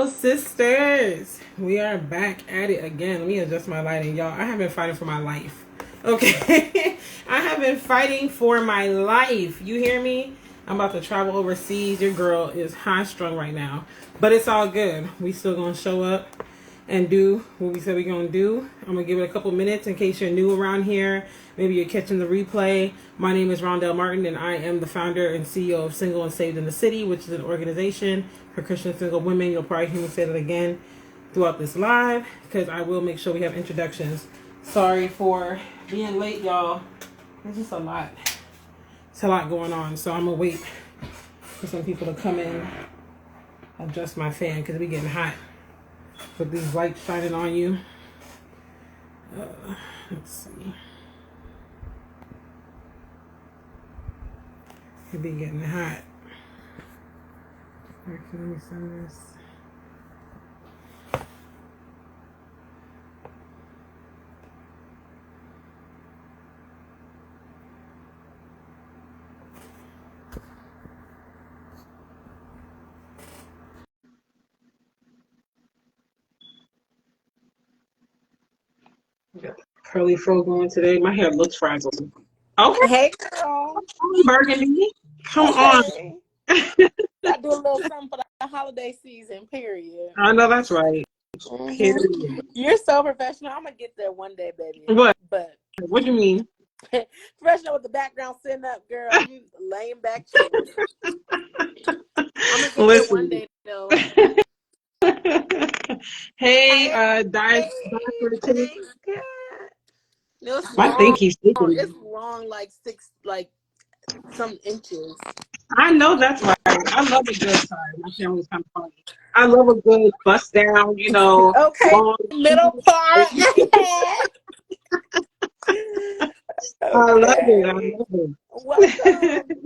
Sisters, we are back at it again. Let me adjust my lighting, y'all. I have been fighting for my life. Okay, I have been fighting for my life. You hear me? I'm about to travel overseas. Your girl is high strung right now, but it's all good. We still gonna show up and do what we said we're gonna do. I'm gonna give it a couple minutes in case you're new around here. Maybe you're catching the replay. My name is Rondell Martin, and I am the founder and CEO of Single and Saved in the City, which is an organization for Christian single women. You'll probably hear me say that again throughout this live because I will make sure we have introductions. Sorry for being late, y'all. There's just a lot. It's a lot going on, so I'm gonna wait for some people to come in. Adjust my fan because we getting hot with these lights shining on you. Let's see. It be getting hot. Actually, let me send this. Got the curly fro going today. My hair looks frazzled. Okay, Hey, girl. Burgundy. Come on. Okay. I do a little something for the holiday season, period. I know that's right. Period. You're so professional. I'm going to get there one day, baby. What? But What do you mean? professional with the background sitting up, girl. I'm laying back chilling. I'm going to get there one day, though. Hey, Dice. Thank God. It's I long. think he's sleeping. It's long, like some inches. I know that's right. I love a good time. My family's kind of funny. I love a good bust down, Okay, long. middle part. I love it. I love it. Welcome.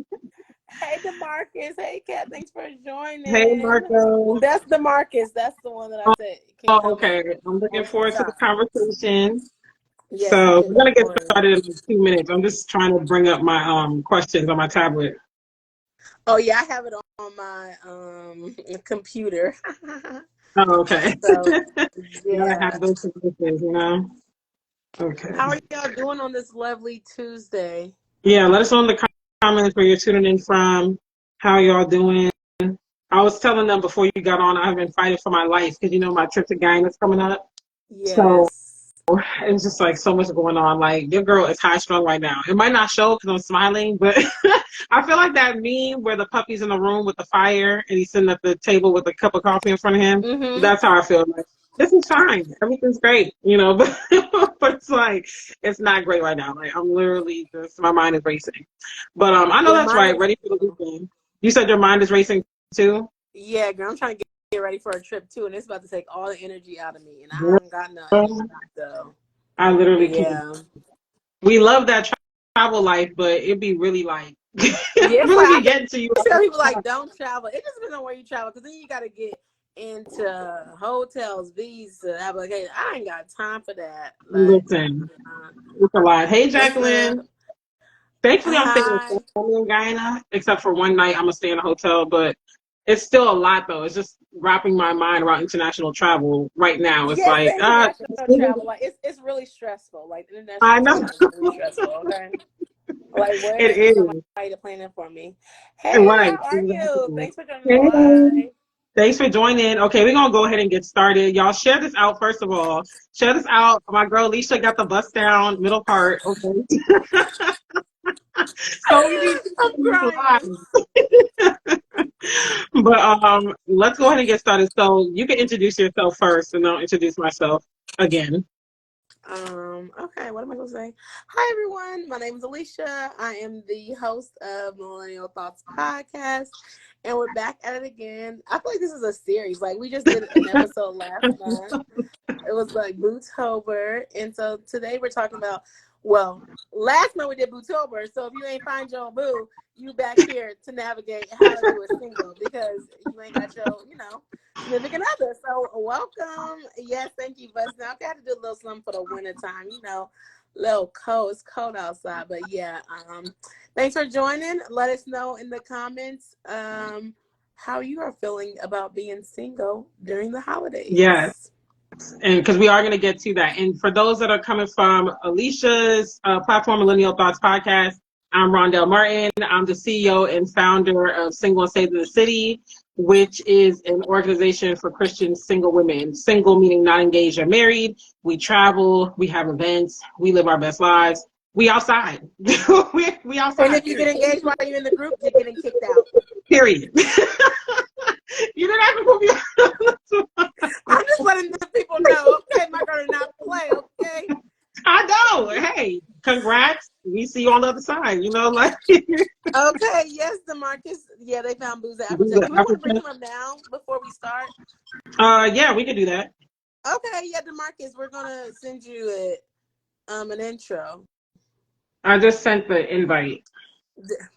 Hey, DeMarcus. Hey, Kat. Thanks for joining. Hey, Marco. That's DeMarcus. That's the one that I said. Oh, okay. I'm looking forward to the conversation. Yes, So we're gonna get started in like 2 minutes. I'm just trying to bring up my questions on my tablet. Oh yeah, I have it on my computer. Oh, okay. So, Gotta have those services, Okay. How are y'all doing on this lovely Tuesday? Yeah, let us know in the comments where you're tuning in from. How y'all doing? I was telling them before you got on, I've been fighting for my life because my trip to Ghana is coming up. Yes. So it's just like so much going on. Like your girl is high strung right now. It might not show because I'm smiling, but I feel like that meme where the puppy's in the room with the fire and he's sitting at the table with a cup of coffee in front of him. Mm-hmm. That's how I feel. Like this is fine, everything's great, but it's like it's not great right now. Like I'm literally just my mind is racing. But I know that's right. Ready for the weekend. You said your mind is racing too. Yeah, girl, I'm trying to get ready for a trip too, and it's about to take all the energy out of me, and I haven't got none. So I literally can't. We love that travel life, but it'd be really like really be getting to you. Tell people like don't travel. It just depends on where you travel, because then you got to get into hotels, visa, application. I ain't got time for that. Listen, it's a lot. Hey, Jacqueline. Thankfully, I'm staying with family in Guyana, except for one night I'm gonna stay in a hotel, but it's still a lot though. It's just wrapping my mind around international travel right now. It's international travel, like it's really stressful. Like international I know. travel is really stressful. Okay, like where it is somebody to plan it for me. Hey, right. how are you? Thanks for joining live. Thanks for joining. Okay, we're gonna go ahead and get started. Y'all share this out first of all. Share this out. My girl Alicia got the bust down middle part. Okay. So we need but let's go ahead and get started. So you can introduce yourself first and I'll introduce myself again. Okay, what am I gonna say? Hi everyone, my name is Alicia. I am the host of Millennial Thoughts Podcast, and we're back at it again. I feel like this is a series. Like we just did an episode last month. It was like Bootober, and so today we're talking about. Well, last month we did Bootober, so if you ain't find your boo, you back here to navigate how to do a single because you ain't got your, significant other. So welcome. Yes, thank you. But now I got to do a little something for the winter time, little cold. It's cold outside, but yeah. Thanks for joining. Let us know in the comments how you are feeling about being single during the holidays. Yes. And because we are going to get to that. And for those that are coming from Alicia's platform, Millennial Thoughts Podcast, I'm Rondell Martin. I'm the CEO and founder of Single and Saved in the City, which is an organization for Christian single women. Single meaning not engaged or married. We travel, we have events, we live our best lives. We outside. we outside. And if you get engaged while you're in the group, you're getting kicked out. Period. You didn't have to put me on. I'm just letting the people know, okay, my girl did not play, okay? I know. Hey, congrats. We see you on the other side, you know, like. Okay, yes, DeMarcus. Yeah, they found booze at Appleton. Do we want to bring them up now before we start? Yeah, we could do that. Okay, yeah, DeMarcus, we're gonna send you an intro. I just sent the invite.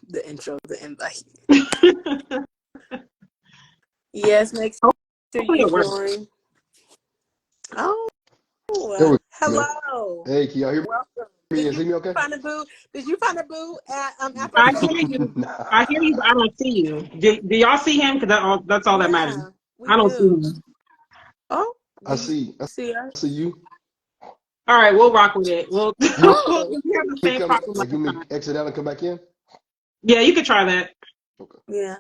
The intro, the invite. Yes, make sure you join. Oh, hello. Hey, can y'all hear me? Welcome. Did you okay? Did you find a boo at Afro? I hear you. I hear you, but I don't see you. Do y'all see him? Because that's all that matters. I don't see him. Oh, I see you. All right, we'll rock with it. We'll have the same problem. Like you may exit out and come back in? Yeah, you could try that. Okay. Yeah.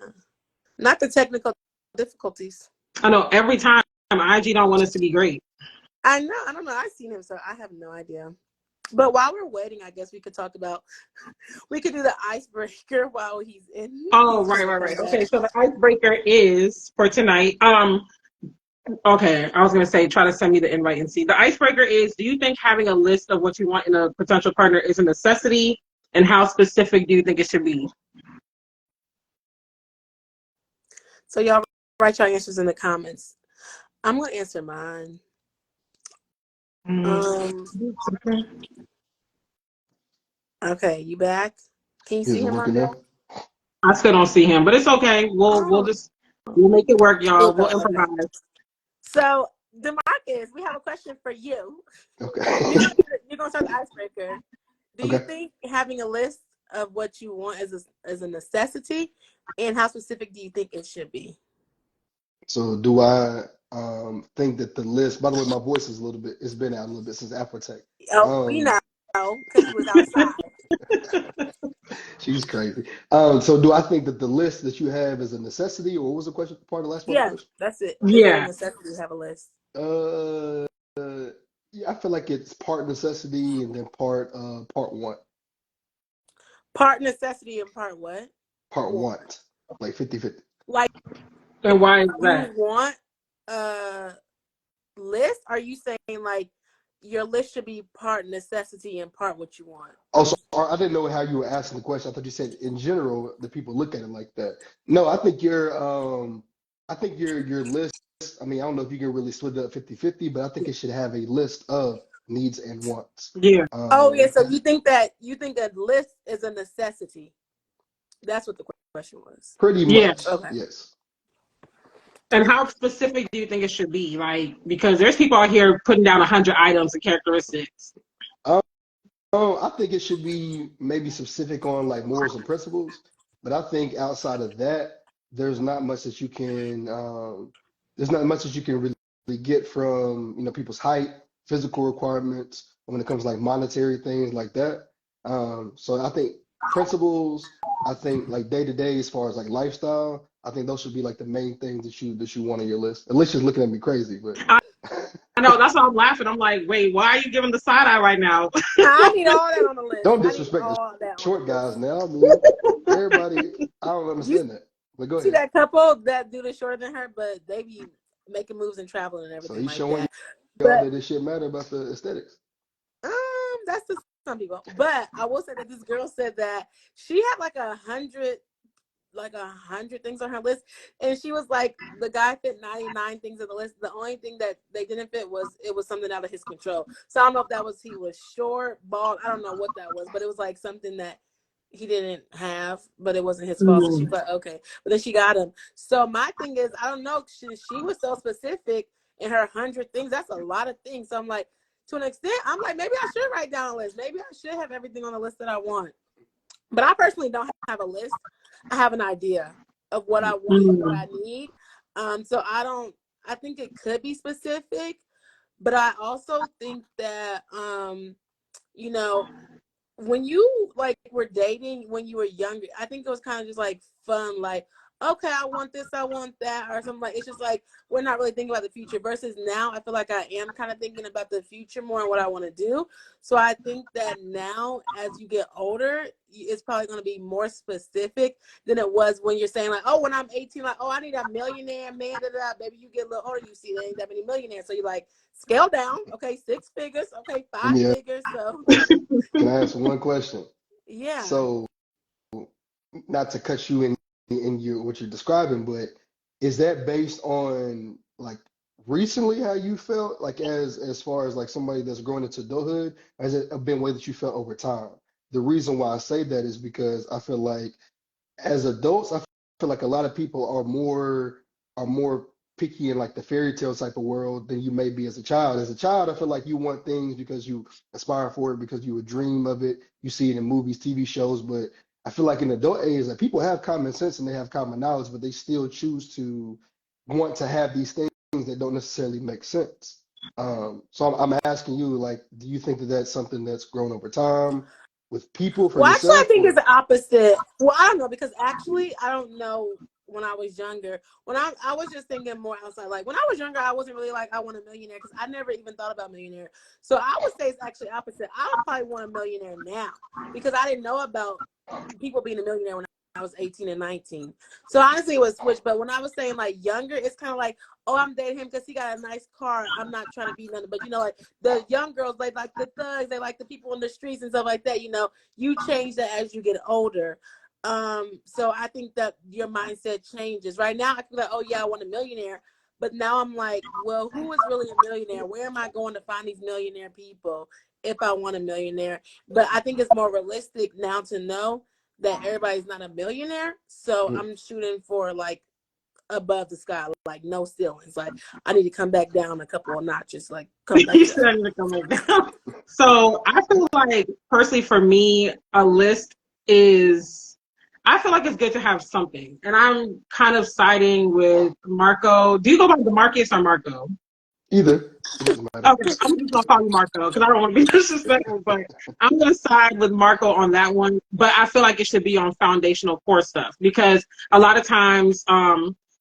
Not the technical difficulties. I know every time IG don't want us to be great. I know. I don't know. I've seen him, so I have no idea. But while we're waiting, I guess we could do the icebreaker while he's in. Oh, right. Okay, so the icebreaker is for tonight. Okay, I was gonna say try to send me the invite and see. The icebreaker is: do you think having a list of what you want in a potential partner is a necessity, and how specific do you think it should be? So y'all write your answers in the comments. I'm gonna answer mine. Okay, you back? Can you see him on there? I still don't see him, but it's okay. We'll make it work, y'all. We'll improvise. So, DeMarcus, we have a question for you. Okay. You're gonna start the icebreaker. Do you think having a list of what you want is a necessity, and how specific do you think it should be? So, do I think that the list? By the way, my voice is it's been out a little bit since Afrotech. Oh, we know because you was outside. She's crazy. So do I think that the list that you have is a necessity, or what was the question? Part of the last part of the question? That's it. Yeah, it's a necessity to have a list. Yeah, I feel like it's part necessity and then part want. Part necessity and part what? Part want, like 50-50. Like, and why is that? You want a list? Are you saying like your list should be part necessity and part what you want? Oh, so I didn't know how you were asking the question. I thought you said in general the people look at it like that. No, I think your list. I mean, I don't know if you can really split it up 50-50, but I think it should have a list of needs and wants. Yeah. So you think a list is a necessity? That's what the question was. Pretty much. Yeah. Okay. Yes. And how specific do you think it should be? Like, because there's people out here putting down 100 items and characteristics. I think it should be maybe specific on like morals and principles, but I think outside of that, there's not much that you can really get from people's height, physical requirements when it comes to like monetary things like that. So I think principles, I think like day to day as far as like lifestyle, I think those should be like the main things that you want on your list. Alicia's looking at me crazy, but I know, that's why I'm laughing. I'm like, wait, why are you giving the side eye right now? I need all that on the list. Don't disrespect the short guys now. I mean, everybody, I don't understand that. But go ahead. See that couple that do this shorter than her, but they be making moves and traveling and everything. So he's showing you all that this shit matter about the aesthetics. That's just some people. But I will say that this girl said that she had like 100 things on her list, and she was like, the guy fit 99 things on the list. The only thing that they didn't fit was something out of his control. So I don't know if that was he was short, bald, I don't know what that was, but it was like something that he didn't have, but it wasn't his fault. So she's like, okay, but then she got him. So my thing is, I don't know, she was so specific in her 100 things. That's a lot of things. So I'm like, to an extent, I'm like, maybe I should write down a list. Maybe I should have everything on the list that I want. But I personally don't have a list. I have an idea. of what I want and what I need. So I think it could be specific, but I also think that, you know, when you like were dating when you were younger, I think it was kind of just like fun, like, okay, I want this, I want that, or something. Like, it's just like we're not really thinking about the future. Versus now, I feel like I am kind of thinking about the future more and what I want to do. So I think that now, as you get older, it's probably going to be more specific than it was when you're saying like, oh, when I'm 18, like, oh, I need a millionaire man. Da, da, da. Baby, you get a little older, you see there ain't that many millionaires, so you're like, scale down. Okay, 6 figures. Okay, Let 5 me figures. So can I ask one question? yeah. So, not to cut you in your what you're describing, but is that based on like recently how you felt, like as far as like somebody that's growing into adulthood, or has it been a way that you felt over time? The reason why I say that is because I feel like as adults, I feel like a lot of people are more picky in like the fairy tale type of world than you may be as a child. As a child, I feel like you want things because you aspire for it, because you would dream of it. You see it in movies, TV shows, but I feel like in adult age, like people have common sense and they have common knowledge, but they still choose to want to have these things that don't necessarily make sense. So I'm asking you, like, do you think that that's something that's grown over time with people for Well, actually, I yourself, think it's or the opposite. Well, I don't know, because actually, I don't know when I was younger. When I was just thinking more outside. Like when I was younger, I wasn't really like I want a millionaire because I never even thought about millionaire. So I would say it's actually opposite. I would probably want a millionaire now because I didn't know about people being a millionaire when I was 18 and 19. So honestly, it was switched. But when I was saying like younger, it's kind of like, oh, I'm dating him because he got a nice car. I'm not trying to be nothing. But like the young girls, they like the thugs, they like the people in the streets and stuff like that. You change that as you get older. So I think that your mindset changes. Right now, I feel like, oh yeah, I want a millionaire. But now I'm like, well, who is really a millionaire? Where am I going to find these millionaire people if I want a millionaire? But I think it's more realistic now to know that everybody's not a millionaire. So I'm shooting for like above the sky, like no ceilings. Like I need to come back down a couple of notches, like come back You up. said I need to come back down. So I feel like personally for me, a list is, I feel like it's good to have something. And I'm kind of siding with Marco. Do you go by DeMarcus or Marco? either? It doesn't matter. Okay, I'm just gonna call you Marco because I don't want to be disrespectful, but I'm gonna side with Marco on that one. But I feel like it should be on foundational core stuff because a lot of times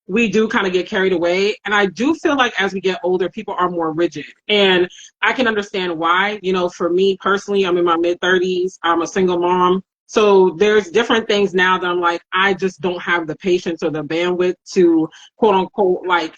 we do kind of get carried away, and I do feel like as we get older, people are more rigid, and I can understand why. For me personally, I'm in my mid-30s. I'm a single mom. So there's different things now that I'm like, I just don't have the patience or the bandwidth to quote unquote like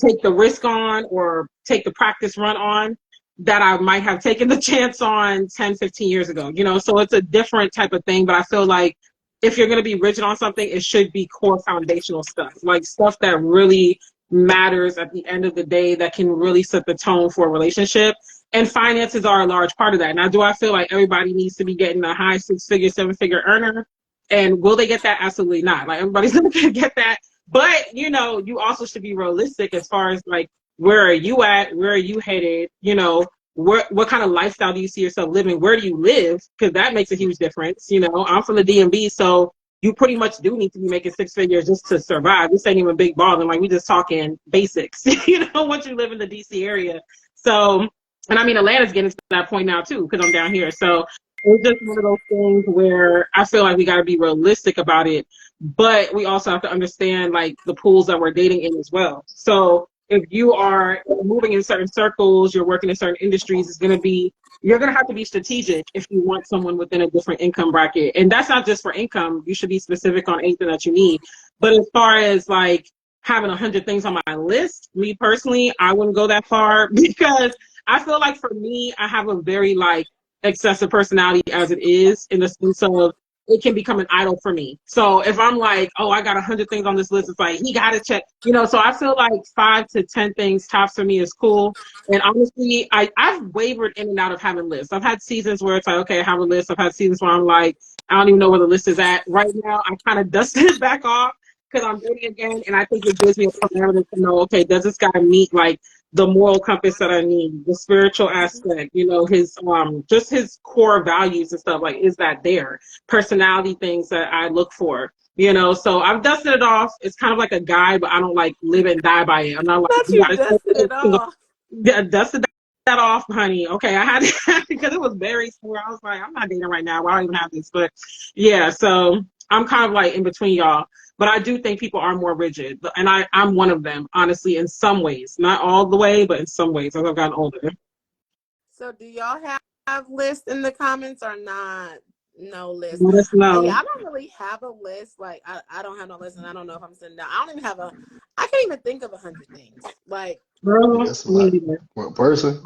take the risk on or take the practice run on that I might have taken the chance on 10, 15 years ago, so it's a different type of thing. But I feel like if you're going to be rigid on something, it should be core foundational stuff, like stuff that really matters at the end of the day, that can really set the tone for a relationship. And finances are a large part of that. Now, do I feel like everybody needs to be getting a high 6-figure, 7-figure earner? And will they get that? Absolutely not. Like everybody's not going to get that. But, you also should be realistic as far as like, where are you at? Where are you headed? What kind of lifestyle do you see yourself living? Where do you live? Because that makes a huge difference. I'm from the DMV, so you pretty much do need to be making 6 figures just to survive. This ain't even big balling. Like, we just talking basics, once you live in the DC area. So, and I mean, Atlanta's getting to that point now too, because I'm down here. So it's just one of those things where I feel like we got to be realistic about it, but we also have to understand like the pools that we're dating in as well. So if you are moving in certain circles, you're working in certain industries, you're going to have to be strategic if you want someone within a different income bracket. And that's not just for income. You should be specific on anything that you need. But as far as like having 100 things on my list, me personally, I wouldn't go that far because I feel like for me, I have a very like excessive personality as it is, in the sense of it can become an idol for me. So if I'm like, oh, I got 100 things on this list, it's like, he got to check, so I feel like 5 to 10 things tops for me is cool. And honestly, I've wavered in and out of having lists. I've had seasons where it's like, okay, I have a list. I've had seasons where I'm like, I don't even know where the list is at. Right now, I kind of dusted it back off because I'm dating again. And I think it gives me a parameter to know, okay, does this guy meet like the moral compass that I need, the spiritual aspect, his just his core values and stuff, like, is that there? Personality things that I look for, You know, so I've dusted it off. It's kind of like a guide, but I don't like live and die by it. I'm not like, Not you you gotta dusted it off. dusted that off, honey. Okay, I had to, because it was very smooth. I was like, I'm not dating right now. Why do I even have this? But yeah, so I'm kind of like in between y'all. But I do think people are more rigid, and I'm one of them, honestly, in some ways. Not all the way, but in some ways as I've gotten older. So do y'all have lists in the comments or not? No list. Let us know. Yeah, I don't really have a list. Like I don't have no list, and I don't know if I'm sitting down. I don't even have a. I can't even think of 100 things. Like, Girl, That's a lot. One person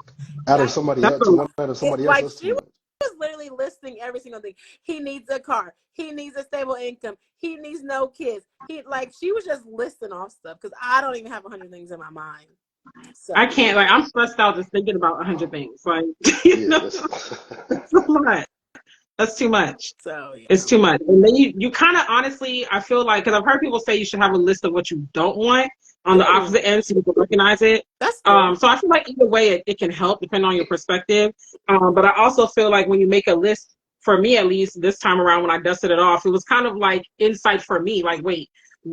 out of that, somebody that's else a to lot. one out of it, somebody else. like That's she too much. was literally listing every single thing. He needs a car. He needs a stable income. He needs no kids. She was just listing off stuff because I don't even have 100 things in my mind. So I can't, like, I'm stressed out just thinking about 100 things. Like, you Yeah, know, that's it's too much. That's too much. so yeah. It's too much. And then you kind of honestly, I feel like, because I've heard people say you should have a list of what you don't want on the opposite end so you can recognize it. That's cool. So I feel like either way it can help depending on your perspective. But I also feel like when you make a list, for me at least, this time around when I dusted it off, it was kind of like insight for me. Like, wait,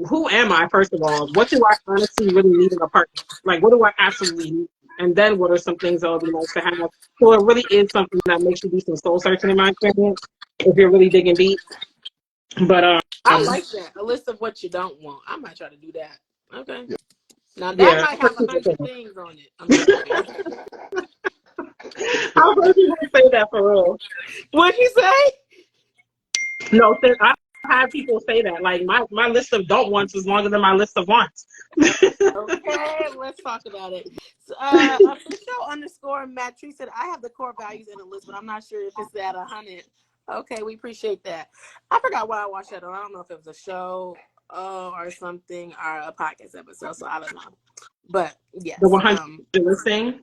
who am I, first of all? What do I honestly really need in a partner? Like, what do I absolutely need? And then what are some things that would be nice to have? So it really is something that makes you do some soul searching, in my experience, if you're really digging deep. But I like that. A list of what you don't want. I might try to do that. Okay. yeah. Now that yeah, might have 100 things on it. I'm just kidding. I've heard people say that for real. What'd you say? No, I've had people say that. Like my list of don't wants is longer than my list of wants. Okay, let's talk about it. So, official_Matt Tree said, I have the core values in the list, but I'm not sure if it's at 100. Okay, we appreciate that. I forgot what I watched that on. I don't know if it was a show or something or a podcast episode, so I don't know. But yes. The 100 listing?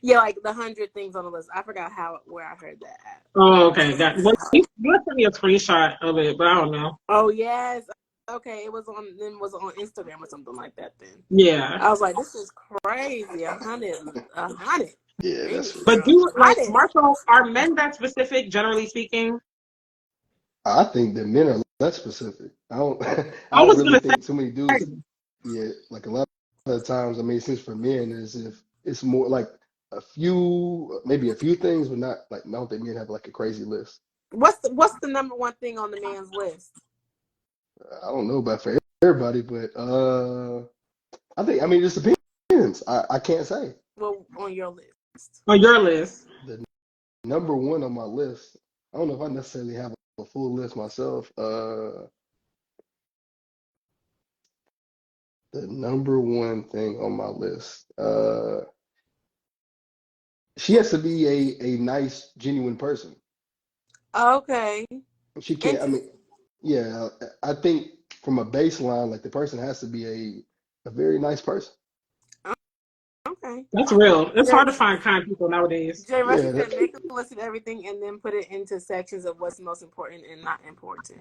Yeah, like the 100 things on the list. I forgot where I heard that at. Oh, okay. Well, you sent me a screenshot of it, but I don't know. Oh yes. Okay, it was on Instagram or something like that then. Yeah. I was like, this is crazy. 100. Yeah, that's. But Marco, are men that specific, generally speaking? I think that men are that specific. I don't. I I was don't really gonna think too many dudes. say, Yeah, like a lot of times. I mean, since for men is if it's more like maybe a few things, but not like I don't think men have like a crazy list. What's the number one thing on the man's list? I don't know about for everybody, but I mean, it just depends. I can't say. Well, on your list. on your list. The number one on my list. I don't know if I necessarily have a full list myself. The number one thing on my list. She has to be a nice, genuine person. Okay. She can't. I mean, yeah. I think from a baseline, like the person has to be a very nice person. Okay. That's real. It's hard to find kind people nowadays. Jay Rushy Yeah, said, make a list of everything and then put it into sections of what's most important and not important.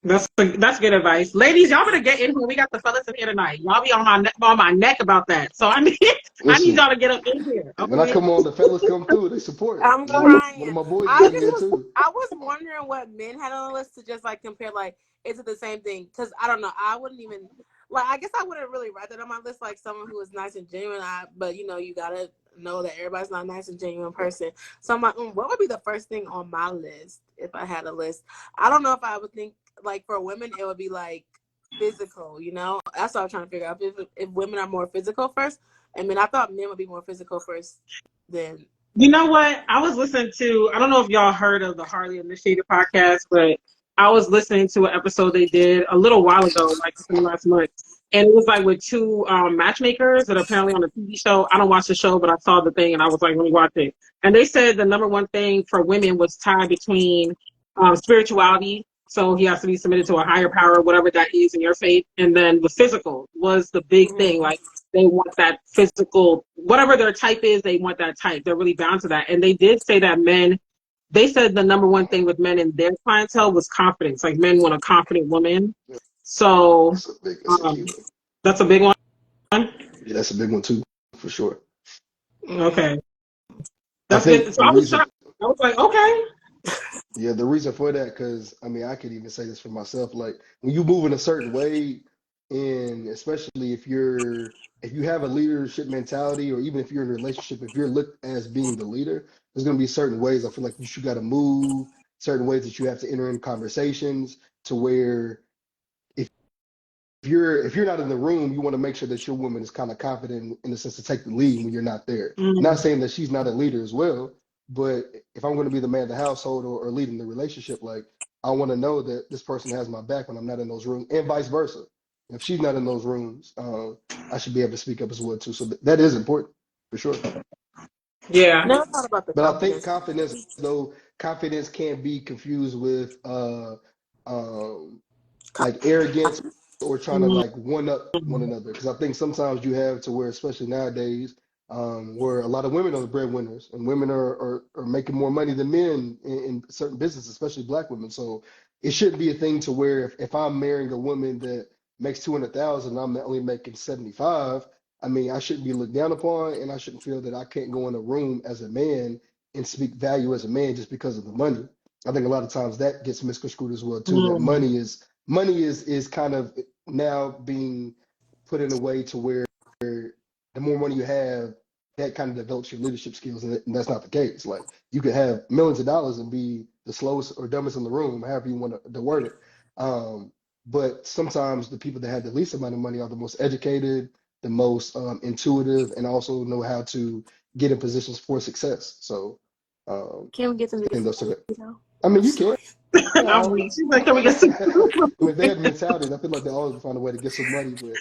That's good advice, ladies. Y'all better get in here. We got the fellas in here tonight. Y'all be on my neck about that. So I need listen, y'all to get up in here. Okay? when I come on, the fellas come through. They support. I'm One crying. of my boys I in here too. was wondering what men had on the list to just like compare, like, is it the same thing? Because I don't know. I wouldn't even, like, I guess I wouldn't really write that on my list, like someone who is nice and genuine. But you know, you gotta know that everybody's not a nice and genuine person. So I'm like, what would be the first thing on my list if I had a list? I don't know if I would think, like, for women, it would be like physical, you know? That's what I'm trying to figure out. If women are more physical first, I mean, I thought men would be more physical first than. You know what? I was listening to, I don't know if y'all heard of the Harley Initiative podcast, but I was listening to an episode they did a little while ago, like within last month. And it was like with two matchmakers that are apparently on a TV show. I don't watch the show, but I saw the thing and I was like, let me watch it. And they said the number one thing for women was tied between spirituality. So he has to be submitted to a higher power, whatever that is in your faith. And then the physical was the big thing. Like, they want that physical, whatever their type is, they want that type. They're really bound to that. And they did say that they said the number one thing with men in their clientele was confidence. Like, men want a confident woman. So that's a big one. Yeah, that's a big one too, for sure. Okay. That's good. So I was shocked. I was like, okay. Yeah, the reason for that, because I mean, I could even say this for myself. Like when you move in a certain way, and especially if you have a leadership mentality, or even if you're in a relationship, if you're looked as being the leader, there's gonna be certain ways I feel like you should got to move, certain ways that you have to enter in conversations to where if you're not in the room, you want to make sure that your woman is kind of confident in the sense to take the lead when you're not there. Not Mm. saying that she's not a leader as well, but if I'm going to be the man of the household or leading the relationship, like I want to know that this person has my back when I'm not in those rooms, and vice versa. If she's not in those rooms, I should be able to speak up as well too. So that is important for sure. Yeah. Never thought about the But I think confidence. confidence, though, confidence can't be confused with um, like arrogance or trying to Mm. like one up one another. Because I think sometimes you have to where, especially nowadays, where a lot of women are the breadwinners and women are making more money than men in certain businesses, especially black women. So it shouldn't be a thing to where if I'm marrying a woman that makes 200,000, I'm only making 75. I mean, I shouldn't be looked down upon, and I shouldn't feel that I can't go in a room as a man and speak value as a man just because of the money. I think a lot of times that gets misconstrued as well too. That Mm. money is kind of now being put in a way to where the more money you have, that kind of develops your leadership skills, and that's not the case. Like you could have millions of dollars and be the slowest or dumbest in the room, however you want to word it. But sometimes the people that have the least amount of money are the most educated, the most intuitive, and also know how to get in positions for success. So Can we get them to I get think some those are. money, I mean, you can. I'm weak. She's like, can we get some? With their mentality, I feel like they always find a way to get some money. But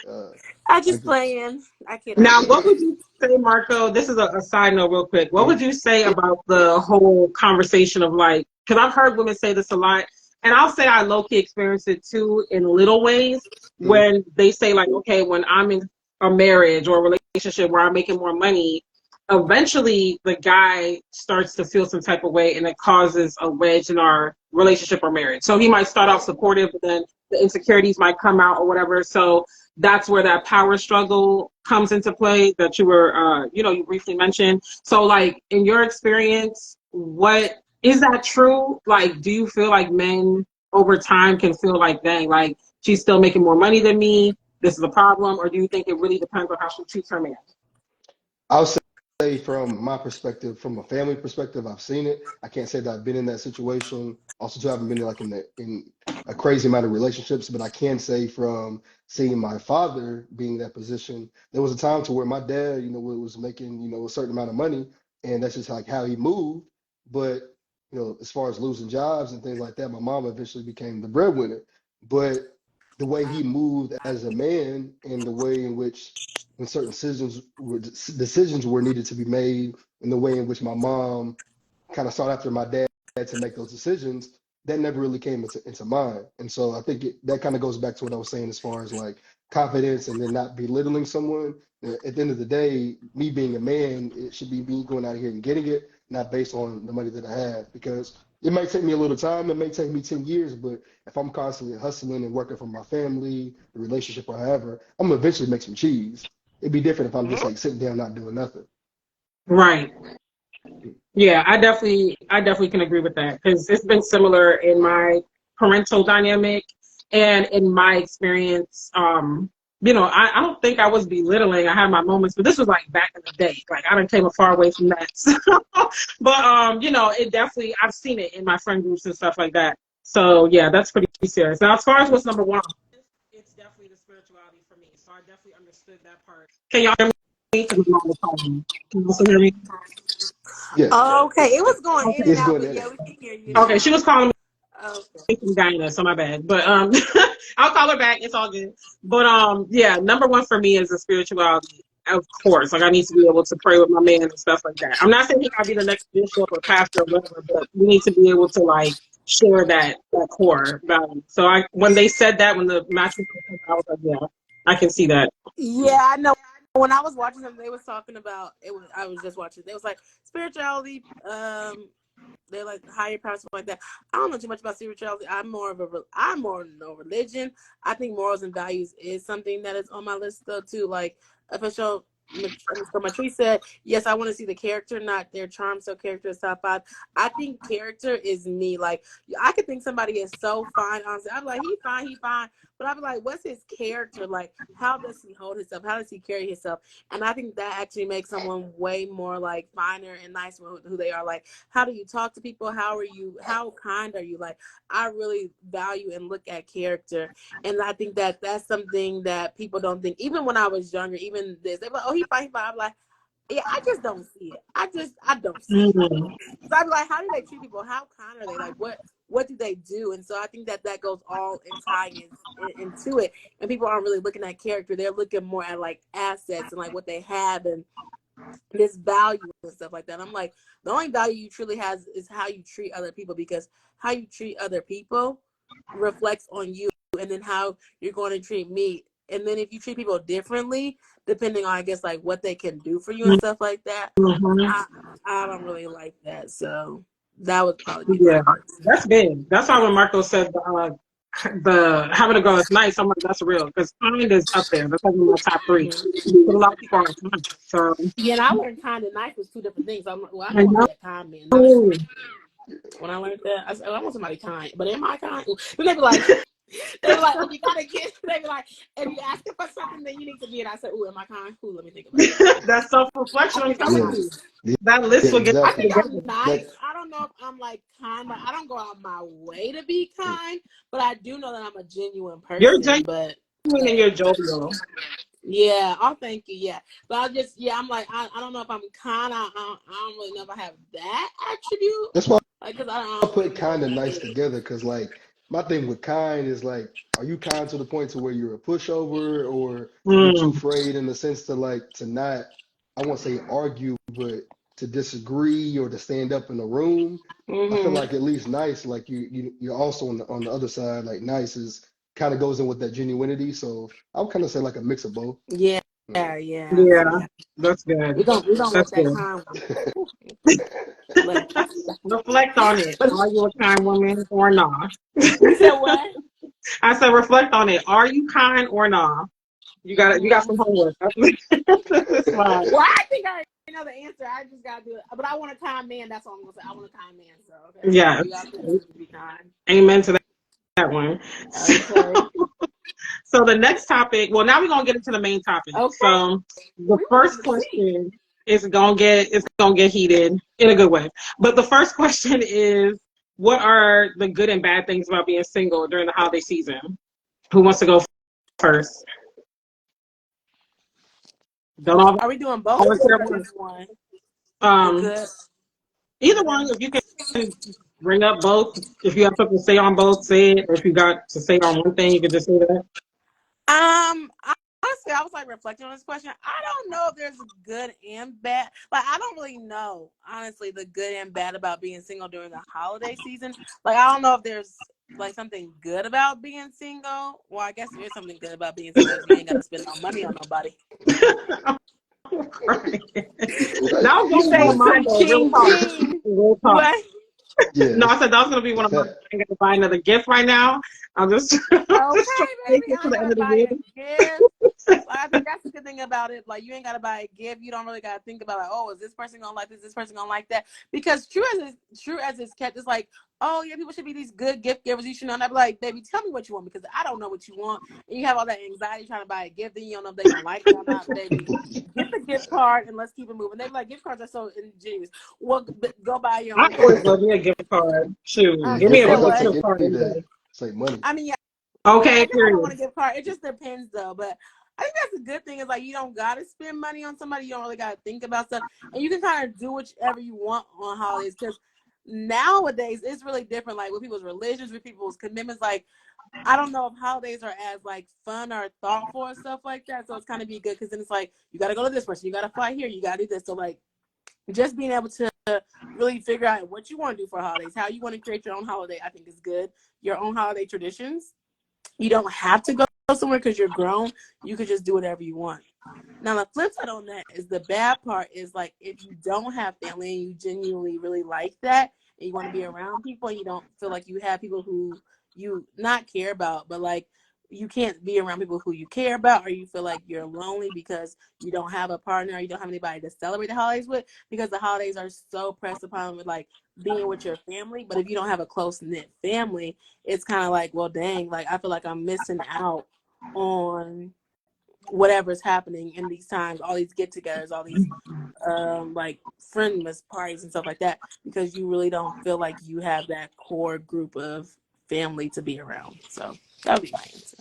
I I just get, playing. I kid, I Now, kid. what would you say, Marco? This is a side note, real quick. What would you say about the whole conversation of like, because I've heard women say this a lot, and I'll say I low key experience it too in little ways mm, when they say, like, okay, when I'm in a marriage or a relationship where I'm making more money, eventually the guy starts to feel some type of way and it causes a wedge in our relationship or marriage. So he might start off supportive, but then the insecurities might come out or whatever. So that's where that power struggle comes into play that you were you briefly mentioned. So like in your experience, what is that true? Like do you feel like men over time can feel like, dang, like she's still making more money than me, this is a problem? Or do you think it really depends on how she treats her man? I'll say from my perspective, from a family perspective, I've seen it. I can't say that I've been in that situation. Also, too, I haven't been like in a crazy amount of relationships, but I can say from seeing my father being in that position, there was a time to where my dad, was making, a certain amount of money, and that's just like how he moved. But as far as losing jobs and things like that, my mom eventually became the breadwinner. But the way he moved as a man and the way in which when certain decisions were needed to be made, and the way in which my mom kind of sought after my dad to make those decisions, that never really came into mind. And so I think that kind of goes back to what I was saying as far as like confidence and then not belittling someone. At the end of the day, me being a man, it should be me going out here and getting it, not based on the money that I have. Because it might take me a little time, it may take me 10 years, but if I'm constantly hustling and working for my family, the relationship, or however, I'm gonna eventually make some cheese. It'd be different if I'm just like sitting down not doing nothing. Right. Yeah, I definitely can agree with that because it's been similar in my parental dynamic and in my experience. I don't think I was belittling. I had my moments, but this was like back in the day. Like I done came a far away from that. But it definitely I've seen it in my friend groups and stuff like that. So yeah, that's pretty serious. Now, as far as what's number one, it's definitely the spirituality for me. So I definitely understood that part. Can y'all hear me? 'Cause I'm on the phone. Can you also hear me? Yes, Okay, it was going in and it's out, going but in yeah, there. we can hear you Okay, she now. was calling Okay. from Guyana, so my bad. But I'll call her back. It's all good. But yeah, number one for me is the spirituality. Of course, like I need to be able to pray with my man and stuff like that. I'm not saying he gotta be the next bishop or pastor or whatever, but we need to be able to like share that core value. So when they said that, when the matching, I was like, yeah, I can see that. Yeah, I know. When I was watching them, they was talking about it. I was just watching. They was like spirituality. They're like higher power, stuff like that. I don't know too much about spirituality. I'm more no religion. I think morals and values is something that is on my list though too. Like official. So Matrice said, yes, I want to see the character, not their charm. So character is top 5. I think character is me. Like, I could think somebody is so fine. Honestly, I'm like, he fine. But I'm like, what's his character? Like, how does he hold himself? How does he carry himself? And I think that actually makes someone way more like finer and nicer with who they are. Like, how do you talk to people? How are you? How kind are you? Like, I really value and look at character. And I think that that's something that people don't think. Even when I was younger, even this, they were like, oh, he fine. I'm like, yeah, I just don't see it. I don't see it. Mm-hmm. So I'm like, how do they treat people? How kind are they? Like, what do they do? And so I think that goes all in tying into it. And people aren't really looking at character. They're looking more at like assets and like what they have and this value and stuff like that. I'm like, the only value you truly has is how you treat other people, because how you treat other people reflects on you, and then how you're going to treat me. And then if you treat people differently, depending on, I guess, like what they can do for you and stuff like that, I don't really like that. So that would probably be my Yeah, first. that's big. That's why when Marco said the having a girl is nice, I'm like, that's real, because kind is up there. That's like in my top 3. But a lot of people aren't kind. So Yeah, and I learned kind and nice was 2 different things. I'm like, well, I I don't want to know. be a kind man. Not a, when I learned that, I said, oh, I want somebody kind. But am I kind? But they be like, if you gotta get, they be like, if you asking for something, then you need to be. And I said, ooh, am I kind? Ooh, let me think about it. That self-reflection I I'm think I'm telling Yeah, nice. you. yeah, That yeah, list will get I you exactly. think I'm together. nice. That I don't know if I'm like kind. Like, I don't go out my way to be yeah. kind, but I do know that I'm a genuine You're person. genuine But and you're jovial. yeah, oh, thank you. Yeah, but I'm like, I don't know if I'm kind. I don't really know if I have that attribute. That's why Like, cause I I don't really put know what kind and that nice is. together, because like my thing with kind is like, are you kind to the point to where you're a pushover, or you're too Mm. afraid in the sense to like to not, I won't say argue, but to disagree or to stand up in the room. I feel Mm-hmm. like at least nice, like you're also on the other side, like nice is kind of goes in with that genuinity. So I would kind of say like a mix of both. Yeah, Yeah. yeah, Yeah, yeah. that's good. We don't let That's that good. kind let it pass. Reflect on it. But Are you a kind woman or not? you said what? I said reflect on it. Are you kind or not? You got some Mm-hmm. homework. That's fine. Well, I think I already know the answer. I just gotta do it. But I want a kind man. That's all I'm gonna say. I want a kind man. So okay, so Yes. you gotta be kind. Amen to that one. Okay. So the next topic, well, now we're gonna get into the main topic. Okay. So the We first want to see. question is gonna get heated in a good way. But the first question is, what are the good and bad things about being single during the holiday season? Who wants to go first? Don't all Are we doing both always or hear one. just one? The Um, good. either one. If you can bring up both, if you have something to say on both, say it. Or if you got to say on one thing, you can just say that. Honestly, I was like reflecting on this question. I don't know if there's good and bad. Like, I don't really know, honestly, the good and bad about being single during the holiday season. Like, I don't know if there's like something good about being single. Well, I guess there is something good about being single because you ain't got to spend no money on nobody. Right. Right. That was You gonna be one of say mine though. Real ching talk. ching. Real talk. What? Yeah, No, I said that was gonna be one that's of mine. that. I ain't gonna buy another gift right now. I'm just, just Okay, trying to make baby. it I to ain't the end gotta of the buy year. a gift. Like, I think that's the good thing about it. Like, you ain't gotta buy a gift. You don't really gotta think about like, oh, is this person gonna like this? Is this person gonna like that? Because true as it's kept, it's like, oh yeah, people should be these good gift givers. You should know. And I'd be like, baby, tell me what you want, because I don't know what you want. And you have all that anxiety trying to buy a gift, then you don't know if they're gonna like it or not, baby. Get the gift card and let's keep it moving. They be like, gift cards are so ingenious. Well, go buy your I own always gift. love me a gift card. Shoot, Yeah, give me You gift a said cards I what? take gift card any any day. day. It's like money. I mean, yeah. Yeah, I Okay, guess I don't want period. to give card. It just depends though. But I think that's a good thing is like you don't gotta spend money on somebody. You don't really gotta think about stuff. And you can kind of do whichever you want on holidays, because nowadays it's really different, like with people's religions, with people's commitments. Like, I don't know if holidays are as like fun or thoughtful or stuff like that. So it's kind of be good because then it's like you gotta go to this person, you gotta fly here, you gotta do this. So like just being able to really figure out what you want to do for holidays, how you want to create your own holiday, I think is good. Your own holiday traditions. You don't have to go somewhere because you're grown. You could just do whatever you want. Now, the flip side on that is the bad part is like if you don't have family and you genuinely really like that and you want to be around people and you don't feel like you have people who you not care about, but like you can't be around people who you care about, or you feel like you're lonely because you don't have a partner, or you don't have anybody to celebrate the holidays with, because the holidays are so pressed upon with like being with your family. But if you don't have a close knit family, it's kind of like, well, dang, like I feel like I'm missing out on whatever's happening in these times, all these get-togethers, all these like friendless parties and stuff like that, because you really don't feel like you have that core group of family to be around. So that would be my answer.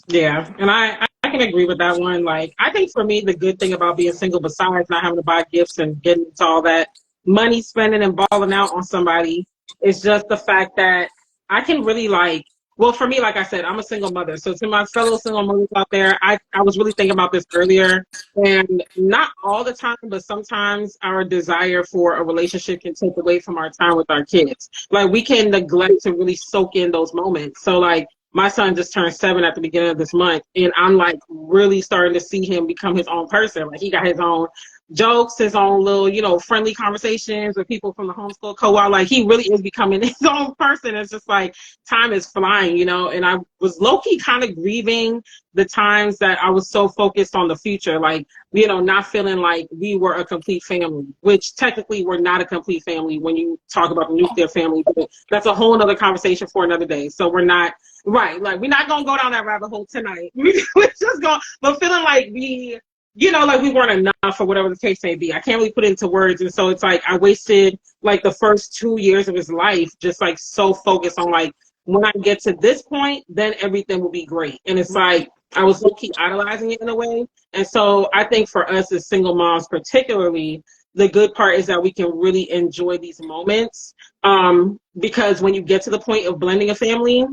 Yeah, and I can agree with that one. Like, I think for me, the good thing about being single, besides not having to buy gifts and getting into all that money spending and balling out on somebody, is just the fact that I can really like, well, for me, like I said, I'm a single mother. So to my fellow single mothers out there, I was really thinking about this earlier, and not all the time, but sometimes our desire for a relationship can take away from our time with our kids. Like, we can neglect to really soak in those moments. So like, my son just turned 7 at the beginning of this month, and I'm like really starting to see him become his own person. Like, he got his own jokes, his own little, friendly conversations with people from the homeschool co-op. Like, he really is becoming his own person. It's just like time is flying, and I was low-key kind of grieving the times that I was so focused on the future, like, not feeling like we were a complete family, which technically we're not a complete family when you talk about the nuclear family, but that's a whole other conversation for another day. So we're not, right, like, we're not going to go down that rabbit hole tonight. We're just going, but feeling like we, like we weren't enough, or whatever the case may be. I can't really put it into words. And so it's like I wasted like the first 2 years of his life just like so focused on like, when I get to this point, then everything will be great. And it's like I was low-key idolizing it in a way. And so I think for us as single moms particularly, the good part is that we can really enjoy these moments, because when you get to the point of blending a family,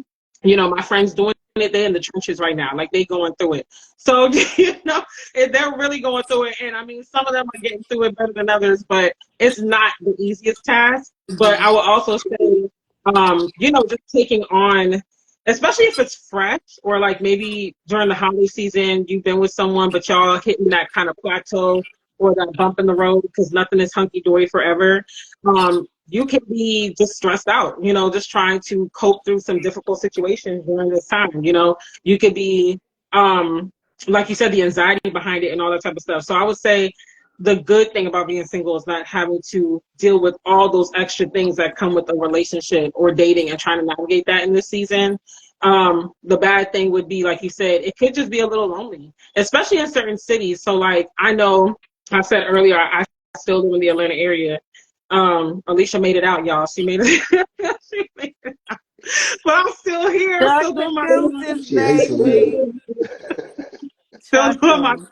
my friends doing it, they're in the trenches right now. Like, they going through it. So, they're really going through it. And I mean, some of them are getting through it better than others, but it's not the easiest task. But I will also say, just taking on, especially if it's fresh, or like maybe during the holiday season, you've been with someone, but y'all hitting that kind of plateau or that bump in the road because nothing is hunky-dory forever. You can be just stressed out, just trying to cope through some difficult situations during this time. You could be, like you said, the anxiety behind it and all that type of stuff. So I would say the good thing about being single is not having to deal with all those extra things that come with a relationship or dating and trying to navigate that in this season. The bad thing would be, like you said, it could just be a little lonely, especially in certain cities. So like, I know I said earlier, I still live in the Atlanta area. Alicia made it out, y'all. She made it. She made it out. But I'm still here. Duck Still the doing my deuces, She hates Atlanta. baby. still Chuck doing my 'em.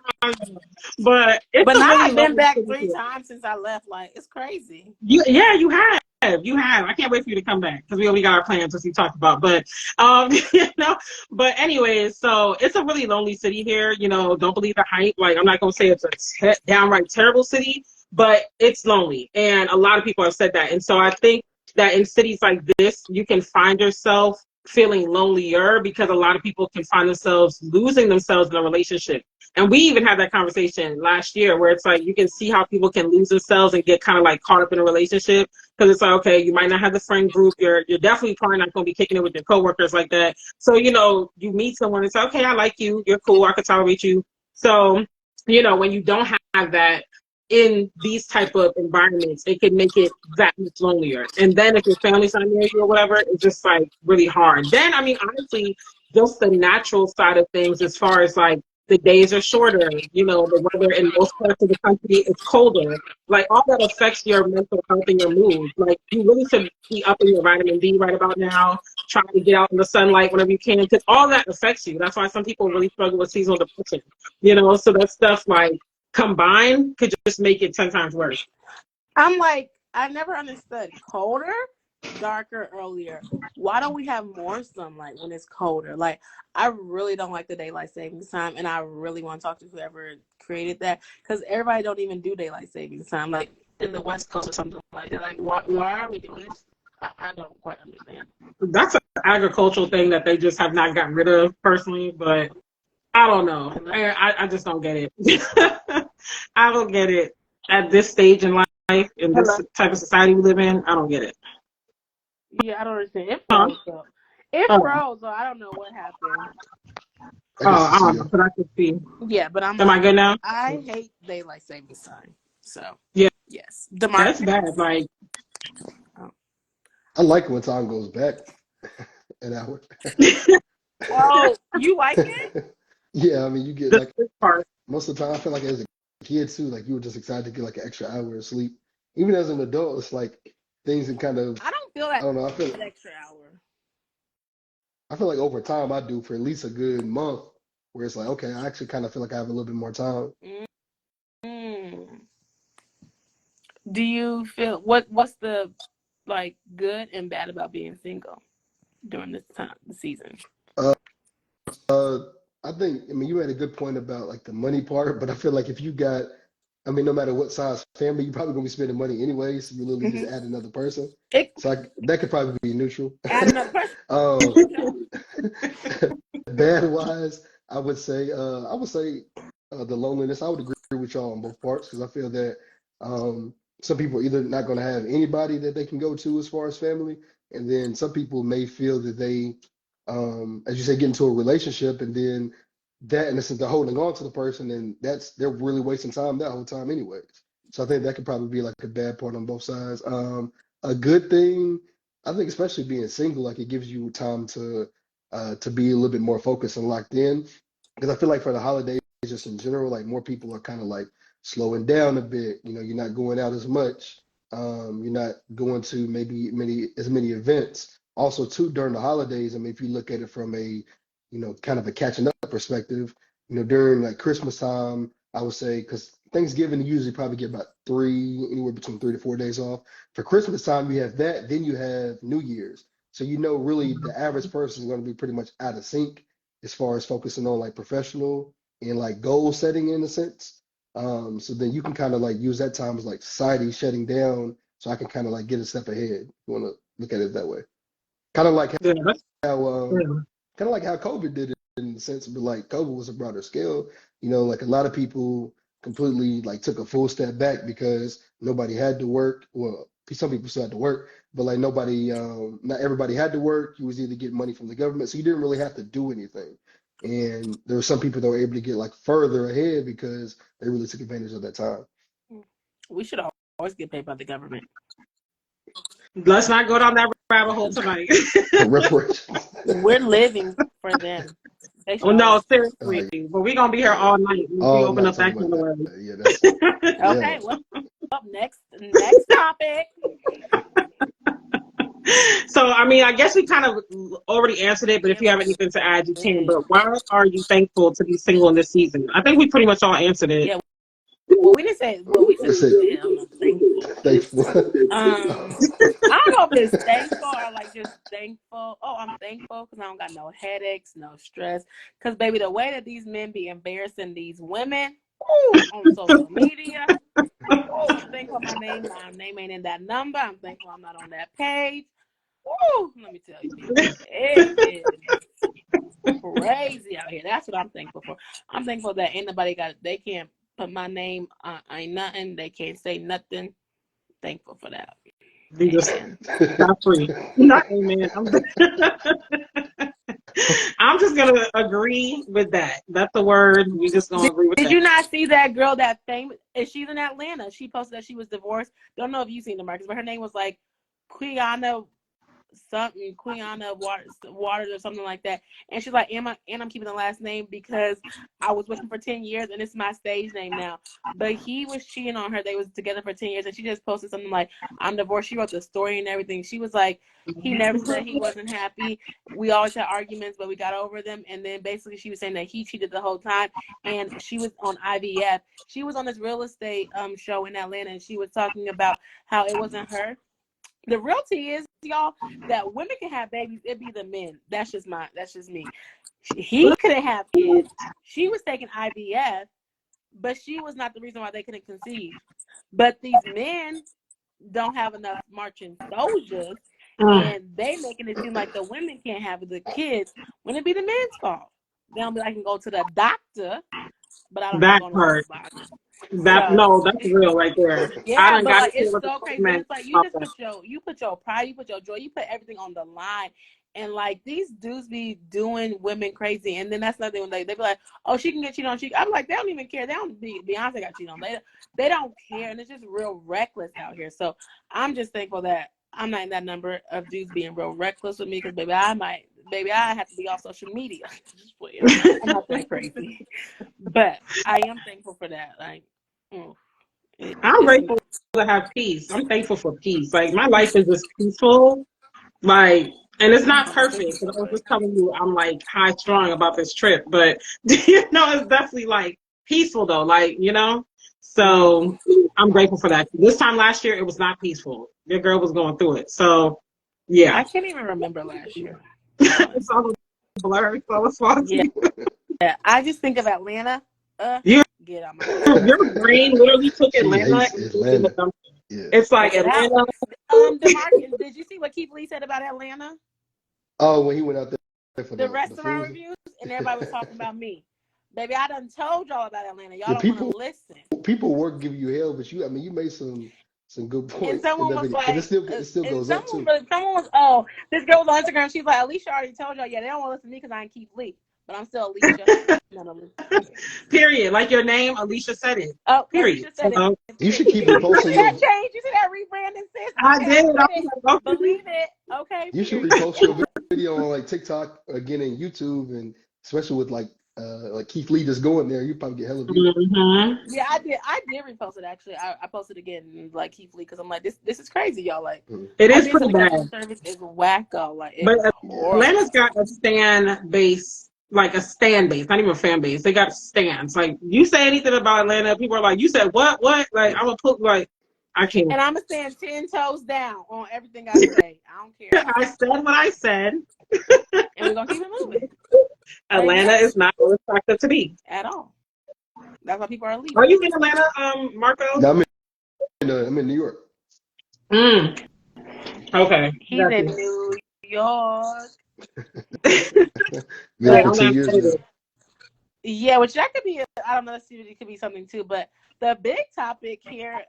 but it's But a now really I've been lonely back city 3 here. times since I left. Like, it's crazy. Yeah, you have. You have. I can't wait for you to come back because we already got our plans, as we talked about. But, but anyways, so it's a really lonely city here. Don't believe the hype. Like, I'm not going to say it's a downright terrible city, but it's lonely. And a lot of people have said that. And so I think that in cities like this, you can find yourself feeling lonelier because a lot of people can find themselves losing themselves in a relationship. And we even had that conversation last year where it's like you can see how people can lose themselves and get kind of like caught up in a relationship because it's like, okay, you might not have the friend group. You're definitely probably not going to be kicking it with your coworkers like that. So, you meet someone and say, okay, I like you. You're cool. I can tolerate you. So, when you don't have that in these type of environments, it can make it that much lonelier. And then if your family's not near you or whatever, it's just like really hard. Then, I mean, honestly, just the natural side of things as far as like, the days are shorter, the weather in most parts of the country is colder. Like, all that affects your mental health and your mood. Like, you really should be up in your vitamin D right about now, trying to get out in the sunlight whenever you can, because all that affects you. That's why some people really struggle with seasonal depression, so that stuff, like, combined could just make it 10 times worse. I'm like, I never understood. Colder, darker, earlier. Why don't we have more sunlight when it's colder? Like, I really don't like the daylight savings time, and I really want to talk to whoever created that, because everybody don't even do daylight savings time, like in the West Coast or something like that. Like, why are we doing this? I don't quite understand. That's an agricultural thing that they just have not gotten rid of, personally, but I don't know. I just don't get it. I don't get it at this stage in life, in this type of society we live in. I don't get it. Yeah, I don't understand. It Huh? froze up. It Oh, froze, so I don't know what happened. I guess I it's don't know, you. but I can see. Yeah, but I'm Am I like, good now? I hate daylight savings time. So Yeah, yes, that's DeMarcus. bad. Like, Oh. I like when time goes back an hour. Oh, you like it? Yeah, I mean, you get the like this part. most of the time. I feel like as a kid too, like you were just excited to get like an extra hour of sleep. Even as an adult, it's like things and kind of I don't feel I that don't know. extra hour. I feel like over time I do for at least a good month, where it's like okay, I actually kind of feel like I have a little bit more time. Mm. Do you feel what's the like good and bad about being single during this time the season? Uh, I think I mean you had a good point about like the money part, but I feel like if you got, I mean, no matter what size family, you're probably gonna be spending money anyway, so you literally just Mm-hmm. add another person. It So that could probably be neutral. add another person. um, bad wise, I would say the loneliness. I would agree with y'all on both parts because I feel that some people are either not going to have anybody that they can go to as far as family, and then some people may feel that they, as you say, get into a relationship and then that in a sense they're holding on to the person and they're really wasting time that whole time anyways. So I think that could probably be like a bad part on both sides. A good thing, I think, especially being single, like it gives you time to be a little bit more focused and locked in. Because I feel like for the holidays, just in general, like more people are kind of like slowing down a bit. You know, you're not going out as much. You're not going to maybe many events. Also, too, during the holidays, I mean, if you look at it from a, kind of a catching up perspective, during like Christmas time, I would say, because Thanksgiving you usually probably get about anywhere between 3 to 4 days off. For Christmas time, you have that, then you have New Year's. So really the average person is going to be pretty much out of sync as far as focusing on like professional and like goal setting in a sense. So then you can kind of like use that time as like society shutting down, so I can kind of like get a step ahead. You want to look at it that way. Kind of like Yeah, that's how yeah. COVID did it in the sense, but like COVID was a broader scale. Like a lot of people completely like took a full step back because nobody had to work. Well, some people still had to work, but like not everybody had to work. You was either getting money from the government, so you didn't really have to do anything. And there were some people that were able to get like further ahead because they really took advantage of that time. We should always get paid by the government. Let's not go down that rabbit hole tonight. Reparations. We're living for them. They should Oh no, always. seriously. But we're gonna be here all night if we All open night up that talking kind about of that. way. Yeah, that's yeah. Okay, well, next topic. So I mean, I guess we kind of already answered it, but if Yeah, you we have anything to add, you can. did. But why are you thankful to be single in this season? I think we pretty much all answered it. Yeah, well, we didn't say. Well, we said That's it. damn, I'm thankful. Thankful. I don't know if it's thankful or like just thankful. Oh, I'm thankful because I don't got no headaches, no stress. Because baby, the way that these men be embarrassing these women on social media. I'm thankful my name ain't in that number. I'm thankful I'm not on that page. Let me tell you, people, it is crazy out here. That's what I'm thankful for. I'm thankful that ain't nobody they can't put my name ain't nothing. They can't say nothing. Thankful for that. You just Amen. not free. Not amen. I'm just gonna agree with that. That's the word. We just gonna agree with Did that. you not see that girl that famous? She's in Atlanta. She posted that she was divorced. Don't know if you've seen the Marcus, but her name was like Quiana Waters or something like that. And she's like, I'm keeping the last name because I was with him for 10 years and it's my stage name now. But he was cheating on her. They was together for 10 years and she just posted something like, I'm divorced. She wrote the story and everything. She was like, he never said he wasn't happy. We always had arguments, but we got over them. And then basically she was saying that he cheated the whole time and she was on IVF. She was on this real estate show in Atlanta and she was talking about how it wasn't her. The realty is, y'all, that women can have babies. It be the men. That's just me. He couldn't have kids. She was taking IVF, but she was not the reason why they couldn't conceive. But these men don't have enough marching soldiers, and they making it seem like the women can't have the kids when it be the men's fault. They don't be like, I can go to the doctor, but I don't want That to go to part. nobody. That's real right there. I Yeah, done but got like to see it's what the so crazy. But man it's like you about just that. put your pride, you put your joy, you put everything on the line, And like these dudes be doing women crazy, and then that's nothing when they be like, oh, she can get cheated on. I'm like, they don't even care. They don't Beyonce got cheated on. They don't care, and it's just real reckless out here. So I'm just thankful that I'm not in that number of dudes being real reckless with me, because baby, I have to be off social media. I'm not that crazy, but I am thankful for that. Like, I'm grateful to have peace. I'm thankful for peace. Like, my life is just peaceful. Like, and it's not perfect, because I was just telling you I'm like high strung about this trip, but it's definitely like peaceful though. Like, so I'm grateful for that. This time last year, it was not peaceful. Your girl was going through it. So, yeah. I can't even remember last year. It's all blurry, so it's foggy. Yeah, I just think of Atlanta. Get out my Your brain literally took Atlanta. Yeah. It's like Atlanta. DeMarcus, did you see what Keith Lee said about Atlanta? Oh, when he went out there for the restaurant reviews, and everybody was talking about me. Baby, I done told y'all about Atlanta. Y'all don't want to listen. People were giving you hell, but you made some good points. And someone was like, it still goes up too. Someone was, this girl was on Instagram. She's like, Alicia already told y'all. Yeah, they don't want to listen to me because I ain't Keith Lee. But I'm still Alicia. Period. Like your name, Alicia said it. Oh, period. Said it. You should keep reposting. You see that change? You see that rebranding, sis? I did. Believe it. Okay. You should repost your video on like TikTok again and YouTube, and especially with like Keith Lee just going there, you probably get hella views. Mm-hmm. Yeah, I did repost it actually. I posted again like Keith Lee, because I'm like, this is crazy, y'all. Like, it is pretty bad. Service is wacko. Like, but Atlanta's got a stan base. Like a stan base, not even a fan base. They got stands. Like, you say anything about Atlanta, people are like, you said what? Like, I'm gonna put I can't. And I'm gonna stand 10 toes down on everything I say. I don't care. I said what I said. And we're gonna keep it moving. Atlanta is not what it's expected to be. At all. That's why people are leaving. Are you in Atlanta, Marco? No, I'm in New York. Okay. He's in New York. Yeah, which that could be, I don't know, it could be something too, but the big topic here,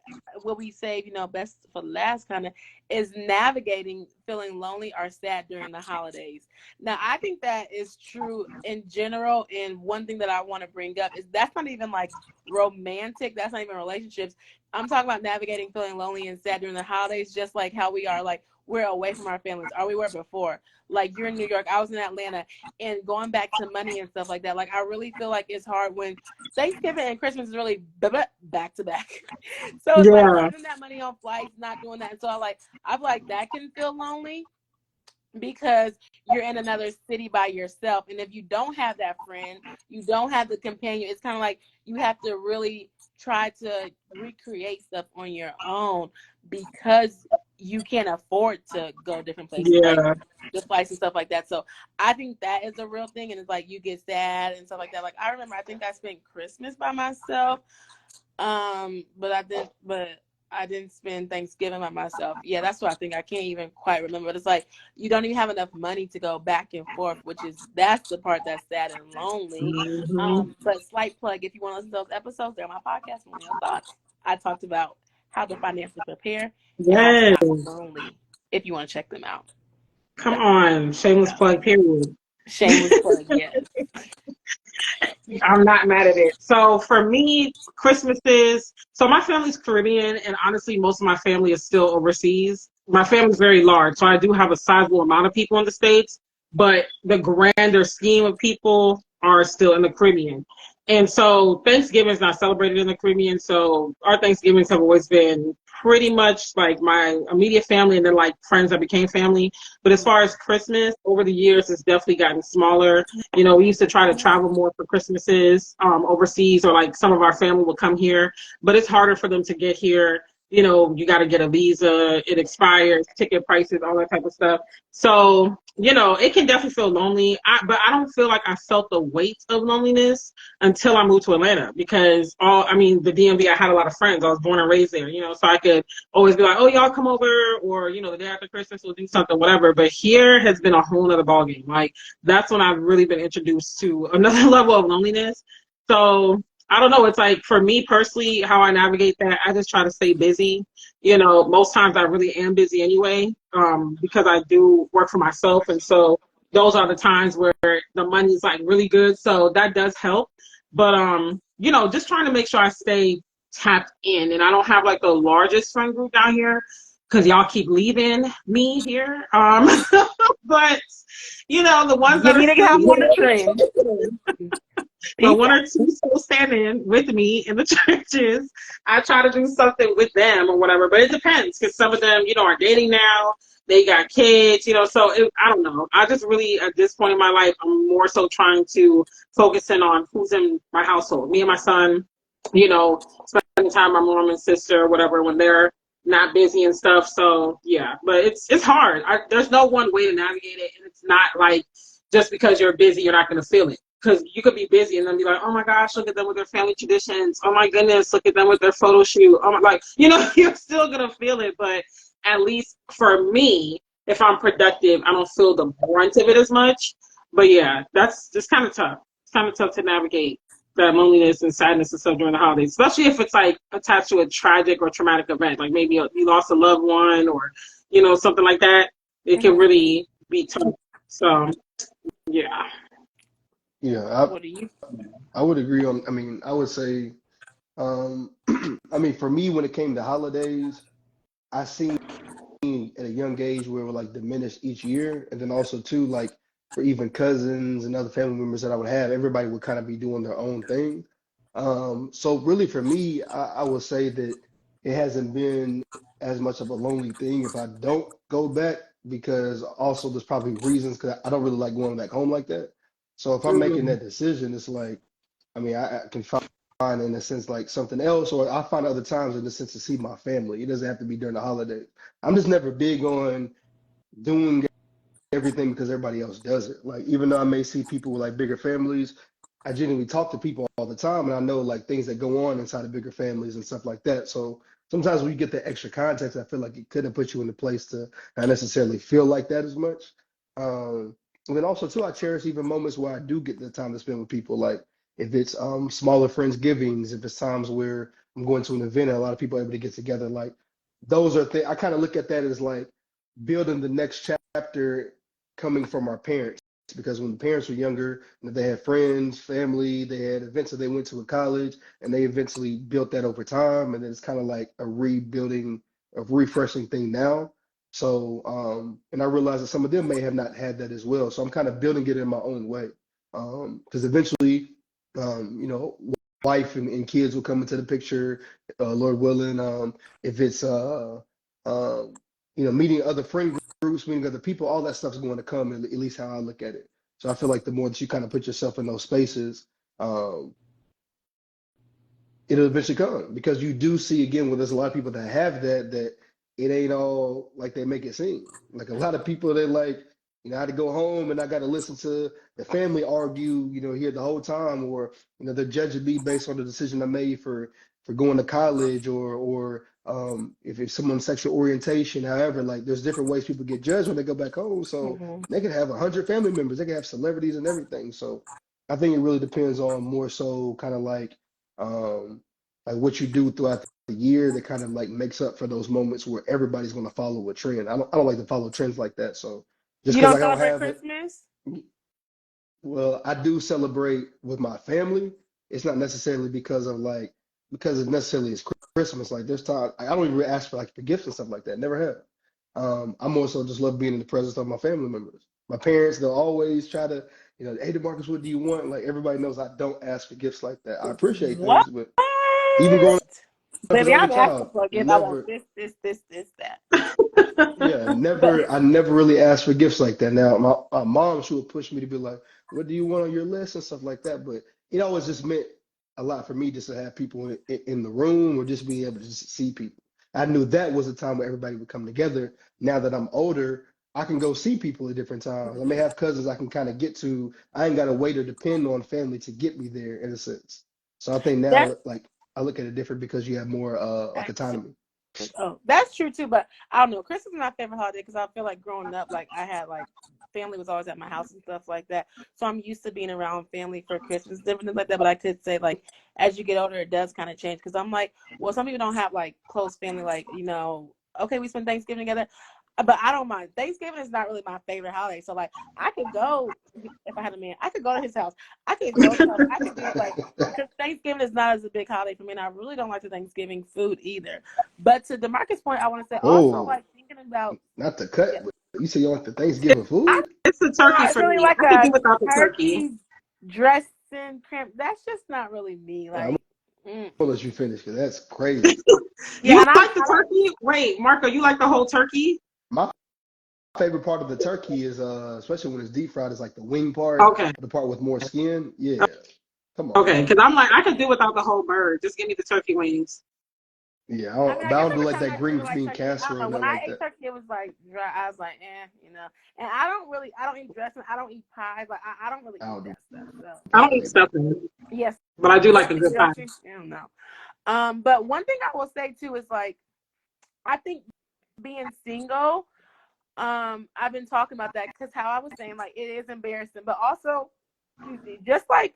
what we say, best for last kind of, is navigating feeling lonely or sad during the holidays. Now, I think that is true in general, and one thing that I want to bring up is that's not even like romantic, that's not even relationships. I'm talking about navigating feeling lonely and sad during the holidays, just like how we are, like, we're away from our families, or we were before. Like, you're in New York, I was in Atlanta, and going back to money and stuff like that. Like, I really feel like it's hard when Thanksgiving and Christmas is really back to back. So it's like spending that money on flights, not doing that. And so I feel like that can feel lonely, because you're in another city by yourself. And if you don't have that friend, you don't have the companion, it's kind of like you have to really try to recreate stuff on your own, because you can't afford to go different places, like the flights and stuff like that. So I think that is a real thing, and it's like you get sad and stuff like that. Like, I remember, I think I spent Christmas by myself, but I didn't spend Thanksgiving by myself. Yeah, that's what I think. I can't even quite remember. But it's like you don't even have enough money to go back and forth, that's the part that's sad and lonely. Mm-hmm. But slight plug, if you want to listen to those episodes, they're my podcast, Millennial Thoughts. I talked about how to financially prepare. Yes. Lonely, if you want to check them out. Come on. Shameless plug, period. Shameless plug, yes. I'm not mad at it. So for me, so my family's Caribbean, and honestly, most of my family is still overseas. My family's very large, so I do have a sizable amount of people in the States, but the grander scheme of people are still in the Caribbean. And so Thanksgiving is not celebrated in the Caribbean, so our Thanksgivings have always been pretty much like my immediate family and then like friends that became family. But as far as Christmas, over the years, it's definitely gotten smaller. We used to try to travel more for Christmases overseas, or like some of our family will come here, but it's harder for them to get here. You got to get a visa, it expires, ticket prices, all that type of stuff. So, it can definitely feel lonely, but I don't feel like I felt the weight of loneliness until I moved to Atlanta, because the DMV, I had a lot of friends. I was born and raised there, so I could always be like, oh, y'all come over, or, the day after Christmas we'll do something, whatever. But here has been a whole nother ballgame. Like, that's when I've really been introduced to another level of loneliness. So I don't know. It's like for me personally, how I navigate that, I just try to stay busy. You know, most times I really am busy anyway, because I do work for myself, and so those are the times where the money's like really good. So that does help. But you know, just trying to make sure I stay tapped in, and I don't have like the largest friend group down here because y'all keep leaving me here. But you know, the ones You that are need to still have on the here. train. But one or two still standing with me in the churches. I try to do something with them or whatever, but it depends because some of them, you know, are dating now. They got kids, you know, so I don't know. I just really, at this point in my life, I'm more so trying to focus in on who's in my household. Me and my son, you know, spending time with my mom and sister or whatever when they're not busy and stuff. So, yeah, but it's hard. There's no one way to navigate it, and it's not like just because you're busy, you're not going to feel it. Because you could be busy and then be like, oh my gosh, look at them with their family traditions. Oh my goodness, look at them with their photo shoot. Oh my, like, you know, you're still gonna feel it. But at least for me, if I'm productive, I don't feel the brunt of it as much. But yeah, that's just kind of tough. It's kind of tough to navigate that loneliness and sadness and stuff during the holidays, especially if it's like attached to a tragic or traumatic event, like maybe you lost a loved one or, you know, something like that. It can really be tough. So yeah. Yeah, What do you? I would agree on, I mean, I would say, I mean, for me, when it came to holidays, I seen at a young age where it would like diminish each year. And then also too, like for even cousins and other family members that I would have, everybody would kind of be doing their own thing. So really for me, I would say that it hasn't been as much of a lonely thing if I don't go back because also there's probably reasons because I don't really like going back home like that. So if I'm making Mhm. that decision, it's like, I mean, I can find in a sense like something else, or I find other times in the sense to see my family. It doesn't have to be during the holidays. I'm just never big on doing everything because everybody else does it. Like even though I may see people with like bigger families, I genuinely talk to people all the time, and I know like things that go on inside of bigger families and stuff like that. So sometimes when you get the extra context, I feel like it could have put you in a place to not necessarily feel like that as much. And then also too, I cherish even moments where I do get the time to spend with people. Like if it's smaller friendsgivings, if it's times where I'm going to an event and a lot of people are able to get together, like those are things I kind of look at that as like building the next chapter coming from our parents because when the parents were younger, they had friends, family, they had events that they went to in college, and they eventually built that over time. And then it's kind of like a rebuilding, a refreshing thing now. So, and I realize that some of them may have not had that as well. So I'm kind of building it in my own way. Because eventually, you know, wife and kids will come into the picture, Lord willing. If it's you know, meeting other friend groups, meeting other people, all that stuff's going to come, at least how I look at it. So I feel like the more that you kind of put yourself in those spaces, um, it'll eventually come because you do see again where there's a lot of people that have that it ain't all like they make it seem. Like a lot of people that like, you know, I had to go home and I got to listen to the family argue, you know, here the whole time, or you know, they're judging me based on the decision I made for going to college or if it's someone's sexual orientation, however, like there's different ways people get judged when they go back home. So Mhm. they can have 100 family members, they can have celebrities and everything. So I think it really depends on more so kind of um, like what you do throughout the year that kind of like makes up for those moments where everybody's going to follow a trend. I don't like to follow trends like that. So just You because don't like, I don't celebrate have it, Christmas? well, I do celebrate with my family. It's not necessarily because of like because it necessarily is Christmas. Like there's time I don't even ask for like for gifts and stuff like that. Never have. I'm also just love being in the presence of my family members. My parents, they'll always try to, you know, hey DeMarcus, what do you want? Like everybody knows I don't ask for gifts like that. I appreciate What? things, but even growing up as Baby, an only I'm asking child, for a gift. I want never, this, that. yeah, But I never really asked for gifts like that. Now, my mom, she would push me to be like, what do you want on your list and stuff like that. But it always just meant a lot for me just to have people in the room or just being able to just see people. I knew that was a time where everybody would come together. Now that I'm older, I can go see people at different times. I may have cousins I can kind of get to. I ain't got to wait or depend on family to get me there in a sense. So I think that now, like, I look at it different because you have more like actually, autonomy. Oh, that's true too. But I don't know. Christmas is my favorite holiday because I feel like growing up, like I had like family was always at my house and stuff like that. So I'm used to being around family for Christmas, different things like that. But I could say like as you get older, it does kind of change because I'm like, well, some people don't have like close family, like okay, we spend Thanksgiving together. But I don't mind. Thanksgiving is not really my favorite holiday. So like I could go if I had a man, I could go to his house. I could go to his house. I could do like because Thanksgiving is not as a big holiday for me, and I really don't like the Thanksgiving food either. But to DeMarcus' point, I want to say also Oh, like thinking about not to cut, yeah, but you say you like the Thanksgiving I, food? it's the turkey not for really me. like I could do a without the turkey. turkey dressing crimp. That's just not really me. Yeah, I'm Like, mm. gonna let you finish because that's crazy. You Yeah, and like the I like turkey? Wait, Marco, you like the whole turkey? My favorite part of the turkey is especially when it's deep fried, is like the wing part, Okay. the part with more skin. Yeah. Come on Okay, now. because I'm like, I could do without the whole bird. Just give me the turkey wings. Yeah, I mean, I but I guess don't do every like time that I green really like bean turkey. I don't casserole know. and When nothing I like ate that. turkey, it was like dry. I was like, And I don't eat dressing. I don't eat pies. Like, I don't really I eat don't do that stuff. So, I don't pies eat either. stuffing, yes, but I do like a stuffing good pie. dressing. I don't know. But one thing I will say too is like, I think being single, I've been talking about that because how I was saying like it is embarrassing, but also, excuse me, just like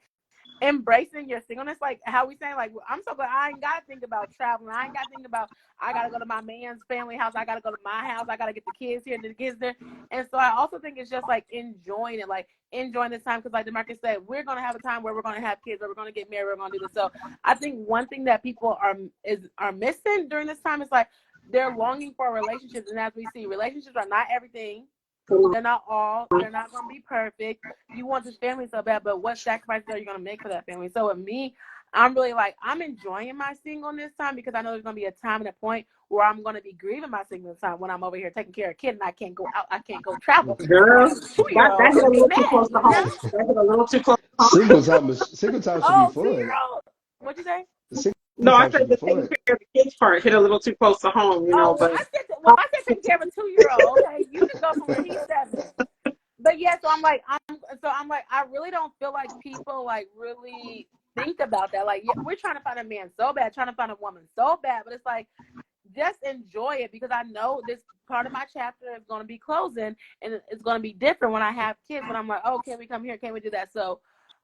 embracing your singleness, like how we saying, like I'm so glad I ain't gotta think about traveling. I ain't gotta think about I gotta go to my man's family house. I gotta go to my house. I gotta get the kids here, the kids there. And so I also think it's just like enjoying it, like enjoying this time because, like DeMarcus said, we're gonna have a time where we're gonna have kids, where we're gonna get married, we're gonna do this. So I think one thing that people are missing during this time is like they're longing for relationships, and as we see, relationships are not everything. They're not all. They're not going to be perfect. You want this family so bad, but what sacrifices are you going to make for that family? So with me, I'm really like I'm enjoying my singleness time because I know there's going to be a time and a point where I'm going to be grieving my singleness time when I'm over here taking care of a kid and I can't go out. I can't go travel. And I Girl, have a 2-year-old. that I'm hit a gonna be little too mad, close to home. That hit a little too close to home. Single time should be Oh, fun. 2-year-old. What'd you say? The single No, I time should said be the taking fun. care of the kids part hit a little too close to home, Oh, but well, I said taking care of a 2-year-old. Okay, you can go from where he's 7. But yeah, so I'm like, I really don't feel like people like really think about that. Like, yeah, we're trying to find a man so bad, trying to find a woman so bad, but it's like just enjoy it because I know this part of my chapter is going to be closing and it's going to be different when I have kids. When I'm like, oh, can we come here? Can we do that? So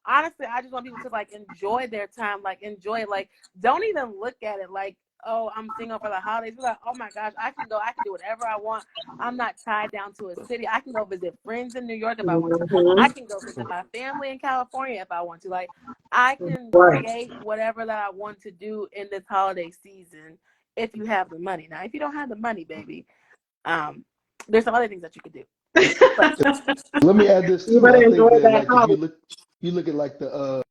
honestly, I just want people to like enjoy their time, like enjoy it. Like, don't even look at it like, oh, I'm single for the holidays. Be like, oh my gosh, I can go, I can do whatever I want. I'm not tied down to a city. I can go visit friends in New York if I want to. I mhm. can go visit my family in California if I want to. Like, I can Right. create whatever that I want to do in this holiday season if you have the money. Now, if you don't have the money, baby, there's some other things that you could do. But Let me add this You too. better I think enjoy that that like if house. you look at like the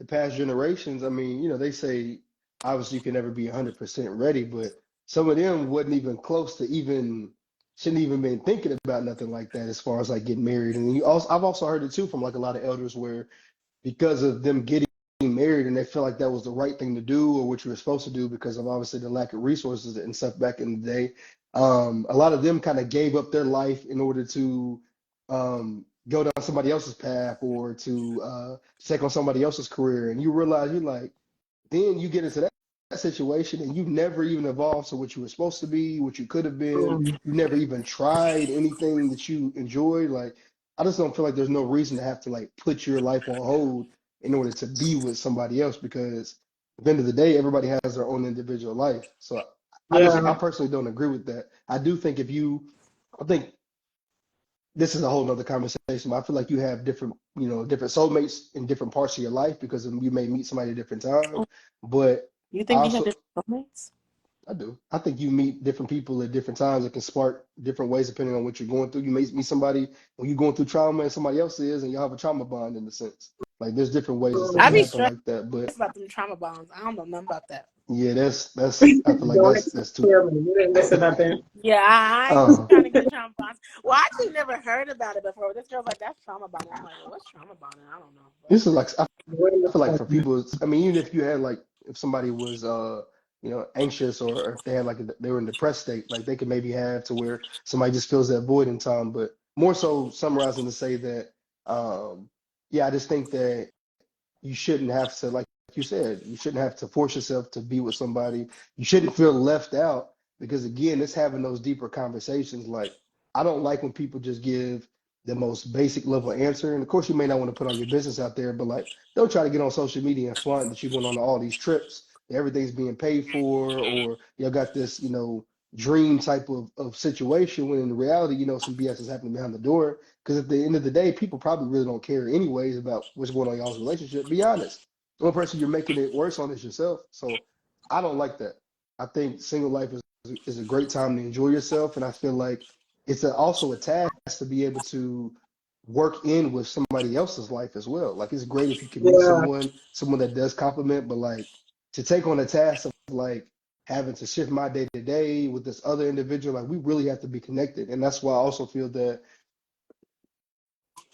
past generations. I mean, they say obviously you can never be 100% ready, but some of them wasn't even close to even shouldn't even been thinking about nothing like that as far as like getting married. And I've also heard it too from like a lot of elders where because of them getting married and they feel like that was the right thing to do or what you were supposed to do because of obviously the lack of resources and stuff back in the day. A lot of them kind of gave up their life in order to go down somebody else's path or to take on somebody else's career. And you realize you're like, then you get into that situation and you've never even evolved to what you were supposed to be, what you could have been. Mm. You never even tried anything that you enjoyed. Like, I just don't feel like there's no reason to have to like put your life on hold in order to be with somebody else because at the end of the day, everybody has their own individual life. So I Yeah. personally don't agree with that. I do think I think this is a whole nother conversation, but I feel like you have different, different soulmates in different parts of your life because you may meet somebody at different times. But you I think we have also, different soulmates? I do. I think you meet different people at different times. It can spark different ways depending on what you're going through. You may meet somebody when you're going through trauma and somebody else is, and you have a trauma bond in a sense. Like there's different ways that stuff I can be happen stressed like that. But about them trauma bonds. I don't know nothing about that. yeah, that's I feel like Don't that's too. tell me. You didn't listen about that. Yeah, I ain't uh, trying to get trauma bonds. Well, I actually never heard about it before. This girl's like, that's trauma bonding. I'm like, well, what's trauma bonding? I don't know. But this is like I feel like for Wait. people, I mean, even if you had like, if somebody was, anxious or if they had like, they were in a depressed state, like they could maybe have to where somebody just fills that void in time. But more so summarizing to say that, yeah, I just think that you shouldn't have to, like you said, you shouldn't have to force yourself to be with somebody. You shouldn't feel left out because again, it's having those deeper conversations. Like, I don't like when people just give the most basic level answer. And of course, you may not want to put all your business out there, but like, don't try to get on social media and flaunt that you're going on all these trips, everything's being paid for, or you got this, dream type of situation when in reality, some BS is happening behind the door. Because at the end of the day, people probably really don't care anyways about what's going on in y'all's relationship. Be honest. The only person you're making it worse on is yourself. So I don't like that. I think single life is a great time to enjoy yourself, and I feel like it's also a task to be able to work in with somebody else's life as well. Like it's great if you can meet Yeah. someone that does compliment, but like to take on a task of like having to shift my day to day with this other individual, like we really have to be connected, and that's why I also feel that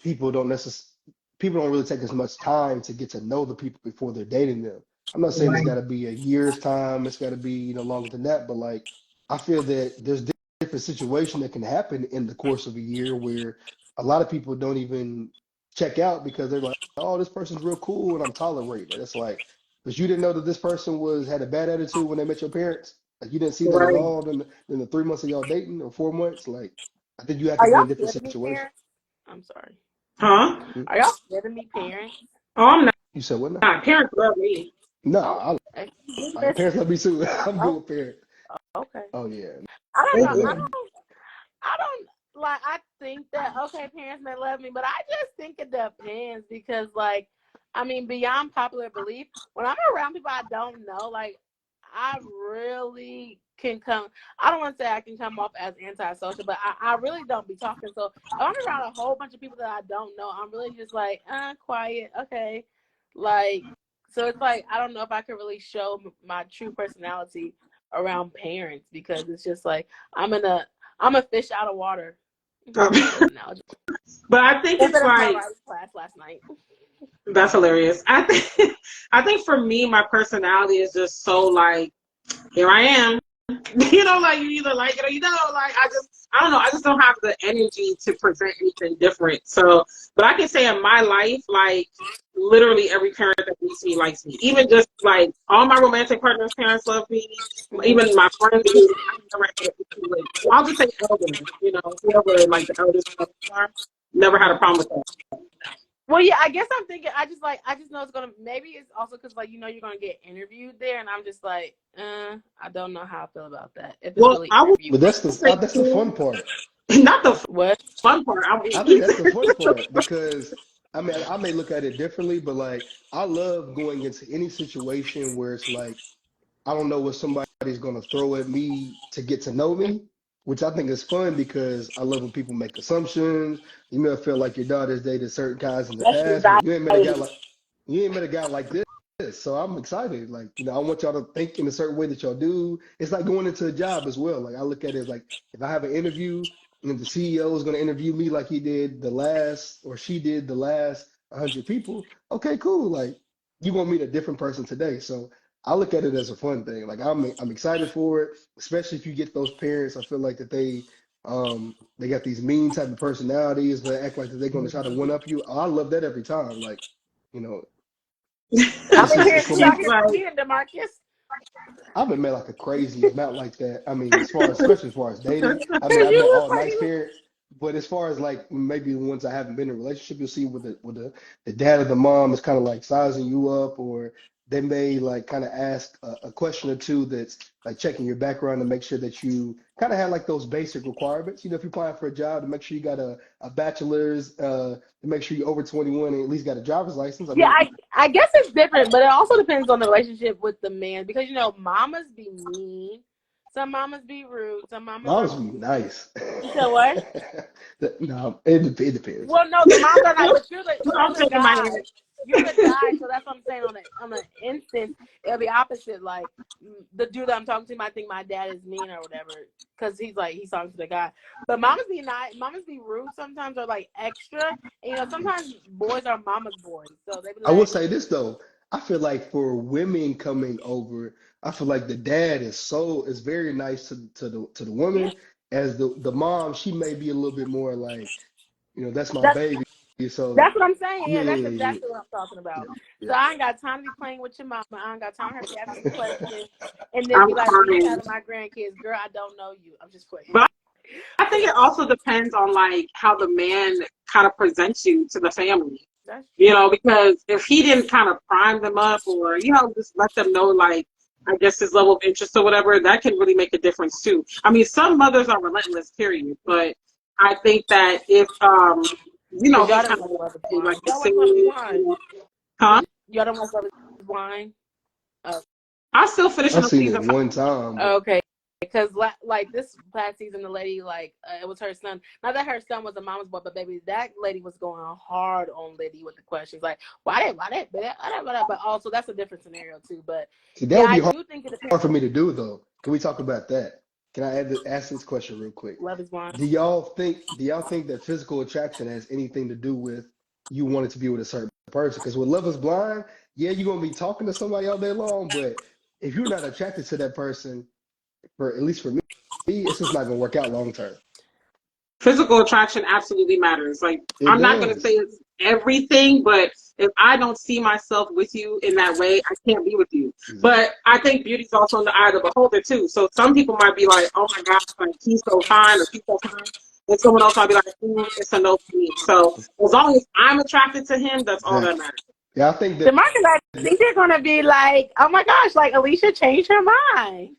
people don't necessarily people don't really take as much time to get to know the people before they're dating them. I'm not saying it's Right. got to be a year's time, it's got to be longer than that, but like I feel that there's different situations that can happen in the course of a year where a lot of people don't even check out because they're like, oh, this person's real cool and I'm tolerating it. It's like, but you didn't know that this person had a bad attitude when they met your parents. Like you didn't see that at Right. all in the 3 months of y'all dating or 4 months. Like I think you have to Are be y'all in different scared to meet situations. parents? I'm sorry. Huh? Hmm? Are y'all scared to meet parents? Oh, I'm You said what now? not. Parents love me. No, Oh, I, if you do my this, parents love me too. I'm good oh, with parents. okay. Oh yeah, I don't They know. I I love do. them. don't. I don't like. I think that okay, parents may love me, but I just think it depends because, like, I mean, beyond popular belief, when I'm around people I don't know, like, I really can come. I don't want to say I can come off as antisocial, but I really don't be talking. So if I'm around a whole bunch of people that I don't know, I'm really just like, quiet, okay, like. So it's like I don't know if I can really show my true personality around parents because it's just like I'm a fish out of water. That's a good analogy. But I think Said it's that in my like writing class last night. that's hilarious. I think for me, my personality is just so like, here I am. Like you either like it or you don't. Like I don't know. I just don't have the energy to present anything different. So, but I can say in my life, like literally every parent that meets me likes me. Even just like all my romantic partners' parents love me. Mm-hmm. Even my friends do. I've never had an issue with. I'll just say elders. Whoever like the eldest are. Never had a problem with that. Well, yeah, I guess I'm thinking. I just know it's gonna. Maybe it's also because like you're gonna get interviewed there, and I'm just like, I don't know how I feel about that. If it's Well, really I would interview But based. say that's the fun too, part. not the What? fun part. I I would think keep that's the fun part it. because I mean I may look at it differently, but like I love going into any situation where it's like I don't know what somebody's gonna throw at me to get to know me, which I think is fun because I love when people make assumptions. You may feel like your daughter's dated certain guys in the That's past, but anxiety. you ain't met a guy like this. So I'm excited. Like, I want y'all to think in a certain way that y'all do. It's like going into a job as well. Like I look at it as like if I have an interview and the CEO is gonna interview me like he did the last or she did the last 100 people, okay, cool. Like you're gonna meet a different person today. So I look at it as a fun thing. Like I'm excited for it, especially if you get those parents. I feel like that they got these mean type of personalities that act like that they're going to try to one up you. I love that every time. Like, you know, How it's many just it's parents for you out me. here Like, meeting, DeMarcus? I haven't met like a crazy amount like that. I mean, especially as far as dating. I mean, Cause I've met you look all like nice you. parents, but as far as like maybe the ones I haven't been in a relationship, you'll see with the dad or the mom is kind of like sizing you up, or they may like kind of ask a question or two that's like checking your background to make sure that you kind of have like those basic requirements. If you're applying for a job, to make sure you got a bachelor's, to make sure you're over 21 and at least got a driver's license. I Yeah, mean, I guess it's different, but it also depends on the relationship with the man because mamas be mean, some mamas be rude, some mamas are. moms be nice. You said what? No, it depends. Well, no, the moms are not, but you're I'm the shaking my head. guy. You're the guy, so that's what I'm saying. On an instance, it'll be opposite. Like the dude that I'm talking to might think my dad is mean or whatever, because he's talking to the guy. But mamas be nice, mamas be rude sometimes, or like extra. And sometimes boys are mama's boys, so they be I will like, say this though. I feel like for women coming over, I feel like the dad is very nice to the yeah, woman. As the mom, she may be a little bit more like, that's my that's baby. So That's what I'm saying. Yeah, that's yeah, exactly what I'm talking about. yeah. So I ain't got time to be playing with your mama. I ain't got time for her to be asking me questions and then I'm be like, "Well, you crying. having my grandkids, girl? I don't know you. I'm just playing." But I think it also depends on like how the man kind of presents you to the family. That's You true. know, because if he didn't kind of prime them up or, just let them know, like, I guess his level of interest or whatever, that can really make a difference too. I mean, some mothers are relentless, period. But I think that if, Cause he y'all don't kind of, watch Love Is like Blind. you Y'all said, watch Love Is Blind. huh? Y'all don't watch Love Is Blind. Oh, I still finishing I've the seen it season 5. one time, but okay. Because like this past season, the lady it was her son. Not that her son was a mama's boy, but baby, that lady was going hard on Liddy with the questions like why that, but also that's a different scenario too. But see, that yeah, would I be do think it hard depends. for me to do though. Can we talk about that? Can I ask this question real quick? Love Is Blind. Do y'all think that physical attraction has anything to do with you wanting to be with a certain person? Because with Love Is Blind, yeah, you're gonna be talking to somebody all day long, but if you're not attracted to that person, for at least for me, it's just not gonna work out long term. Physical attraction absolutely matters. Like, It I'm not going to say does. it's everything, but if I don't see myself with you in that way, I can't be with you. Exactly. But I think beauty's also in the eye of the beholder too. So some people might be like, oh my gosh, like he's so fine or she's so fine. And someone else might be like, it's a no for me. So as long as I'm attracted to him, that's all that Exactly. matters. Yeah, I think that, DeMarcus, I think they're gonna be like, oh my gosh, like Alicia changed her mind.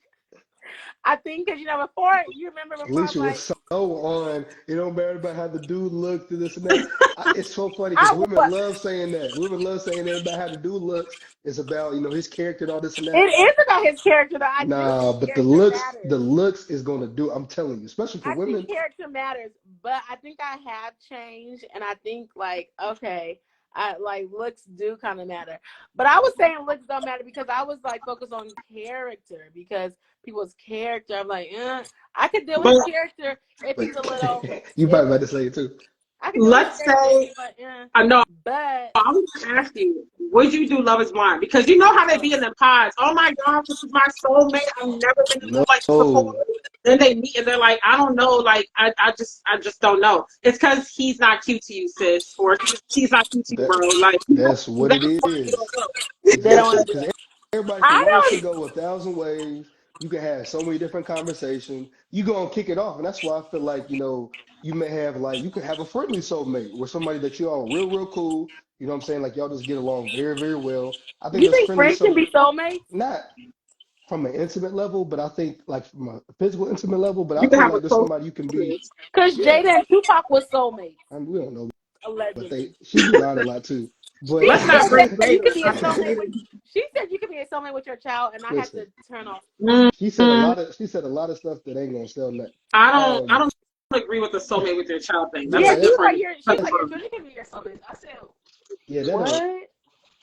I think because before you remember before I'm Alicia was like so on. It don't matter about how the dude looked and this and that. It's so funny because I women was. love saying that. Women love saying that about how the dude looks. It's about his character and all this and It that. is about his character though. I do Nah, think but the character looks, the matters. looks is gonna do. I'm telling you, especially for I think women. character matters, but I think I have changed, and I think like okay, I like looks do kind of matter. But I was saying looks don't matter because I was like focused on character because people's character. I'm like, I could deal with But his character if But he's a little you if probably about to say it too. I could deal with his let's character if say, he's like, I know but I was gonna ask you, would you do Love Is Blind? Because you know how they be in the pods. Oh my gosh, this is my soulmate. I've never been in No, love like this before. Then they meet and they're like, I don't know, like I just don't know. It's because he's not cute to you, sis, or she's not cute to you, that bro. Like that's what it that's why you is. don't know. they don't Exactly. want to do Because it. everybody can I life can don't. go a thousand ways. You can have so many different conversations. You go and kick it off, and that's why I feel like you may have like you could have a friendly soulmate with somebody that you all real cool. You know what I'm saying? Like y'all just get along very well. I think You those think friendly friends can so be soulmates? not from an intimate level, but I think like from a physical intimate level. But I You can think have a like there's close somebody you can be. Because Yeah, Jada and Tupac was soulmates, I mean, we don't know, but allegedly. she be lying a lot too. But She let's not said bring that you Jada. could be a I think soulmate with. Jada. She said you could be a soulmate with your child, and I had listen, to turn off. Mm, she said a lot of stuff that ain't gonna sell nothing. I don't agree with the soulmate with your child thing. That's Yeah, a Yeah, she was like different. your. She was like your children can be your soulmates. I said yeah, that don't. what?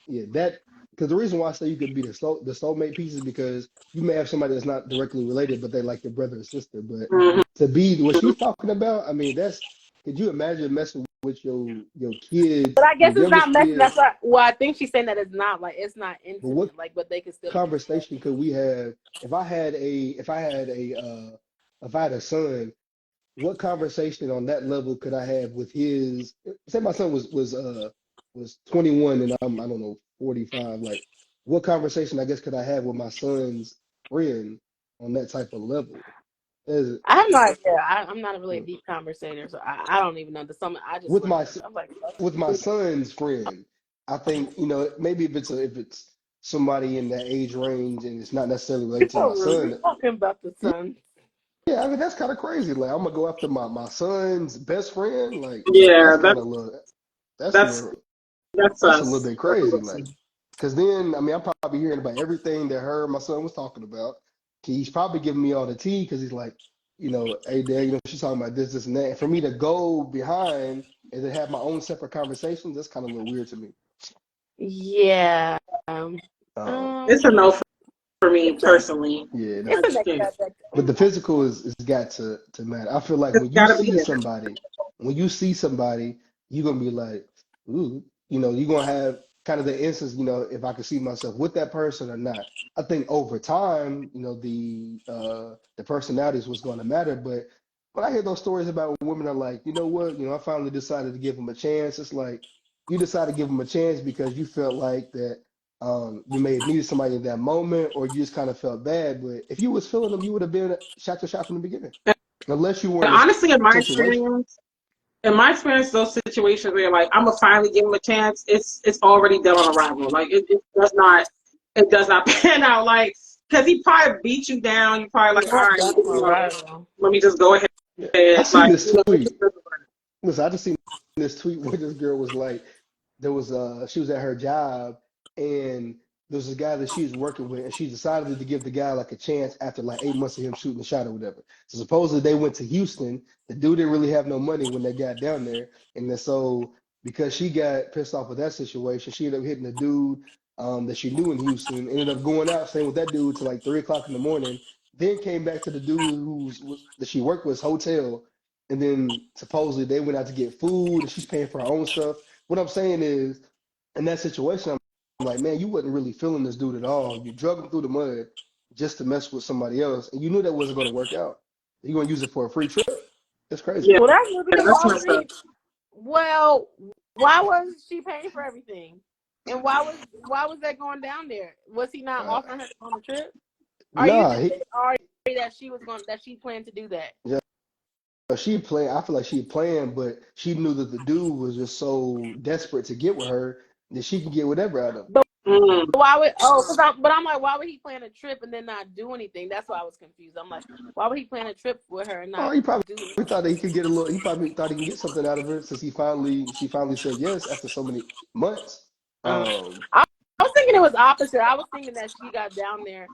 Yeah, that because the reason why I say you could be the soulmate piece is because you may have somebody that's not directly related, but they like your brother or sister. But Mhm. to be what she's talking about, I mean, that's could you imagine messing with your But kids, I your guess it's not youngest messing. kid? That's what. Well, I think she's saying that it's not like it's not But what intimate, like, but they can still be your friends. conversation could we have if I had a son? What conversation on that level could I have with his say my son was 21 and I don't know 45 like what conversation I guess could I have with my son's friend on that type of level Is- I have no idea. I'm not a really deep conversator, so I don't even know. The some I just with went my with. I'm like, with my son's friend I think maybe if it's somebody in that age range and it's not necessarily you're related to so my rude. You're son. talking about the Yeah, sun. yeah, I mean that's kind of crazy like I'm gonna go after my son's best friend like Yeah, that's kind of a little that's a that's little that's That's a little us. bit That's crazy, us. like, because then, I mean, I'm probably hearing about everything that her and my son was talking about. He's probably giving me all the tea because he's like, hey, Dad, she's talking about this, and that. And for me to go behind and then have my own separate conversations, that's kind of a little weird to me. Yeah. Um. Um, It's um a no for me it's a personally. yeah, it's I a just next can't. subject. but the physical is got to matter. I feel like It's gotta be it. when you see somebody, you're gonna be like, ooh, you're gonna have kind of the instance, if I could see myself with that person or not. I think over time, the personality is what's gonna matter, but when I hear those stories about when women are like, you know what, I finally decided to give him a chance. It's like you decided to give him a chance because you felt like that you may have needed somebody in that moment, or you just kind of felt bad. But if you was feeling them, you would have been shot your shot from the beginning, unless you were And in a honestly, situation. in my experience, those situations where like I'm gonna finally give him a chance, it's already done on arrival. Like it does not pan out. Like because he probably beat you down. You probably like, all Yeah, right, that's right. let me just go ahead. Yeah. I seen Like this it tweet. just doesn't work. Listen, I just seen this tweet where this girl was like, she was at her job and there was a guy that she was working with, and she decided to give the guy like a chance after like 8 months of him shooting the shot or whatever. So supposedly they went to Houston. The dude didn't really have no money when they got down there, and then so because she got pissed off with that situation, she ended up hitting the dude that she knew in Houston. Ended up going out staying with that dude till like 3 o'clock in the morning. Then came back to the dude that she worked with hotel, and then supposedly they went out to get food, and she's paying for her own stuff. What I'm saying is, in that situation, I'm like, man, you wasn't really feeling this dude at all. You drug him through the mud just to mess with somebody else, and you knew that wasn't going to work out. You're going to use it for a free trip. That's crazy. Yeah, Well, that's good because that's messed up. well, why was she paying for everything? And why was that going down there? Was he not Uh, offering her to go on the trip? Are you nah, just sorry that she planned to do that? yeah, she playing. I feel like she playing, but she knew that the dude was just so desperate to get with her that she could get whatever out of him. But Mm. why would but I'm like, why would he plan a trip and then not do anything? That's why I was confused. I'm like, why would he plan a trip with her and Oh, not he probably do anything? thought that he could get a little. He probably thought he can get something out of her since she finally said yes after so many months. Uh, Um, I, I was thinking it was opposite. I was thinking that she got down there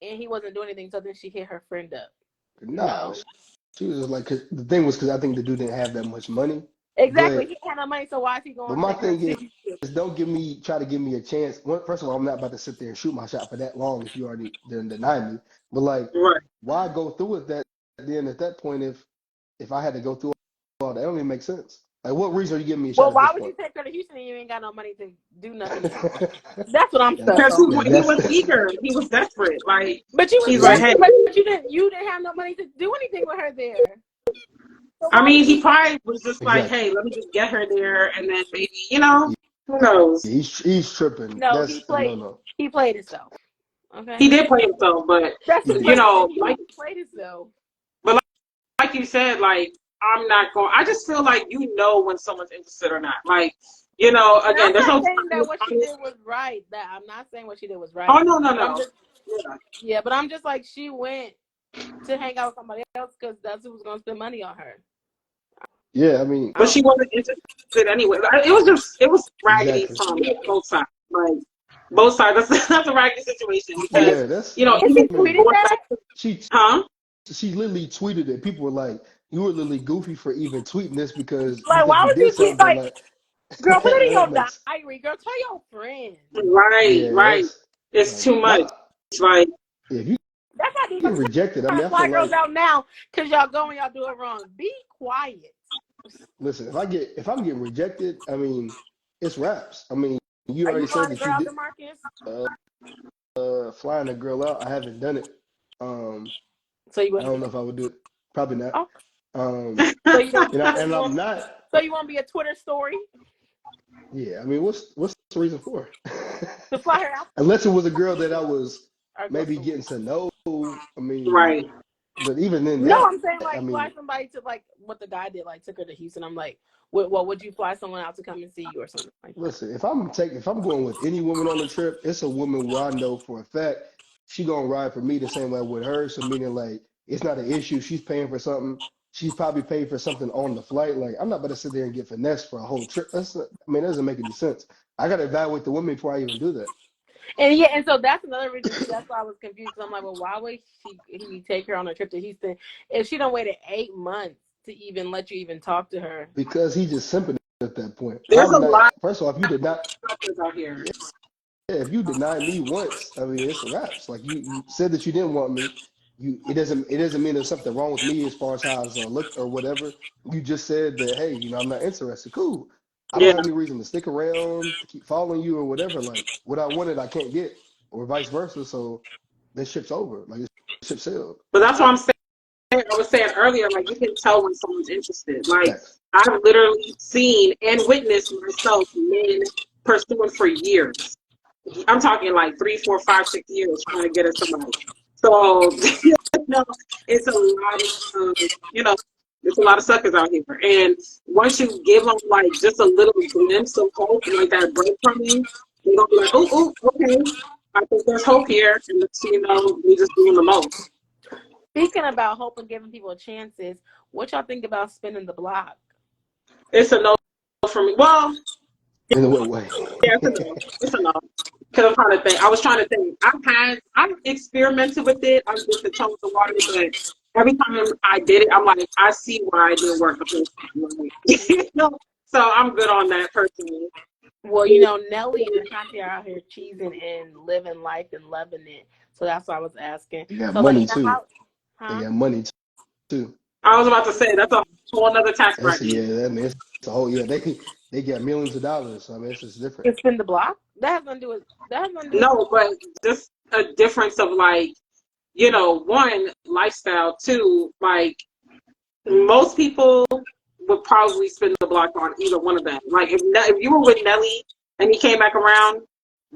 and he wasn't doing anything, so then she hit her friend up. nah, No. she was just like, 'cause the thing was, because I think the dude didn't have that much money. Exactly. But He had no money, so why is he but going my taking her thing to is, don't try to give me a chance. First of all, I'm not about to sit there and shoot my shot for that long if you already didn't deny me. But like, Right. why go through with that? Then at that point, if I had to go through all that, don't even make sense. Like, what reason are you giving me a shot Well, at why this would you point? take her to Houston and you ain't got no money to do nothing to her? That's what I'm stuck Because on. he That's was eager. He was desperate. Like But you was he's like, hey. desperate, but you didn't have no money to do anything with her there. So I why mean, would he you? probably was just like, exactly. hey, let me just get her there, and then maybe, who Yeah, knows? he's tripping. No, That's a no no. he played himself. Okay, He did play himself, but that's He just did. what he did. like, He played himself. but like you said, like I'm not going. I just feel like when someone's interested or not. Like, And again, I'm there's not no. saying that what she did was right. That I'm not saying what she did was Oh right. no, no, But I'm no. just but I'm just like she went to hang out with somebody else because that's who was gonna spend money on her. Yeah, I mean, But she wasn't interested anyway. It was raggedy exactly. from both sides. Like both sides. That's a raggedy situation because Yeah, that's. And she I mean, tweeted going that. back to, she huh? she literally tweeted it. People were like, "You were literally goofy for even tweeting this because you Like, think why you would did you tweet? something." But Like, like, girl, put it in that your makes diary. Girl, tell your friends. Right, yeah, right. that's It's like too much. my Like, if you That's how these get rejected. I trying mean, to I feel fly girls like out now because y'all go and y'all do it wrong. Be quiet. listen, if I'm getting rejected, I mean, it's raps. I mean, you Are you already said flying a that girl you out, did DeMarcus? uh, flying a girl out. I haven't done it. Um, So you I wouldn't don't do know it. if I would do it. Probably not. Oh, Um, so you don't. So and you I'm want. not. So you want to be a Twitter story Yeah, I mean, what's the reason for? to fly her out Unless it was a girl that I was or go maybe somewhere? getting to know. I mean, right. but even in No, that, I'm saying I like fly mean, somebody to like what the guy did, like took her to Houston. I'm like, well, would you fly someone out to come and see you or something like that? listen, if I'm going with any woman on the trip, it's a woman where I know for a fact she gonna ride for me the same way I would her. So meaning like it's not an issue. She's paying for something. She's probably paid for something on the flight. Like I'm not about to sit there and get finessed for a whole trip. I mean, that doesn't make any sense. I gotta evaluate the woman before I even do that. And yeah, and so that's another reason too. That's why I was confused. I'm like, well, why would he take her on a trip to Houston if she don't waited 8 months to even let you even talk to her? Because he just simping at that point. There's a I'm not. lot First of all, if you did not, of suckers out here. yeah, if you deny me once, I mean it's a wraps. Like you said that you didn't want me. It doesn't mean there's something wrong with me as far as how I look or whatever. You just said that hey, I'm not interested. Cool. I don't Yeah. have any reason to stick around to keep following you or whatever. Like what I wanted, I can't get, or vice versa. So this ship's over. Like this ship sailed. But that's what I'm saying. was saying earlier, like you can tell when someone's interested. Like Facts. I've literally seen and witnessed myself men pursuing for years. I'm talking like 3, 4, 5, 6 years trying to get at somebody. So you know, it's a lot of it's a lot of suckers out here. And once you give them like just a little glimpse of hope, like that breadcrumbing, they're gonna be like, oh, okay, I think there's hope here, and we just doing the most. Speaking about hope and giving people chances, what y'all think about spinning the block? It's a no for me. Well, In what way? yeah, it's a no. It's a no. Because I'm trying to think. I was trying to think. I've experimented with it. I've dipped the toe in the water, but every time I did it, I'm like, I see why it didn't work the first time. So I'm good on that personally. Well, Nelly and Ashanti are out here cheesing and living life and loving it. So that's why I was asking. They got So, money like, too. huh? They got money too. I was about to say that's a whole other tax bracket. It's a whole they get millions of dollars. So, I mean, it's just different. You spin the block? That has nothing to do with No, but just a difference of like, one, lifestyle, two, like most people would probably spin the block on either one of them. Like if you were with Nelly and he came back around,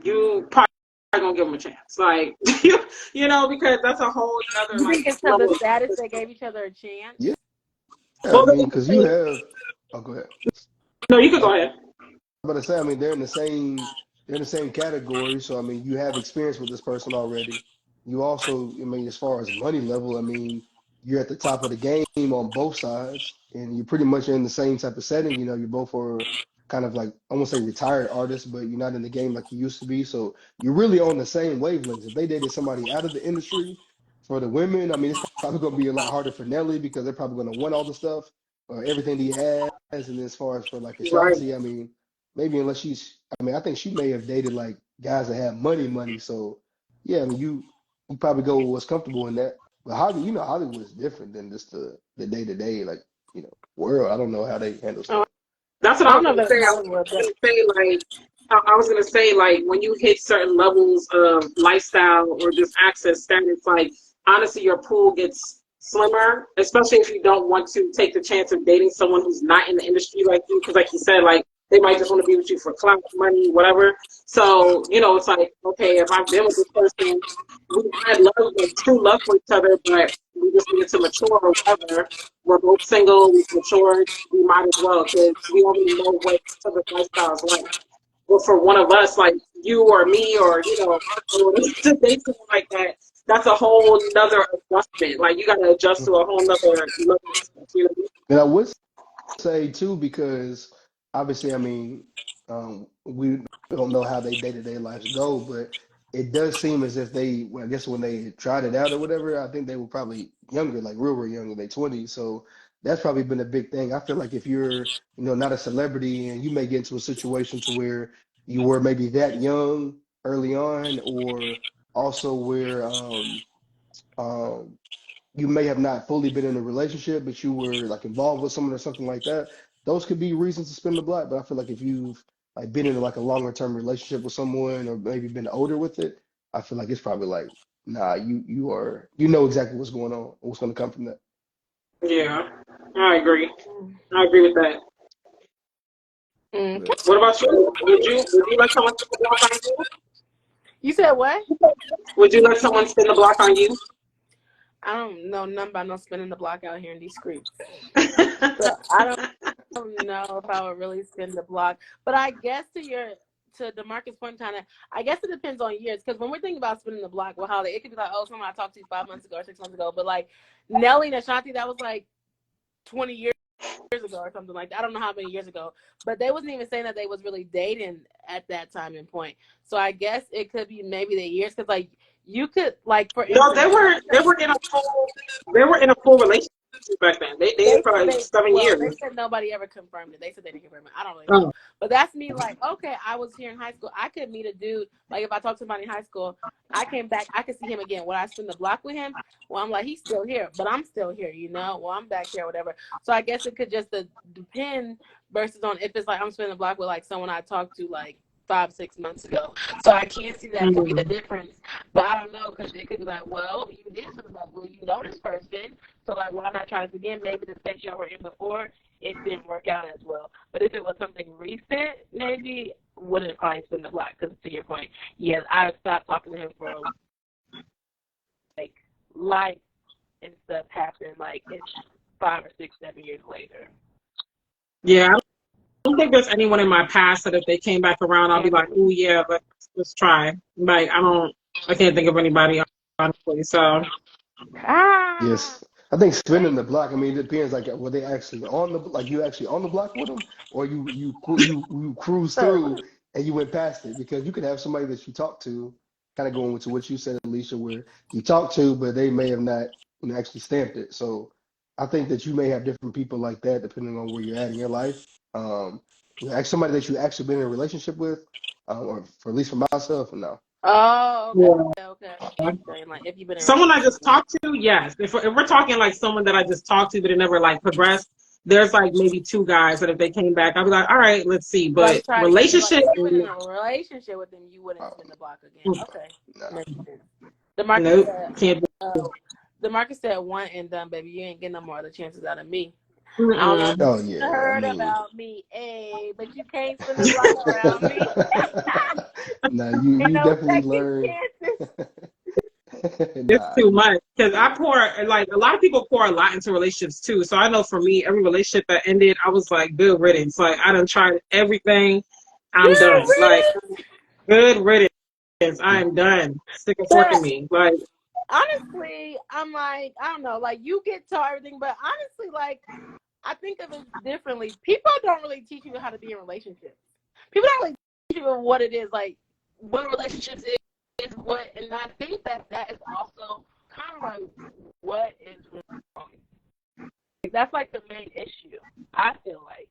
you probably gonna give him a chance. Like because that's a whole other You like think it's because of the status they gave each other a chance? Yeah. Well, I mean, because you have. Oh, go ahead. No, you can go ahead. I'm about to say, I mean, they're in the same category. So I mean, you have experience with this person already. You also, I mean, as far as money level, I mean, you're at the top of the game on both sides, and you're pretty much in the same type of setting. You both are kind of like, I won't say retired artists, but you're not in the game like you used to be. So you're really on the same wavelengths. If they dated somebody out of the industry, for the women, I mean, it's probably going to be a lot harder for Nelly because they're probably going to want all the stuff or everything that he has. And as far as for like Right. Ashanti, I mean, maybe unless I think she may have dated like guys that have money. So yeah, I mean, you probably go with what's comfortable in that. But Hollywood is different than just the day to day, like, world. I don't know how they handle stuff. That's what I I don't was know gonna if say. I was gonna say like when you hit certain levels of lifestyle or just access status, like honestly, your pool gets slimmer, especially if you don't want to take the chance of dating someone who's not in the industry like you, because like you said, like they might just want to be with you for clout, money, whatever. So it's like, okay, if I've been with this person, we had love, like true love for each other, but we just needed to mature or whatever. We're both single, we've matured, we might as well, because we already know what each other's lifestyle is like. Well, for one of us, like you or me, or to date someone like that, that's a whole nother adjustment. Like you got to adjust to a whole nother level. And I would say too, because obviously, I mean, we don't know how they day-to-day lives go, but it does seem as if I guess when they tried it out or whatever, I think they were probably younger, like real young in their 20s. So that's probably been a big thing. I feel like if you're, not a celebrity and you may get into a situation to where you were maybe that young early on, or also where um, you may have not fully been in a relationship, but you were like involved with someone or something like that. Those could be reasons to spin the block. But I feel like if you've like been in like a longer term relationship with someone or maybe been older with it, I feel like it's probably like, nah, you know exactly what's going on, what's going to come from that. Yeah, I agree. I agree with that. Okay. What about you? Would you let someone spin the block on you? You said what? Would you let someone spin the block on you? I don't know nothing about no spinning the block out here in these streets. So I don't know if I would really spin the block. But I guess to DeMarcus' point, kind of, I guess it depends on years. Because when we're thinking about spinning the block, well, it could be like, oh, someone I talked to 5 months ago or 6 months ago. But like Nelly and Ashanti, that was like 20 years ago or something like that. I don't know how many years ago. But they wasn't even saying that they was really dating at that time and point. So I guess it could be maybe the years. Because like you could, like, for instance, No, they were in a full relationship back then. They had probably 7 years. They said nobody ever confirmed it. They said they didn't confirm it. I don't really know. But that's me like, okay, I was here in high school. I could meet a dude. Like if I talk to somebody in high school, I came back, I could see him again. Would I spin the block with him? Well, I'm like, he's still here, but I'm still here, Well, I'm back here, whatever. So I guess it could just depend versus on if it's like I'm spinning the block with like someone I talked to like 5-6 months ago. So I can't see that could be the Mm. difference. But I don't know, because it could be like, well, you did something like, well, you know this person, so like, why not try this again? Maybe the sex y'all were in before, it didn't work out as well. But if it was something recent, maybe wouldn't probably spin the block. Because to your point, yes, I stopped talking to him for like life and stuff happened. Like it's 5 or 6, 7 years later. Yeah, I don't think there's anyone in my past that if they came back around, I'll be like, oh yeah, let's try. Like I can't think of anybody honestly. So Yes. I think spinning the block, I mean, it depends, like, were they actually on the, like, you actually on the block with them, or you cruise through and you went past it, because you could have somebody that you talk to, kind of going into what you said, Alicia, where you talk to, but they may have not, actually stamped it. So I think that you may have different people like that depending on where you're at in your life. Somebody that you actually been in a relationship with, or for at least for myself, no. Oh, yeah. okay. Saying, like, if you've been in a Someone I relationship. just talked to, yes. If we're talking like someone that I just talked to, but it never like progressed, there's like maybe 2 guys that if they came back, I'd be like, all right, let's see. Like But try it again. But like relationship, if you were in a relationship with them, you wouldn't spin the block again. Okay. No. Makes sense. DeMarcus nope, said can't. DeMarcus said one and done, baby. You ain't getting no more other chances out of me. I don't know if Mm-mm. Oh you yeah, I heard mean, about me, but you can't spin the block around me. no, you Ain't you no definitely second learn. chances. It's Nah, too much because I pour like a lot of people pour a lot into relationships too. So I know for me, every relationship that ended, I was like, good riddance. Like I done tried everything. I'm Good done. Like riddance. good riddance. I am done. Stick a fork in But me. Like honestly, I'm like, I don't know, like you get taught everything, but honestly, like I think of it differently. People don't really teach you how to be in relationships. People don't really teach you what it is, like what relationships is what, and I think that is also kind of like what is wrong. That's like the main issue. I feel like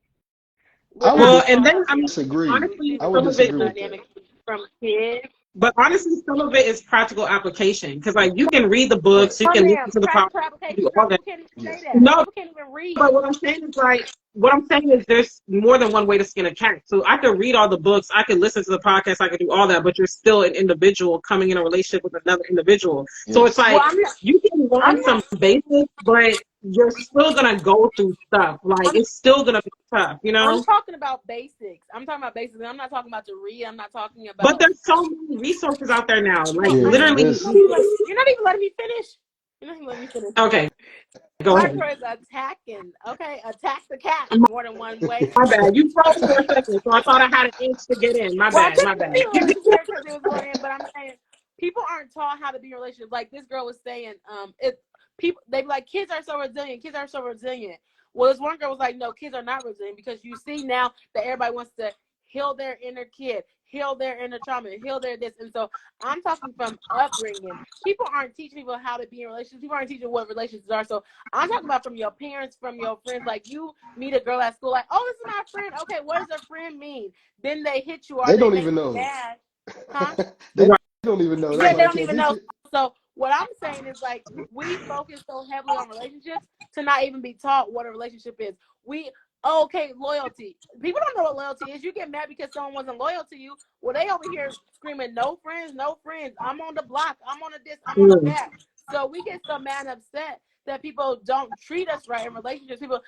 we're I would not well, and taught then how to I be in mean, disagree. relationships. honestly, We I were would some of teaching it disagree the with that. dynamics from kids. but honestly, some of it is practical application because like you can read the Right. books, you Oh, can listen ma'am, to the podcast, practical you can application, do girl. all that. People can't even say Yes. that. No, People can't even read. but what I'm saying is like what I'm saying is there's more than one way to skin a cat. So I could read all the books, I could listen to the podcast, I could do all that, but you're still an individual coming in a relationship with another individual. So it's Yes. Well, like you can I'm learn not. some basics, but you're still gonna go through stuff. Like I'm it's still gonna be tough, you I'm know? talking about basics. I'm talking about basics. I'm not talking about to read. I'm not talking But about. there's so many resources out there now. Like No, Yeah. honey, literally This. you're not even letting me finish. You're not even letting me finish. okay, go ahead. Marco is attacking. Okay, attack the cat more than one way. My bad. You froze for a second, so I thought I had an inch to get in. My Well, I bad. My couldn't bad. see a little bit there because it was going in, but I'm saying people aren't taught how to be in relationships. Like this girl was saying, it people they be like kids are so resilient. Kids are so resilient. Well, this one girl was like, no, kids are not resilient because you see now that everybody wants to heal their inner kid, heal their inner trauma, heal their this. And so I'm talking from upbringing. People aren't teaching people how to be in relationships. People aren't teaching what relationships are. So I'm talking about from your parents, from your friends. Like you meet a girl at school, like, oh, this is my friend. Okay, what does a friend mean? Then they hit you or They they don't make even you know. mad. Huh? They don't even know. That's Yeah, why they they don't can't even teach know. it. So what I'm saying is like we focus so heavily on relationships to not even be taught what a relationship is. Okay, loyalty. People don't know what loyalty is. You get mad because someone wasn't loyal to you. Well, they over here screaming, no friends, no friends. I'm on the block. I'm on a this. I'm on a Mm, that. So we get so mad and upset that people don't treat us right in relationships. People,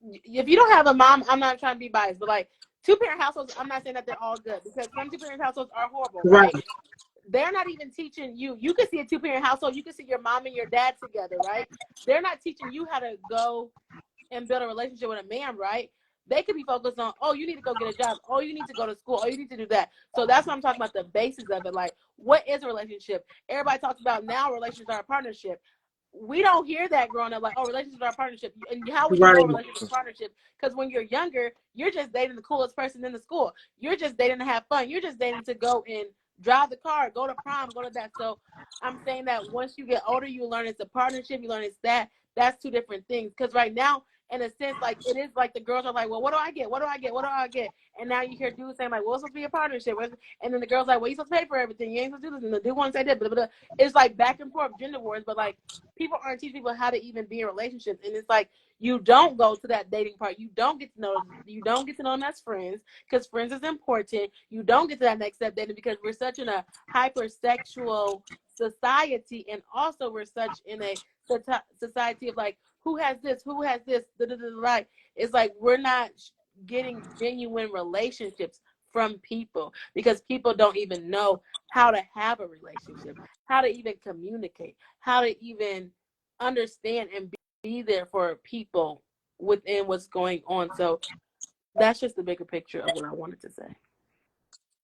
if you don't have a mom, I'm not trying to be biased, but like 2-parent households, I'm not saying that they're all good because some 2-parent households are horrible, right. right? They're not even teaching you. You can see a 2-parent household. You can see your mom and your dad together, right? They're not teaching you how to go and build a relationship with a man, right? They could be focused on, oh, you need to go get a job. Oh, you need to go to school. Oh, you need to do that. So that's what I'm talking about, the basis of it. Like, what is a relationship? Everybody talks about now relationships are a partnership. We don't hear that growing up, like, oh, relationships are a partnership. And how would you know Right. a relationship is a partnership? Because when you're younger, you're just dating the coolest person in the school. You're just dating to have fun. You're just dating to go and drive the car, go to prom, go to that. So I'm saying that once you get older, you learn it's a partnership. You learn it's that. That's two different things. Because right now, in a sense, like it is like the girls are like, well, what do I get? What do I get? What do I get? And now you hear dudes saying like, well, it's supposed to be a partnership, and then the girls like, well, you supposed to pay for everything. You ain't supposed to do this, and the dude wants to say that, but it's like back and forth gender wars. But like people aren't teaching people how to even be in relationships, and it's like you don't go to that dating part. You don't get to know them as friends because friends is important. You don't get to that next step dating because we're such in a hypersexual society, and also we're such in a society of like who has this, like it's like we're not getting genuine relationships from people because people don't even know how to have a relationship, how to even communicate, how to even understand and be there for people within what's going on. So that's just the bigger picture of what I wanted to say.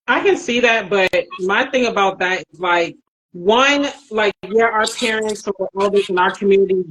I can see that, but my thing about that is like one, like yeah, our parents or elders in our community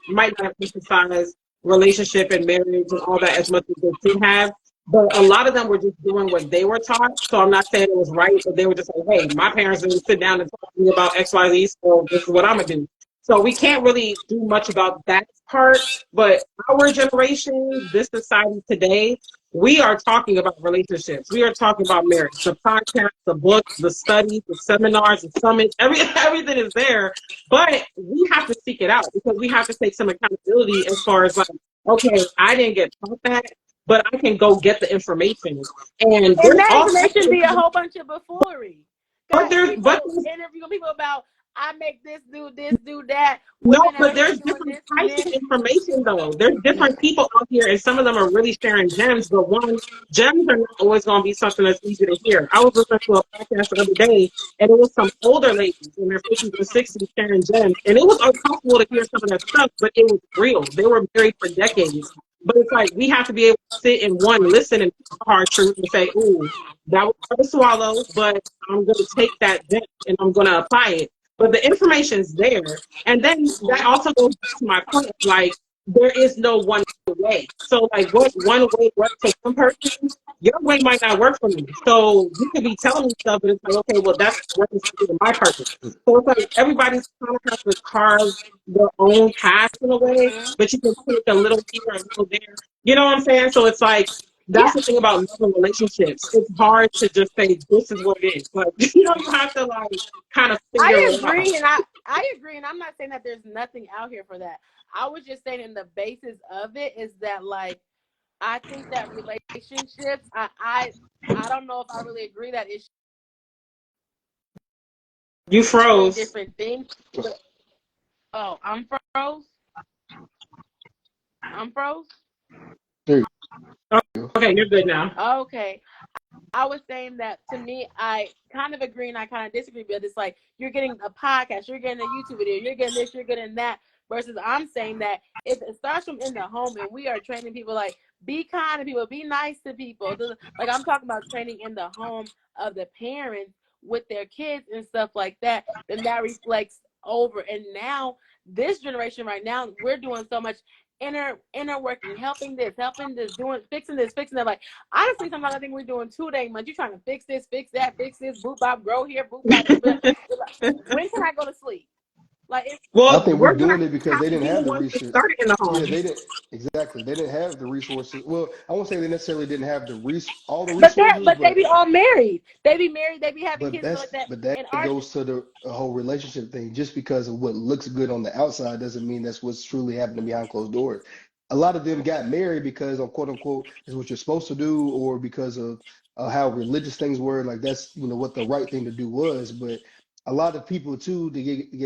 might not emphasize relationship and marriage and all that as much as they should have. But a lot of them were just doing what they were taught. So I'm not saying it was right, but they were just like, hey, my parents didn't sit down and talk to me about XYZ, so this is what I'm gonna do. So we can't really do much about that part. But our generation, this society today, we are talking about relationships. We are talking about marriage. The podcast, the books, the studies, the seminars, the summits, everything is there. But we have to seek it out because we have to take some accountability as far as like, okay, I didn't get taught that, but I can go get the information. And there's that all information be a whole bunch of buffoonery. but there's people interviewing people about I make this, do that. No, but there's different types of information though. There's different people out here, and some of them are really sharing gems. But gems are not always going to be something that's easy to hear. I was listening to a podcast the other day, and it was some older ladies in their 50s and 60s sharing gems, and it was uncomfortable to hear some of that stuff, but it was real. They were married for decades. But it's like we have to be able to sit and listen and hard truth and say, "Ooh, that was hard to swallow," but I'm going to take that gem and I'm going to apply it. But the information is there. And then that also goes back to my point, like, there is no one way. So, like, what one way works for one person, your way might not work for me. So, you could be telling me stuff, but it's like, okay, well, that's working for my purpose. So, it's like everybody's kind of has to carve their own path in a way, but you can take a little here, a little there. You know what I'm saying? So, it's like, that's the thing about love relationships. It's hard to just say this is what it is. Like you have to like kind of figure it out. I agree, and I'm not saying that there's nothing out here for that. I was just saying in the basis of it is that like I think that relationships, I don't know if I really agree that it's you froze. Different things. Oh, I'm froze. Okay, you're good now. Okay. I was saying that to me, I kind of agree and I kind of disagree, but it's like you're getting a podcast, you're getting a YouTube video, you're getting this, you're getting that, versus I'm saying that it starts from in the home and we are training people like be kind to people, be nice to people. Like I'm talking about training in the home of the parents with their kids and stuff like that, then that reflects over. And now this generation right now, we're doing so much inner working, helping this, doing, fixing this, fixing that. Like honestly, sometimes I think we're doing too dang much. You're trying to fix this, fix that, fix this, boop bop, grow here, boop bop. When can I go to sleep? Like I think we're doing it because they didn't have the research. In the home. Yeah, they didn't exactly. They didn't have the resources. Well, I won't say they necessarily didn't have all the resources. But they be all married. They be married. They be having kids like that. But that goes to the whole relationship thing. Just because of what looks good on the outside doesn't mean that's what's truly happening behind closed doors. A lot of them got married because of quote unquote is what you're supposed to do, or because of how religious things were. Like that's what the right thing to do was, but a lot of people too they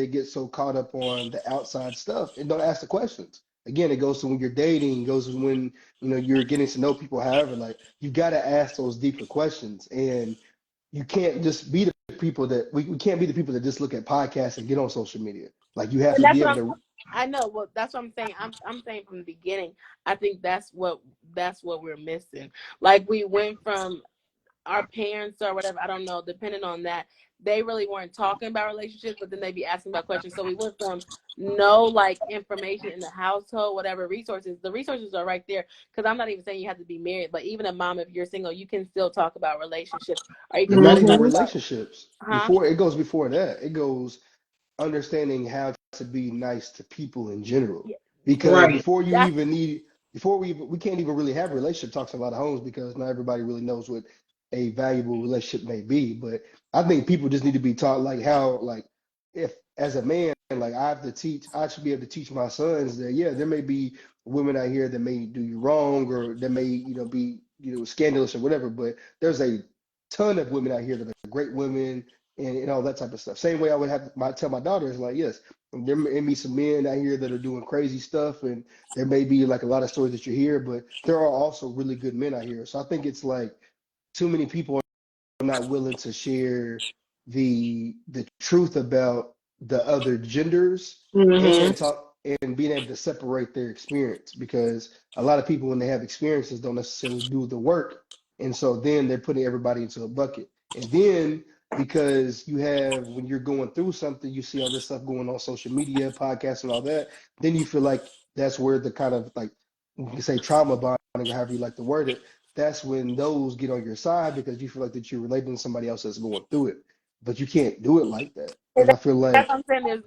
get so caught up on the outside stuff and don't ask the questions. Again, it goes to when you're dating, it goes to when you're getting to know people. However, like you got to ask those deeper questions, and you can't just be the people that we can't be the people that just look at podcasts and get on social media. Like you have to be able to. I know. Well, that's what I'm saying. I'm saying from the beginning. I think that's what we're missing. Like we went from our parents or whatever. I don't know. Depending on that, they really weren't talking about relationships, but then they'd be asking about questions. So we went from no like information in the household, whatever resources. The resources are right there. Because I'm not even saying you have to be married, but even a mom, if you're single, you can still talk about relationships. Or you can not even relationships. Huh? Before that. It goes understanding how to be nice to people in general. Because before you even need before we can't even really have relationship talks in a lot of homes because not everybody really knows what a valuable relationship may be. But I think people just need to be taught like how like if as a man like I should be able to teach my sons that yeah there may be women out here that may do you wrong or that may be scandalous or whatever, but there's a ton of women out here that are great women and all that type of stuff. Same way I would tell my daughters like yes there may be some men out here that are doing crazy stuff and there may be like a lot of stories that you hear, but there are also really good men out here. So I think it's like too many people are not willing to share the truth about the other genders Hmm. and talk and being able to separate their experience because a lot of people when they have experiences don't necessarily do the work and so then they're putting everybody into a bucket and then because you have when you're going through something you see all this stuff going on social media podcasts and all that then you feel like that's where the kind of like you can say trauma bonding or however you like to word it that's when those get on your side because you feel like that you're relating to somebody else that's going through it but you can't do it like that and I feel That's like what I'm saying.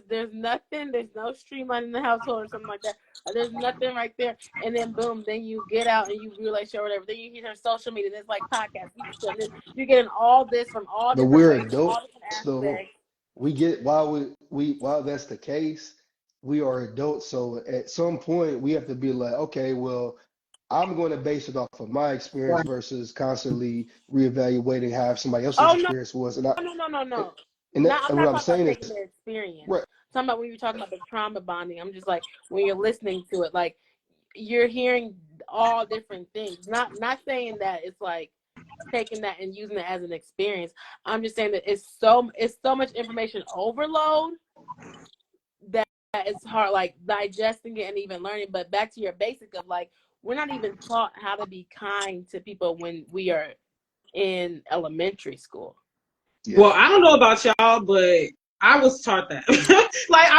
There's nothing. There's no streamline in the household or something like that. There's nothing right there. And then boom, then you get out and you realize or whatever. Then you hear social media. There's like podcasts, YouTube, and you're getting all this from all but different we're places, all adults different though. aspects. We get while that's the case, we are adults. So at some point we have to be like, okay, well, I'm going to base it off of my experience versus constantly reevaluating how somebody else's Oh no, experience was. And I no. and I'm what not I'm talking about saying taking is the experience. right. I'm talking about when you're talking about the trauma bonding. I'm just like when you're listening to it, like you're hearing all different things. Not saying that it's like taking that and using it as an experience. I'm just saying that it's so much information overload that it's hard like digesting it and even learning. But back to your basic of like we're not even taught how to be kind to people when we are in elementary school. Well, Yeah. I don't know about y'all, but I was taught that. Like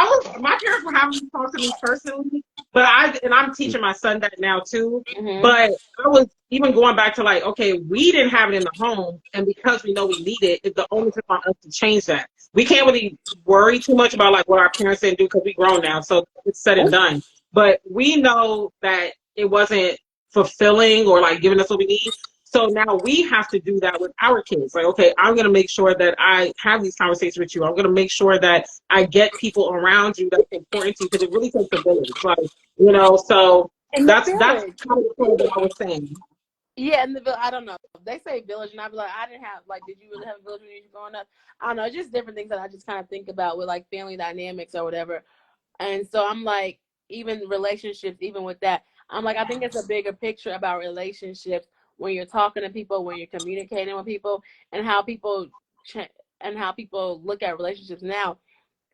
my parents were having to talk to me personally, but I'm teaching my son that now too. Mm-hmm. But I was even going back to like, okay, we didn't have it in the home, and because we know we need it, it's the only thing on us to change that. We can't really worry too much about like what our parents didn't do because we grown now, so it's said and done. But we know that it wasn't fulfilling or like giving us what we need. So now we have to do that with our kids. Like, okay, I'm going to make sure that I have these conversations with you. I'm going to make sure that I get people around you that's important to you because it really takes a village. Like, so In the that's kind village. of the point that I was saying. Yeah, in the village, I don't know. They say village, and I'd be like, I didn't have like, did you really have a village when you were growing up? I don't know. It's just different things that I just kind of think about with like family dynamics or whatever. And so I'm like, even relationships, even with that, I'm like, I think it's a bigger picture about relationships when you're talking to people, when you're communicating with people, and how people and how people look at relationships now.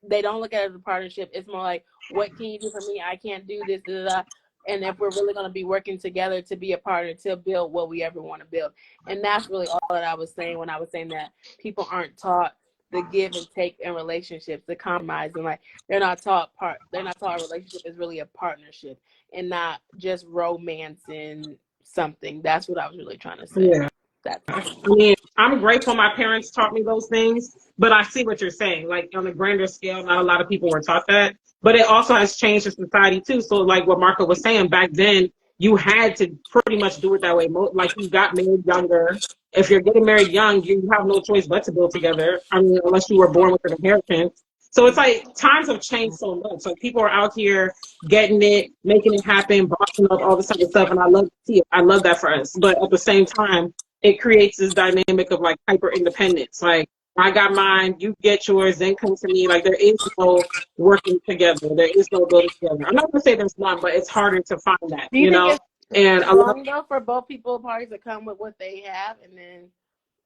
They don't look at it as a partnership. It's more like, what can you do for me? I can't do this, da, da, da. And if we're really going to be working together to be a partner to build what we ever want to build. And that's really all that I was saying when I was saying that people aren't taught the give and take in relationships, the compromise, and like they're not taught a relationship is really a partnership and not just romancing something. That's what I was really trying to say. Yeah. That's I mean, I'm grateful my parents taught me those things, but I see what you're saying. Like on a grander scale, not a lot of people were taught that. But it also has changed the society too. So like what Marco was saying, back then you had to pretty much do it that way. Like you got married younger. If you're getting married young, you have no choice but to build together. I mean, unless you were born with an inheritance. So it's like times have changed so much. Like people are out here getting it, making it happen, bossing up all this type of stuff, and I love to see it. I love that for us. But at the same time, it creates this dynamic of like hyper independence. Like I got mine, you get yours, then come to me. Like there is no working together. There is no building together. I'm not gonna say there's none, but it's harder to find that, Do you think it's And a lot. wrong though for both parties to come with what they have and then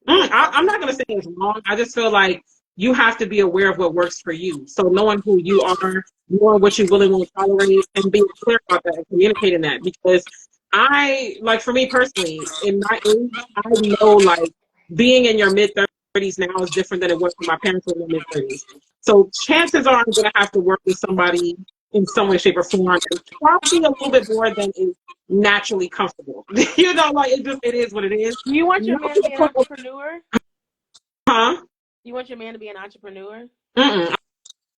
like I'm something? not gonna say it's wrong. I just feel like you have to be aware of what works for you. So knowing who you are, knowing what you really want to tolerate, and being clear about that and communicating that. Because I like for me personally, in my age, I know like being in your mid 30s now is different than it was when my parents were in their mid 30s. So chances are I'm gonna have to work with somebody in some way, shape, or form, and probably a little bit more than is naturally comfortable. Like it is what it is. Do you want your Not man to to the be an point of, entrepreneur? huh? You want your man to be an entrepreneur? Mm-mm.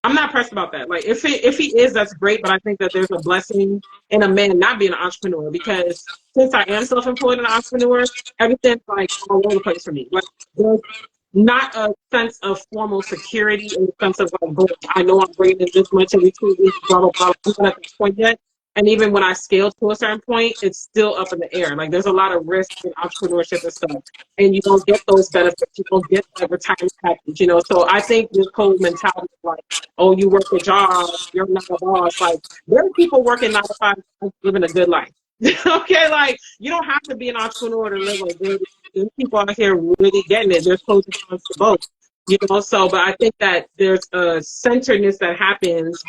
I'm not pressed about that. Like, if he is, that's great. But I think that there's a blessing in a man not being an entrepreneur, because since I am self-employed and an entrepreneur, everything's like all over the place for me. Like, there's not a sense of formal security in the sense of like, boom, I know I'm bringing in this much every 2 weeks, blah blah blah. I'm not at that point yet. And even when I scale to a certain point, it's still up in the air. Like, there's a lot of risk in entrepreneurship and stuff, and you don't get those benefits. You don't get that retirement package, you know. So I think this whole mentality of like, oh, you work a job, you're not a boss. Like, there are people working 9 to 5, living a good life. Okay, like, you don't have to be an entrepreneur to live a good. There's people out here really getting it. There's pros and cons to both, you know. So, but I think that there's a centeredness that happens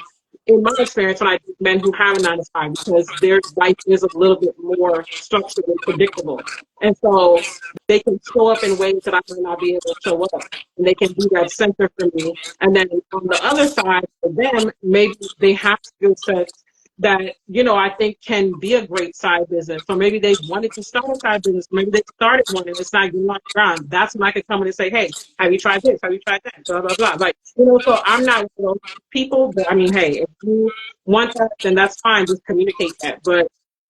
in my experience when I date men who have a 9 to 5, because their life is a little bit more structured and predictable, and so they can show up in ways that I might not be able to show up, and they can be that center for me. And then on the other side, for them, maybe they have skill sets that, you know, I think can be a great side business. So maybe they wanted to start a side business. Maybe they started one and it's not getting off the ground. That's when I could come in and say, hey, have you tried this? Have you tried that? Blah, blah, blah. Like, you know, so I'm not one of those people, but I mean, hey, if you want that, then that's fine. Just communicate that. But,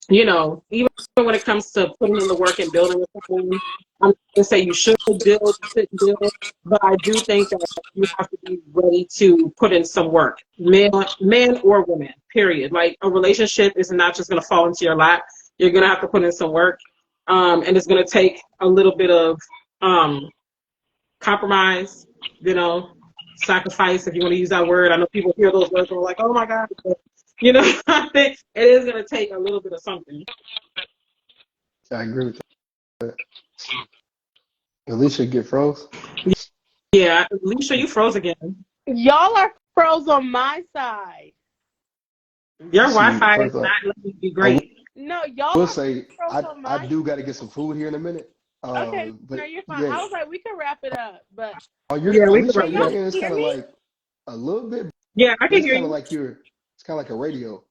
you know, even when it comes to putting in the work and building with someone, I'm going to say you should build, you shouldn't build, but I do think that you have to be ready to put in some work, man or woman, period. Like, a relationship is not just going to fall into your lap. You're going to have to put in some work, and it's going to take a little bit of compromise, you know, sacrifice, if you want to use that word. I know people hear those words and are like, oh my God, but, you know, I think it is going to take a little bit of something. I agree with that. Alicia get froze. Yeah, Alicia, you froze again. Y'all are froze on my side. Your Wi-Fi is not letting you be great. No, y'all. I will say froze on my I do got to get some food here in a minute. Okay, but no, you're fine. yeah. I was like, we can wrap it up, but Yeah, we can Alicia, wrap it your up. end is kind of like a little bit. Yeah, I can It's hear kind of you. like it's kind of like a radio.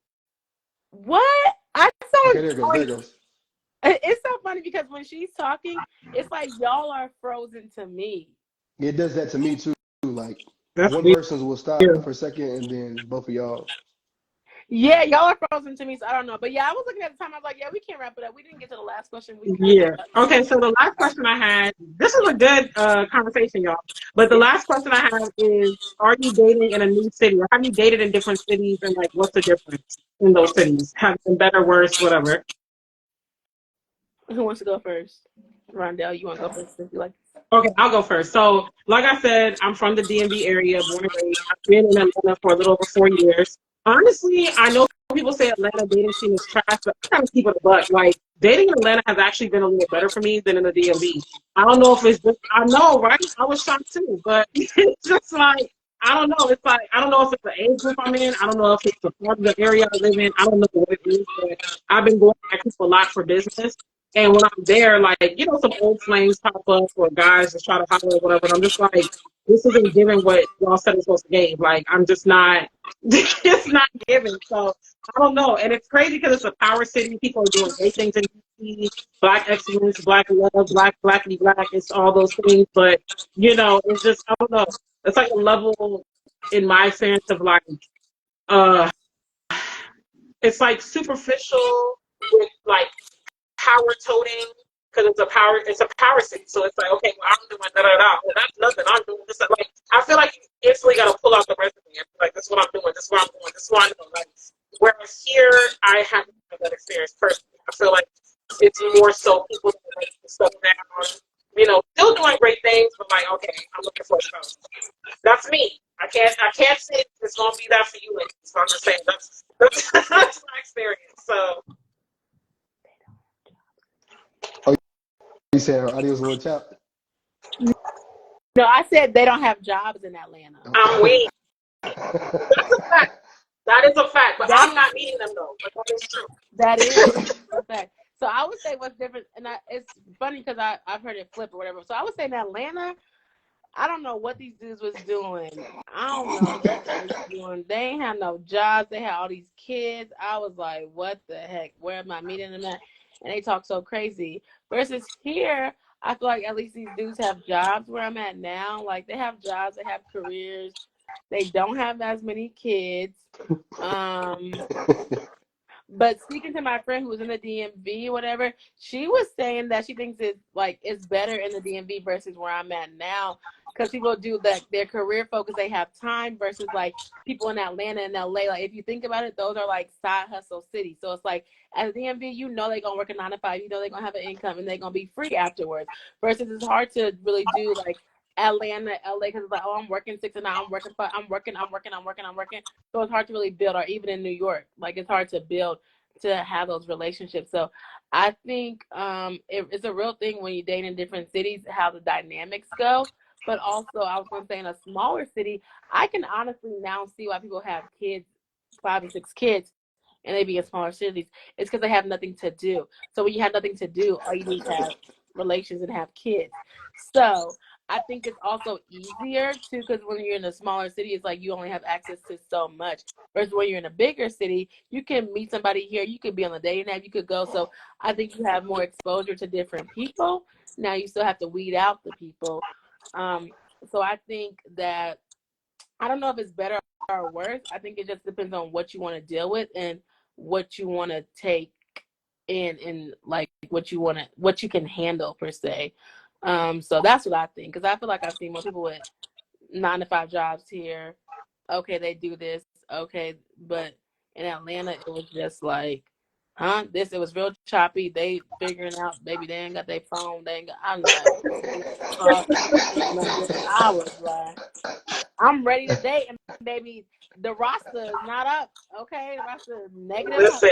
what? I sound. Okay, there it goes. There it goes. It's so funny because when she's talking, it's like y'all are frozen to me. It does that to me too. Like, That's one weird. person will stop for a second, and then both of y'all. Yeah, y'all are frozen to me, so I don't know. But yeah, I was looking at the time. I was like, yeah, we can't wrap it up. We didn't get to the last question. Yeah. Okay, so the last question I had, this is a good conversation, y'all. But the last question I have is, are you dating in a new city? Or have you dated in different cities, and like, what's the difference in those cities? Have been better, worse, whatever? Who wants to go first? Rondell, you want to go first if you like? Okay, I'll go first. So, like I said, I'm from the DMV area, born and raised. I've been in Atlanta for a little over 4 years. Honestly, I know people say Atlanta dating scene is trash, but I kind of keep it a buck. Like, dating in Atlanta has actually been a little better for me than in the DMV. I don't know if it's just, I know, right? I was shocked too, but it's just like, I don't know. It's like, I don't know if it's the age group I'm in. I don't know if it's the part of the area I live in. I don't know what it is, but I've been going back a lot for business. And when I'm there, like, you know, some old flames pop up or guys just try to holler or whatever. And I'm just like, this isn't giving what y'all said it's supposed to give. Like, I'm just not, it's not giving. So, I don't know. And it's crazy because it's a power city. People are doing great things in DC, Black excellence, Black love, blackity black. It's all those things. But, you know, it's just, I don't know. It's like a level, in my experience, of like, it's like superficial with like, power toting, because it's a power city. So it's like, okay, well, I'm doing da da da. Well, that's nothing. I'm doing this. Like, I feel like you instantly got to pull out the resume and be like, this is what I'm doing. This is what I'm doing. This is what I'm doing. Like, whereas here, I haven't had that experience personally. I feel like it's more so people that stuff down, you know, still doing great things, but like, okay, I'm looking for a spouse. That's me. I can't say it's gonna be that for you, ladies. So I'm just saying that's my experience. So. You said her audio's a little chopped? No, I said they don't have jobs in Atlanta. I'm weak. That's a fact. That is a fact. But I'm not meeting them though. But that is true. That is a fact. So I would say what's different, and it's funny because I've heard it flip or whatever. So I would say in Atlanta, I don't know what these dudes was doing. I don't know what they was doing. They ain't have no jobs. They had all these kids. I was like, what the heck? Where am I meeting them at? And they talk so crazy. Versus here, I feel like at least these dudes have jobs where I'm at now. Like, they have jobs, they have careers. They don't have as many kids. But speaking to my friend who was in the DMV or whatever, she was saying that she thinks it's better in the DMV versus where I'm at now, because people do their career focus. They have time versus like people in Atlanta and LA. Like if you think about it, those are like side hustle cities. So it's like at the DMV, you know they're gonna work a 9 to 5. You know they're gonna have an income and they're gonna be free afterwards. Versus it's hard to really do like Atlanta, LA, because it's like, oh, I'm working 6 and 9. I'm working. So it's hard to really build, or even in New York, like it's hard to build to have those relationships. So I think it's a real thing when you date in different cities, how the dynamics go. But also, I was going to say in a smaller city, I can honestly now see why people have kids, 5 and 6 kids, and they be in smaller cities. It's because they have nothing to do. So when you have nothing to do, all you need to have relations and have kids. So I think it's also easier too, because when you're in a smaller city, it's like you only have access to so much. Versus when you're in a bigger city, you can meet somebody here. You could be on the dating app. You could go. So I think you have more exposure to different people. Now you still have to weed out the people. So I think that, I don't know if it's better or worse. I think it just depends on what you want to deal with and what you want to take in, and like what you can handle per se. So that's what I think, because I feel like I've seen more people with 9 to 5 jobs here. Okay, they do this. Okay, but in Atlanta, it was just like, it was real choppy. They figuring out, baby, they ain't got their phone. They ain't got. I'm like, I was like, I'm ready to date, and baby, the roster is not up. Okay, the roster is negative. Listen,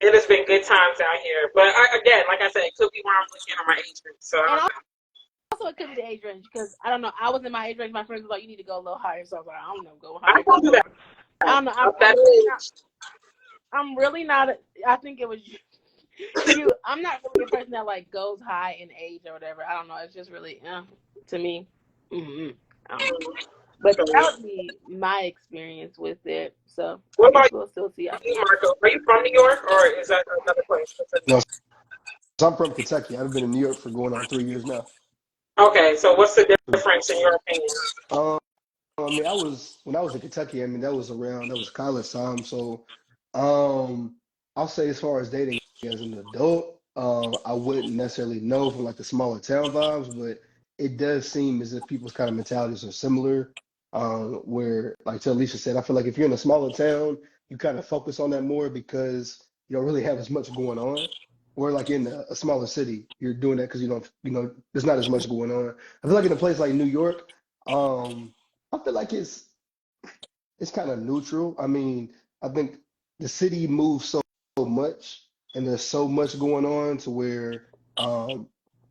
it has been good times out here, but again, like I said, it could be where I'm looking at my age group. So also it could be the age range, because I don't know. I was in my age range. My friends were like, "You need to go a little higher." So I was like, "I don't know, go higher." I don't do that. I don't know. I'm really not. I think it was you. I'm not really a person that like goes high in age or whatever. I don't know. It's just really to me. But that would be my experience with it. So what about we'll still see. DeMarcus? Are you from New York, or is that another place? No, so I'm from Kentucky. I've been in New York for going on 3 years now. Okay, so what's the difference in your opinion? When I was in Kentucky, that was college time. So, I'll say as far as dating as an adult, I wouldn't necessarily know from like the smaller town vibes, but it does seem as if people's kind of mentalities are similar. Where like to Alicia said, I feel like if you're in a smaller town, you kind of focus on that more because you don't really have as much going on. Or like in a smaller city, you're doing that because there's not as much going on. I feel like in a place like New York, I feel like it's kind of neutral. I think the city moves so much and there's so much going on to where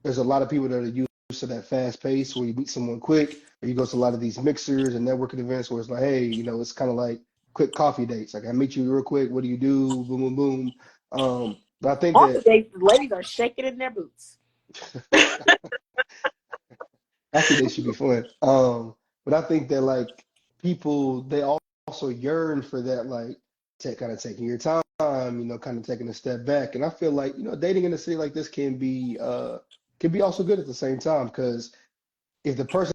there's a lot of people that are used to that fast pace where you meet someone quick, or you go to a lot of these mixers and networking events where it's like, hey, it's kind of like quick coffee dates. Like I meet you real quick, what do you do? Boom, boom, boom. But I think all that the days, the ladies are shaking in their boots. I think they should be fun. But I think that like people, they also yearn for that, like kind of taking your time, kind of taking a step back. And I feel like, dating in a city like this can be also good at the same time, because if the person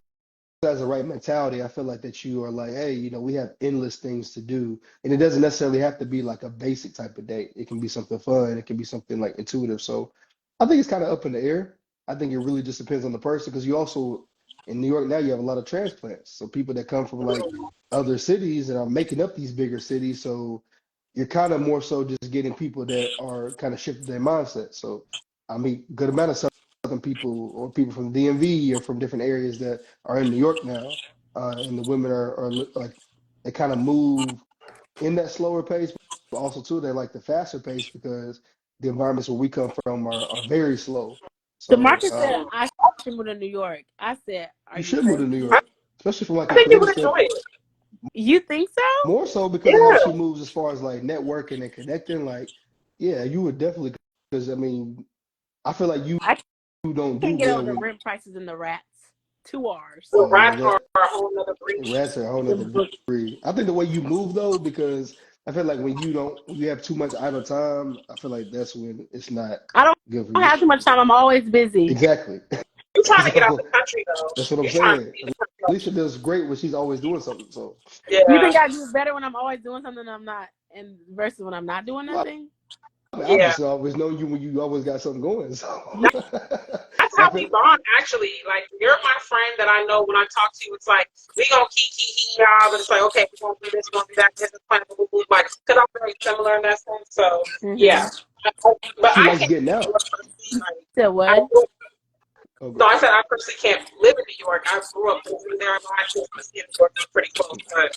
has the right mentality, I feel like that you are like, hey, we have endless things to do. And it doesn't necessarily have to be like a basic type of date. It can be something fun. It can be something like intuitive. So I think it's kind of up in the air. I think it really just depends on the person, because you also, in New York now, you have a lot of transplants. So people that come from like other cities and are making up these bigger cities. So you're kind of more so just getting people that are kind of shifting their mindset. So I meet good amount of Southern people or people from the DMV or from different areas that are in New York now. And the women are like, they kind of move in that slower pace, but also too, they like the faster pace because the environments where we come from are very slow. So DeMarcus said I should move to New York. I said, are you you should move to crazy? New York, especially from like I a think you creative would enjoy standpoint. it. You think so? More so because it Yeah. helps you move as far as like networking and connecting. Like, yeah, you would definitely, because I feel like you I don't do can't get well over the with rent prices and the rats. 2 R's. Well, rats that. are a whole nother breed. Rats are a whole nother breed. I think the way you move though, because I feel like when you have too much idle time, I feel like that's when it's not I don't good for you. have too much time. I'm always busy. Exactly. You're trying to get out the So country, though. that's what I'm You're trying to saying. see the Alicia does great when she's always doing something. So, You Yeah. think I do better when I'm always doing something and I'm not, and versus when I'm not doing well, nothing? I mean, I've Yeah. just always known you when you always got something going. So, That's I how we feel bond, actually. Like, you're my friend that I know when I talk to you, it's like, we gonna kiki y'all, but it's like, okay, we're gonna do this, we're gonna do that, this is plan, like, because I'm very similar in that sense. So, yeah. But she I likes can't getting live in New out. York personally. Like, So I what? grew up, Okay. no, I said I personally can't live in New York. I grew up over there, and I still see New York is pretty close, but,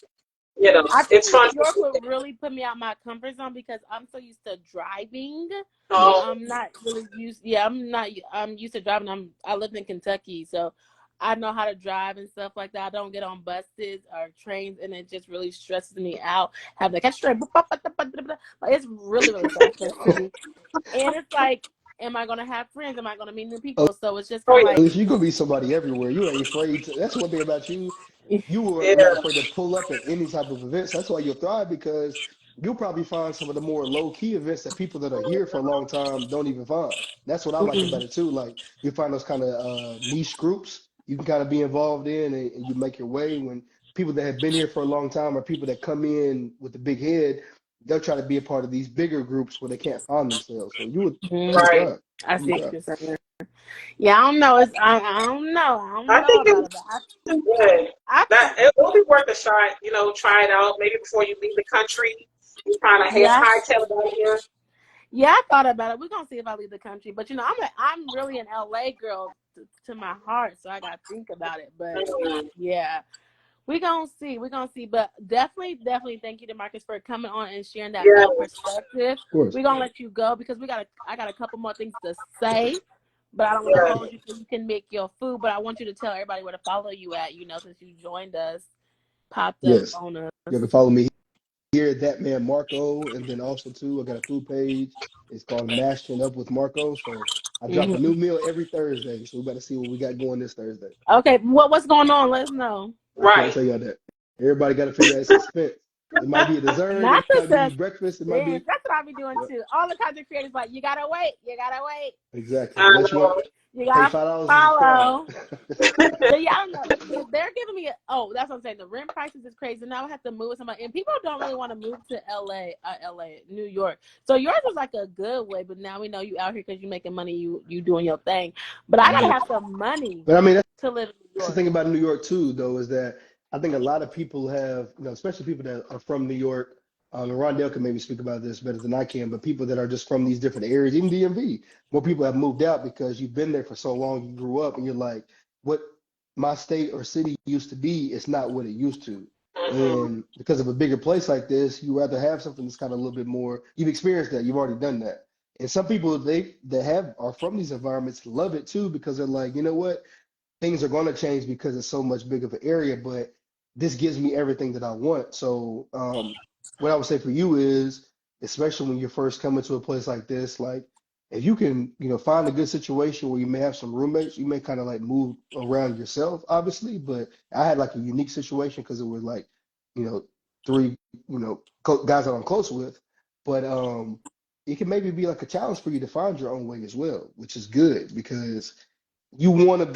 I think it's New fun. York would really put me out my comfort zone because I'm so used to driving. Yeah. I'm not really used. Yeah, I'm not. I'm used to driving. I lived in Kentucky, so I know how to drive and stuff like that. I don't get on buses or trains, and it just really stresses me out. Have to catch straight. Like, it's really really frustrating for me. And it's like, am I gonna have friends? Am I gonna meet new people? So it's just Oh, kind of yeah. like, Alicia, you're gonna be somebody everywhere. You ain't afraid to. That's one thing about you. You were Yeah. not afraid to pull up at any type of events. That's why you'll thrive because you'll probably find some of the more low key events that people that are here for a long time don't even find. That's what I like about it too. Like you find those kind of niche groups you can kind of be involved in, and you make your way. When people that have been here for a long time or people that come in with the big head, they'll try to be a part of these bigger groups where they can't find themselves. So you would Right. thrive. I You would see what thrive. you're saying. Yeah, I don't know. I don't know. I don't I know think about it, but it's good. I That it will be worth a shot, try it out. Maybe before you leave the country, you kind of yeah, hightail it out here. yeah, I thought about it. We're gonna see if I leave the country, but I'm really an LA girl to my heart, so I gotta think about it. But Mm. yeah, we're gonna see. We're gonna see. But definitely, thank you, DeMarcus, for coming on and sharing that Yeah. male perspective. Of course. We're gonna let you go because I got a couple more things to say. But I don't want to Yeah. hold you so you can make your food. But I want you to tell everybody where to follow you at, since you joined us, popped up Yes. on us. You can follow me here, that man Marco, and then also too, I got a food page. It's called Mashing Up with Marco. So I drop a Mhm. new meal every Thursday. So we better see what we got going this Thursday. Okay, what's going on? Let us know. I can't Right. tell y'all that. Everybody got to figure out suspense. It might be a dessert. Not It the might be breakfast. It might suspense. be. That's what I be doing Yep, too. All the content creators like, you gotta wait, exactly. I Unless you want know. you pay gotta $5 to subscribe. follow. But yeah, I don't know. They're giving me that's what I'm saying. The rent prices is crazy. Now I have to move with somebody, and people don't really want to move to New York. So yours was like a good way, but now we know you out here because you making money, you doing your thing. But I gotta Yeah. have some money But I mean, to live in New that's the York. thing about New York too, though, is that I think a lot of people have, especially people that are from New York. And Rondell can maybe speak about this better than I can, but people that are just from these different areas, even DMV, more people have moved out because you've been there for so long, you grew up, and you're like, what my state or city used to be, it's not what it used to. Mm-hmm. And because of a bigger place like this, you rather have something that's kind of a little bit more, you've experienced that, you've already done that. And some people are from these environments love it too because they're like, you know what? Things are going to change because it's so much big of an area, but this gives me everything that I want. So, what I would say for you is, especially when you're first coming to a place like this, like if you can, find a good situation where you may have some roommates, you may kind of like move around yourself, obviously. But I had like a unique situation because it was like, you know, three, guys that I'm close with, but it can maybe be like a challenge for you to find your own way as well, which is good because you want to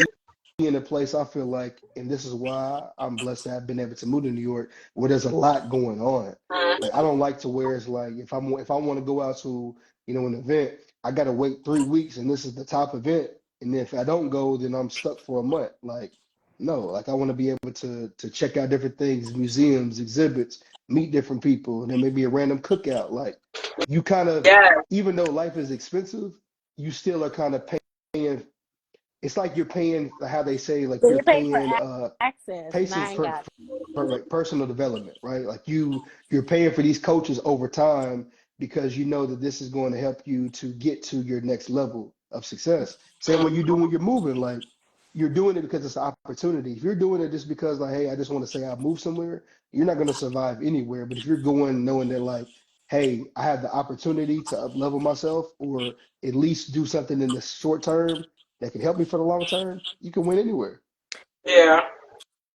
be in a place I feel like, and this is why I'm blessed to have been able to move to New York, where there's a lot going on. Like I don't like to where it's like if I want to go out to an event, I gotta wait 3 weeks, and this is the top event, and if I don't go, then I'm stuck for a month. Like no, like I want to be able to check out different things, museums, exhibits, meet different people, and then maybe a random cookout. Like you kind of, Yeah. even though life is expensive, you still are kind of paying. It's like you're paying, how they say, like So you're you're paying for paying access, and patience I ain't for, got. like personal development, right? Like you're paying for these coaches over time because you know that this is going to help you to get to your next level of success. Same way you do when you're moving, like you're doing it because it's an opportunity. If you're doing it just because like, hey, I just want to say I moved somewhere, you're not going to survive anywhere. But if you're going knowing that like, hey, I have the opportunity to up level myself or at least do something in the short term that can help me for the long term, you can win anywhere. Yeah.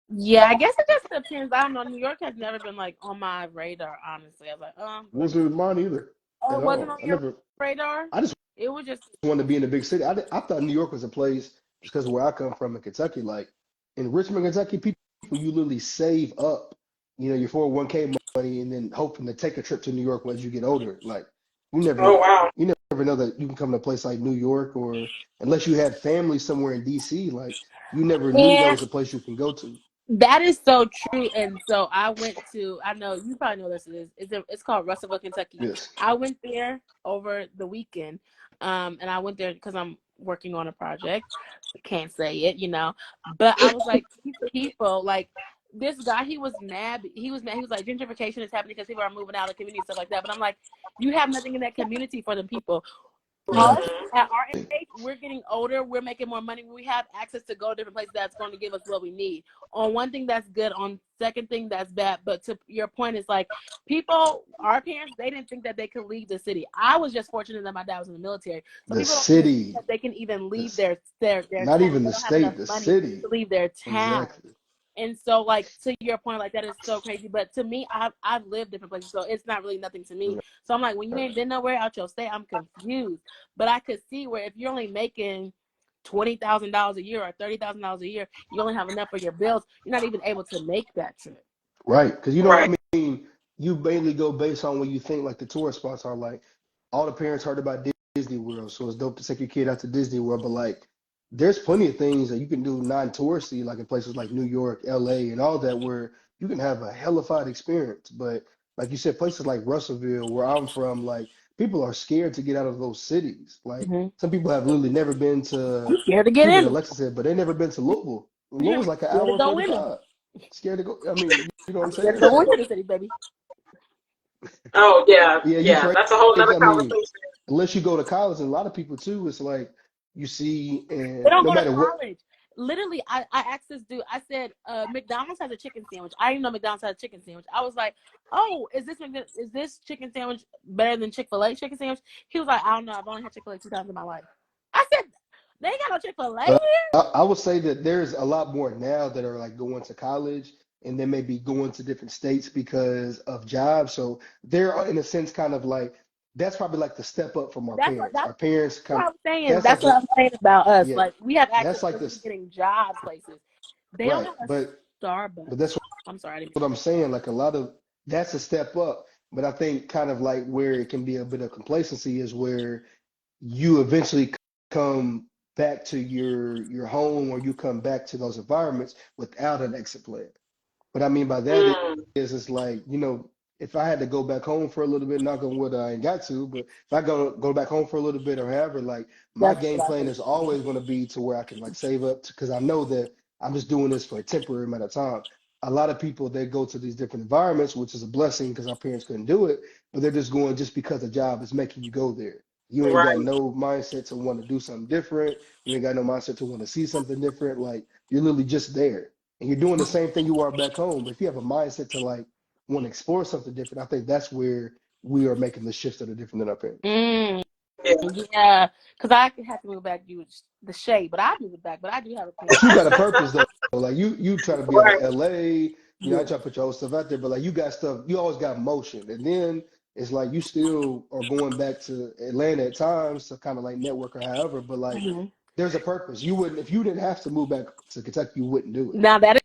Yeah, I guess it just depends. I don't know. New York has never been like on my radar, honestly. I was like, It but wasn't mine either oh, at it wasn't all. on your radar. I just It was just wanted to be in a big city. I thought New York was a place just because of where I come from in Kentucky. Like in Richmond, Kentucky, people you literally save up, your 401k money and then hoping to take a trip to New York once you get older. Like you Oh never wow. you never know that you can come to a place like New York, or unless you had family somewhere in DC, like you never knew that And was a place you can go to. that is so true. And so I went to, I know you probably know this is, it's called Russellville, Kentucky. Yes. I went there over the weekend. And I went there because I'm working on a project. Can't say it, but I was like, these people, like this guy, he was mad. He was mad. He was like, gentrification is happening because people are moving out of the community and stuff like that. But I'm like, you have nothing in that community for them people. Us Exactly. at our age, we're getting older, we're making more money, we have access to go to different places that's going to give us what we need. On one thing that's good, on second thing that's bad. But to your point, is like people, our parents, they didn't think that they could leave the city. I was just fortunate that my dad was in the military, so The people don't even think city, that they can even leave this their not town. even They the don't have enough state, the money city. to leave their town. Exactly. And so, like, to your point, like, that is so crazy. But to me, I've lived different places, so it's not really nothing to me. So I'm like, when you ain't been nowhere out your state, I'm confused. But I could see where if you're only making $20,000 a year or $30,000 a year, you only have enough for your bills, you're not even able to make that trip. Right. Because Right. I mean, you mainly go based on what you think like the tourist spots are. Like all the parents heard about Disney World, so it's dope to take your kid out to Disney World. But like, there's plenty of things that you can do non-touristy, like in places like New York, LA, and all that, where you can have a hellified experience. But like you said, places like Russellville, where I'm from, like people are scared to get out of those cities. Like Mm-hmm. some people have literally never been to, I'm scared to I get forget what in them. Alexa said, but they never been to Louisville. Yeah, Louisville's like an scared to hour and go in them. 45. Scared to go. I mean, you know what I'm I'm scared saying? to go So into the city, baby. Oh yeah, yeah, you yeah. crazy. That's a whole nother I mean, conversation. unless you go to college, and a lot of people too, it's like you see, They and don't no go to matter what, college. Literally, I asked this dude, I said, McDonald's has a chicken sandwich. I didn't know McDonald's had a chicken sandwich. I was like, oh, is this chicken sandwich better than Chick-fil-A chicken sandwich? He was like, I don't know. I've only had Chick-fil-A 2 times in my life. I said, they ain't got no Chick-fil-A uh, here? I would say that there's a lot more now that are like going to college and then maybe going to different states because of jobs. So they're in a sense kind of like that's probably like the step up from our That's what, parents. that's Our parents what come, I'm saying. that's like That's what the I'm saying about us. yeah, Like, we have access that's like to this getting jobs places. They don't right. have a But Starbucks. that's I'm sorry, I didn't what I'm saying. Like a lot of that's a step up. But I think kind of like where it can be a bit of complacency is where you eventually come back to your home, or you come back to those environments without an exit plan. What I mean by that Mm. is it's like, if I had to go back home for a little bit, knock on wood, I ain't got to, but if I go back home for a little bit or however, like my That's game what I plan think. is always going to be to where I can like save up because I know that I'm just doing this for a temporary amount of time. A lot of people they go to these different environments, which is a blessing because our parents couldn't do it, but they're just going just because the job is making you go there. You ain't got Right. no mindset to want to do something different. You ain't got no mindset to want to see something different. Like you're literally just there and you're doing the same thing you are back home. But if you have a mindset to like want to explore something different, I think that's where we are making the shifts that are different than our parents. Mm. Yeah. Yeah, because I have to move back to the shade, but I move back. But I do have a plan. But you got a purpose though. Like you try to be out of Right. LA, I Yeah. try to put your own stuff out there, but like you got stuff, you always got motion. And then it's like you still are going back to Atlanta at times to kind of like network or however, but like Hmm. there's a purpose. You wouldn't if you didn't have to move back to Kentucky, you wouldn't do it. Now that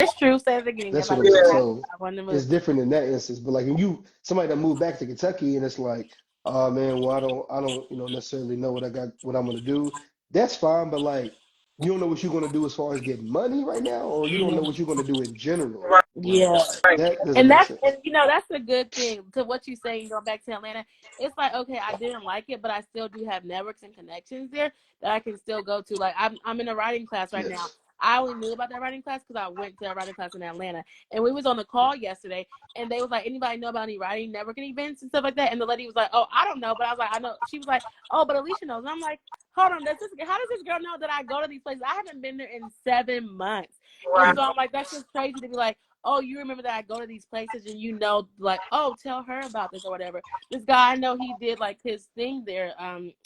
is true. Say it again. That's what Everybody I'm say saying. Yeah. So I want to move. it's different in that instance. But like when somebody that moved back to Kentucky and it's like, oh man, well I don't necessarily know what I'm gonna do. That's fine, but like you don't know what you're gonna do as far as getting money right now, or you don't Yeah. know what you're gonna do in general. Right. Like Yeah. Right. that doesn't And make that's sense. that's a good thing to what you saying going back to Atlanta. It's like, okay, I didn't like it, but I still do have networks and connections there that I can still go to. Like I'm in a writing class right now. Yes. I only knew about that writing class because I went to a writing class in Atlanta, and we was on the call yesterday, and they was like, anybody know about any writing networking events and stuff like that? And the lady was like, oh, I don't know, but I was like, I know. She was like, oh, but Alicia knows. And I'm like, hold on, how does this girl know that I go to these places? I haven't been there in 7 months, and Right. so I'm like, that's just crazy to be like, oh, you remember that I go to these places and like, oh, tell her about this or whatever. This guy, I know he did like his thing there.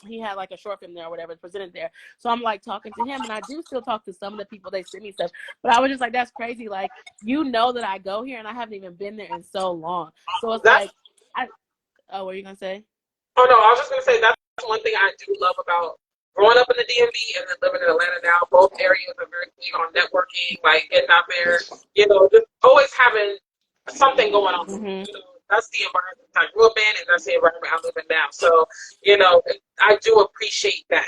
He had like a short film there or whatever presented there. So I'm like talking to him, and I do still talk to some of the people they send me stuff. But I was just like, that's crazy. Like, that I go here and I haven't even been there in so long. So it's That's like, what are you gonna say? oh no, I was just gonna say that's one thing I do love about growing up in the DMV and then living in Atlanta now, both areas are very big on networking, like getting out there, Yes. just always having something going on. Mm-hmm. That's the environment I grew up in, and that's the environment I live in now. So, I do appreciate that.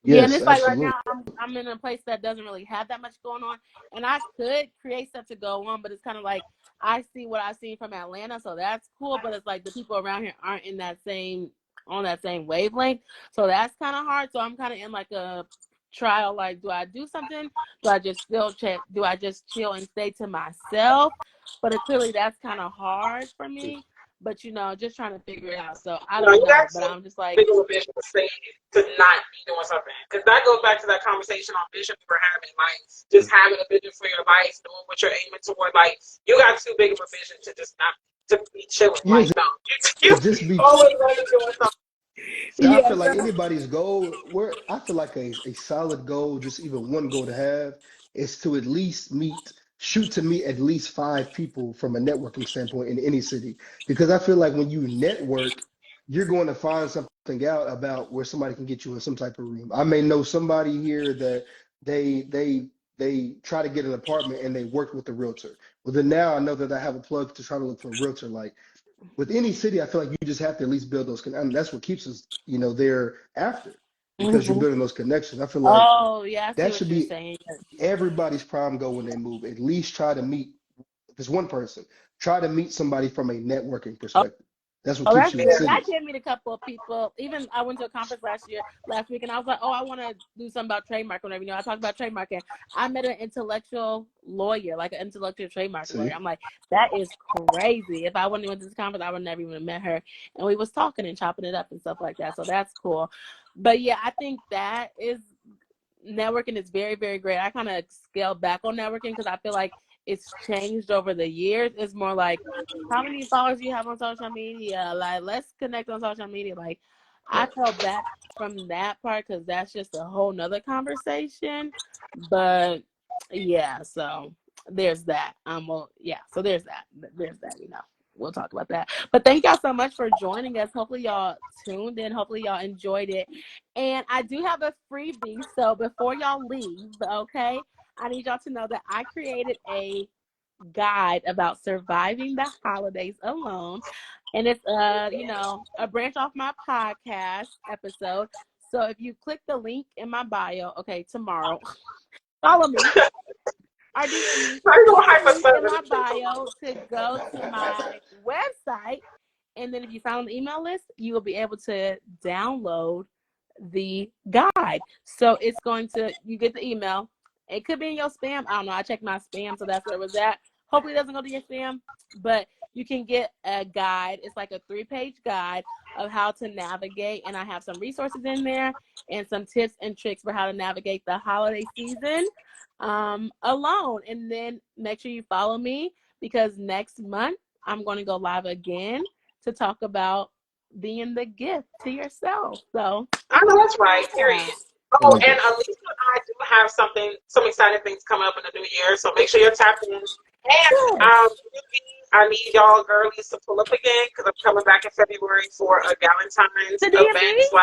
Yeah, and Yes, it's like right absolutely. now I'm in a place that doesn't really have that much going on, and I could create stuff to go on, but it's kind of like I see what I've seen from Atlanta, so that's cool. But it's like the people around here aren't in that same on that same wavelength, so that's kind of hard. So I'm kind of in like a trial, like, do I do something? Do I just still check? Do I just chill and stay to myself? But clearly that's kind of hard for me. But just trying to figure it out. So I don't You know, got but to I'm just like, big of a vision to say to not be doing something, because that goes back to that conversation on vision we were having, like just having a vision for your life, knowing what you're aiming toward. Like you got too big of a vision to just not to be chilling. Yeah, Like no, you just be. always want to be doing something. So I yeah. feel like anybody's goal, I feel like a solid goal, just even one goal to have, is to at least shoot to meet at least 5 people from a networking standpoint in any city. Because I feel like when you network, you're going to find something out about where somebody can get you in some type of room. I may know somebody here that they try to get an apartment and they worked with the realtor. Well, then now I know that I have a plug to try to look for a realtor. Like with any city, I feel like you just have to at least build those and that's what keeps us, there after, because you're Mhm. building those connections. I feel like Oh, yeah, I see that what should you're be saying. everybody's prime goal when they move. At least try to meet, if it's one person, try to meet somebody from a networking Oh, perspective. That's what oh, keeps that's you in good. I cities. did meet a couple of people. Even I went to a conference last week, and I was like, oh, I want to do something about trademark. Whatever, I talked about trademarking. I met an intellectual lawyer, like an intellectual trademark lawyer. See? I'm like, that is crazy. If I wouldn't have went to this conference, I would never even met her. And we was talking and chopping it up and stuff like that. So that's cool. But yeah, I think that is networking is very, very great. I kind of scaled back on networking because I feel like it's changed over the years. It's more like, how many followers do you have on social media? Like, let's connect on social media. Like, I Right. fell back from that part because that's just a whole nother conversation. But yeah, so there's that. Well, yeah, so there's that. We'll talk about that. But thank y'all so much for joining us. Hopefully y'all tuned in. Hopefully y'all enjoyed it. And I do have a freebie. So before y'all leave, okay, I need y'all to know that I created a guide about surviving the holidays alone. And it's a branch off my podcast episode. So if you click the link in my bio, okay, tomorrow, follow me. Or DM me, click the link in my bio to go to my website. And then if you found the email list, you will be able to download the guide. So it's you get the email. It could be in your spam. I don't know. I checked my spam, so that's where it was at. Hopefully it doesn't go to your spam, but you can get a guide. It's like a 3-page guide of how to navigate. And I have some resources in there and some tips and tricks for how to navigate the holiday season alone. And then make sure you follow me because next month I'm going to go live again to talk about being the gift to yourself. So I know that's right. Period. yeah. I Oh, like and that. Alicia and I do have some exciting things coming up in the new year. So make sure you're tapped in. And Yes. I need y'all girlies to pull up again because I'm coming back in February for a Valentine's The event. DMV?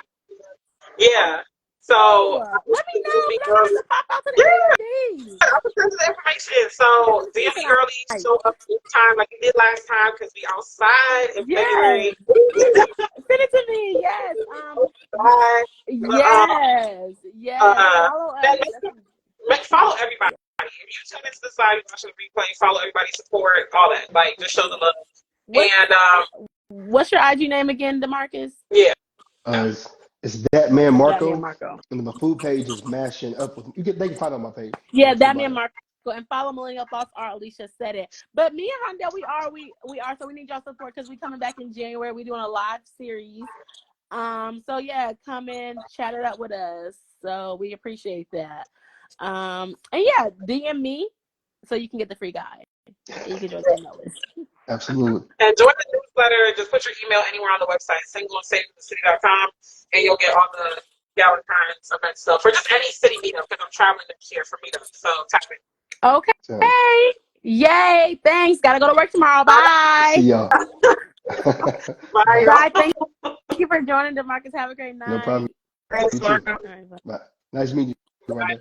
Yeah. Oh, So let me know DMV because I might girlies. have to pop out to the Yeah, DMV. I'll send you the information. So DMV Listen, girlies I show up this time like you did last time because we outside in yes. February. Send it to me. Yes. Outside. Yes. Follow us. Then follow everybody. If you tune into the side, you're watching the replay, follow everybody, support, all that. Like, just show the love. What's And, what's your IG name again, DeMarcus? Uh, yeah. it's that man That man Marco, Marco. and my food page is mashing up with. They can find it on my page, Yeah, full that man bio. Marco. And follow Millennial Thoughts are Alicia said it. But me and Honda, we are. So we need y'all support because we coming back in January. We're doing a live series. So yeah, come in, chat it up with us. So we appreciate that. And yeah, DM me so you can get the free guide. And you can join the email list. Absolutely. And join the newsletter. Just put your email anywhere on the website, singleandsavetheCity.com, and you'll get all the Valentine's event stuff for just any city meetup because I'm traveling next year for meetups. So tap in. Okay. So, Yay. Thanks. Gotta go to work tomorrow. see Bye. y'all. Bye, Bye. y'all. Bye. Thank you for joining, DeMarcus. Have a great No problem. night. Thanks, You too. Marco. All right, bye. Bye. Nice meeting you, Rhonda.